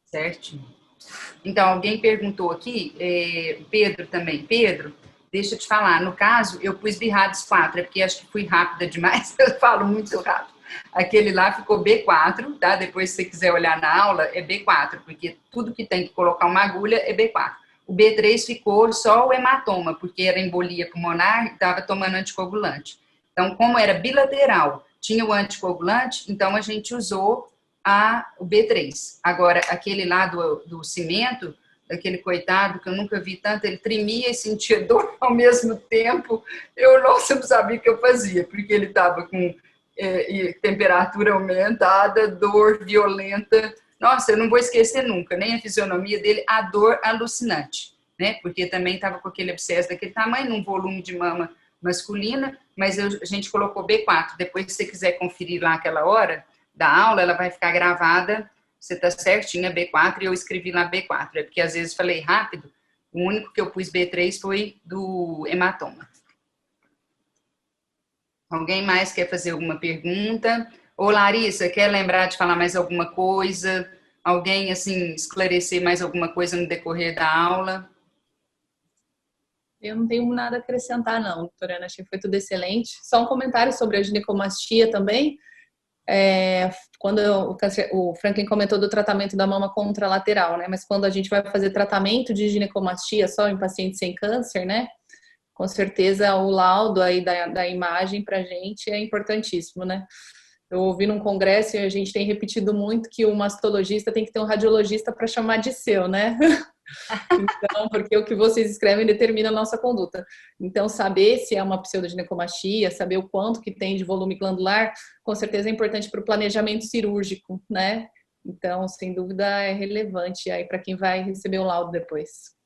S1: Certo. Então, alguém perguntou aqui, Pedro também. Pedro, deixa eu te falar, no caso, eu pus BIRADS 4, porque acho que fui rápida demais, eu falo muito rápido. Aquele lá ficou B4, tá? Depois, se você quiser olhar na aula, é B4, porque tudo que tem que colocar uma agulha é B4. O B3 ficou só o hematoma, porque era embolia pulmonar e estava tomando anticoagulante. Então, como era bilateral, tinha o anticoagulante, então a gente usou o B3. Agora, aquele lá do cimento, daquele coitado, que eu nunca vi tanto, ele tremia e sentia dor ao mesmo tempo. Eu não sabia o que eu fazia, porque ele estava com temperatura aumentada, dor violenta, nossa, eu não vou esquecer nunca, nem a fisionomia dele, a dor alucinante, né? Porque também estava com aquele abscesso daquele tamanho, num volume de mama masculina, mas a gente colocou B4. Depois, se você quiser conferir lá aquela hora da aula, ela vai ficar gravada, você está certinha, B4, e eu escrevi lá B4. É porque às vezes falei rápido, o único que eu pus B3 foi do hematoma. Alguém mais quer fazer alguma pergunta? Ô, Larissa, quer lembrar de falar mais alguma coisa? Alguém, assim, esclarecer mais alguma coisa no decorrer da aula?
S2: Eu não tenho nada a acrescentar, não, doutora Ana. Achei que foi tudo excelente. Só um comentário sobre a ginecomastia também. Quando o Franklin comentou do tratamento da mama contralateral, né? Mas quando a gente vai fazer tratamento de ginecomastia só em pacientes sem câncer, né? Com certeza o laudo aí da imagem pra gente é importantíssimo, né? Eu ouvi num congresso e a gente tem repetido muito que o mastologista tem que ter um radiologista para chamar de seu, né? Então, porque o que vocês escrevem determina a nossa conduta. Então, saber se é uma pseudoginecomastia, saber o quanto que tem de volume glandular, com certeza é importante para o planejamento cirúrgico, né? Então, sem dúvida, é relevante aí para quem vai receber o laudo depois.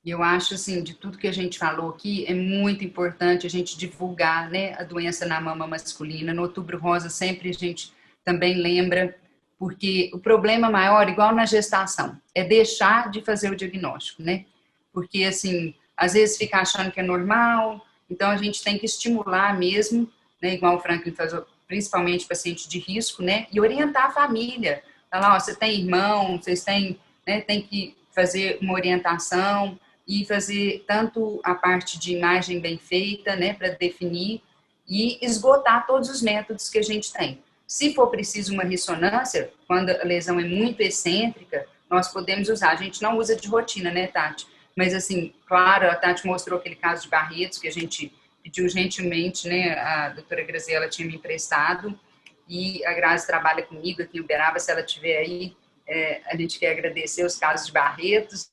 S1: Eu acho, assim, de tudo que a gente falou aqui, é muito importante a gente divulgar, né, a doença na mama masculina. No Outubro Rosa, sempre a gente também lembra, porque o problema maior, igual na gestação, é deixar de fazer o diagnóstico, né? Porque, assim, às vezes fica achando que é normal, então a gente tem que estimular mesmo, né, igual o Franklin faz, principalmente paciente de risco, né, e orientar a família. Falar, ó, você tem irmão, vocês têm, né, tem que fazer uma orientação e fazer tanto a parte de imagem bem feita, né, para definir e esgotar todos os métodos que a gente tem. Se for preciso uma ressonância, quando a lesão é muito excêntrica, nós podemos usar. A gente não usa de rotina, né, Tati? Mas, assim, claro, a Tati mostrou aquele caso de Barretos, que a gente pediu gentilmente, né, a doutora Graziela tinha me emprestado, e a Grazi trabalha comigo aqui em Uberaba, se ela estiver aí, a gente quer agradecer os casos de Barretos,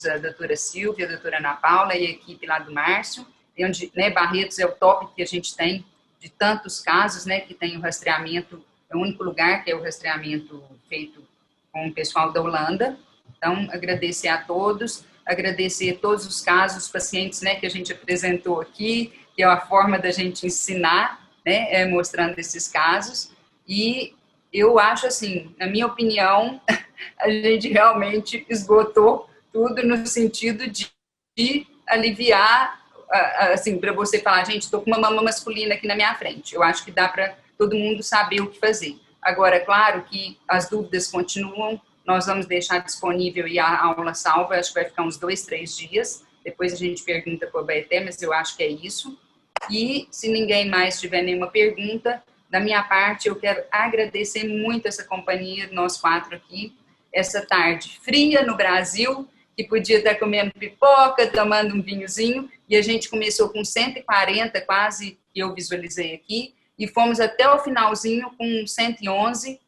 S1: a doutora Silvia, a doutora Ana Paula e a equipe lá do Márcio, onde, né, Barretos é o top que a gente tem de tantos casos, né, que tem o rastreamento, é o único lugar que é o rastreamento feito com o pessoal da Holanda. Então, agradecer a todos, agradecer todos os casos, os pacientes, né, que a gente apresentou aqui, que é a forma da gente ensinar, né, mostrando esses casos. E eu acho, assim, na minha opinião, a gente realmente esgotou tudo no sentido de aliviar, assim, para você falar, gente, estou com uma mama masculina aqui na minha frente. Eu acho que dá para todo mundo saber o que fazer. Agora, é claro que as dúvidas continuam, nós vamos deixar disponível e a aula salva, acho que vai ficar uns 2, 3 dias, depois a gente pergunta para o Baeté, mas eu acho que é isso. E se ninguém mais tiver nenhuma pergunta, da minha parte, eu quero agradecer muito essa companhia, nós 4 aqui, essa tarde fria no Brasil, que podia estar comendo pipoca, tomando um vinhozinho, e a gente começou com 140 quase, que eu visualizei aqui, e fomos até o finalzinho com 111.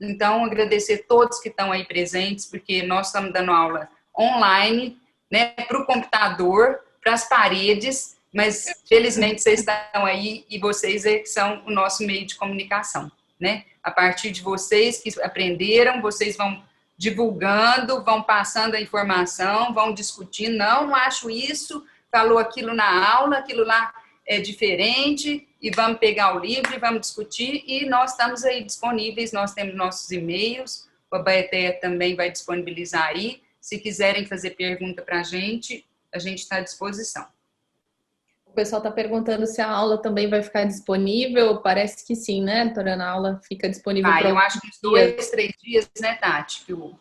S1: Então, agradecer a todos que estão aí presentes, porque nós estamos dando aula online, né, para o computador, para as paredes, mas felizmente vocês estão aí e vocês é que são o nosso meio de comunicação, né? A partir de vocês que aprenderam, vocês vão divulgando, vão passando a informação, vão discutindo, não acho isso, falou aquilo na aula, aquilo lá é diferente, e vamos pegar o livro e vamos discutir, e nós estamos aí disponíveis, nós temos nossos e-mails, o Baeté também vai disponibilizar aí, se quiserem fazer pergunta para a gente está à disposição.
S2: O pessoal está perguntando se a aula também vai ficar disponível, parece que sim, né, doutora Ana? A aula fica disponível para
S1: eu acho que uns 2, 3 dias, né, Tati, que o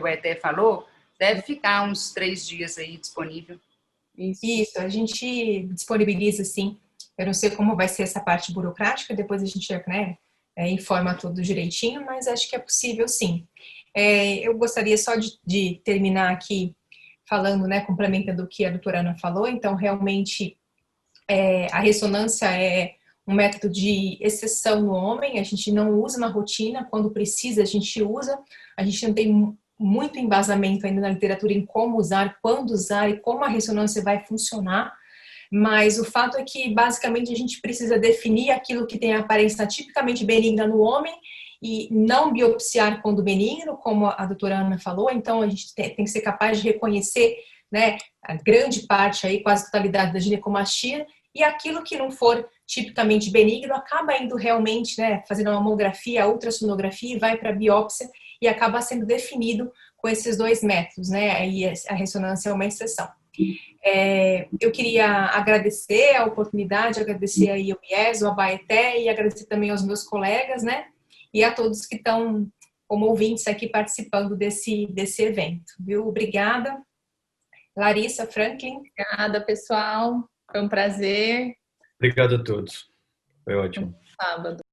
S1: Baeté falou, deve ficar uns 3 dias aí disponível.
S3: Isso, a gente disponibiliza, sim. Eu não sei como vai ser essa parte burocrática, depois a gente, né, informa tudo direitinho, mas acho que é possível, sim. Eu gostaria só de terminar aqui falando, né, complementando o que a doutora Ana falou. Então, realmente, a ressonância é um método de exceção no homem, a gente não usa na rotina, quando precisa a gente usa, a gente não tem muito embasamento ainda na literatura em como usar, quando usar e como a ressonância vai funcionar, mas o fato é que basicamente a gente precisa definir aquilo que tem a aparência tipicamente benigna no homem e não biopsiar quando benigno, como a doutora Ana falou. Então, a gente tem que ser capaz de reconhecer, né, a grande parte, aí, quase a totalidade da ginecomastia, e aquilo que não for tipicamente benigno acaba indo realmente, né, fazendo uma mamografia, a ultrassonografia, e vai para a biópsia e acaba sendo definido com esses dois métodos, né, aí a ressonância é uma exceção. Eu queria agradecer a oportunidade, agradecer aí ao IES, ao Abaeté, e agradecer também aos meus colegas, né, e a todos que estão como ouvintes aqui participando desse evento, viu? Obrigada. Larissa, Franklin.
S2: Obrigada, pessoal. Foi um prazer.
S4: Obrigado a todos. Foi ótimo.
S2: Sábado.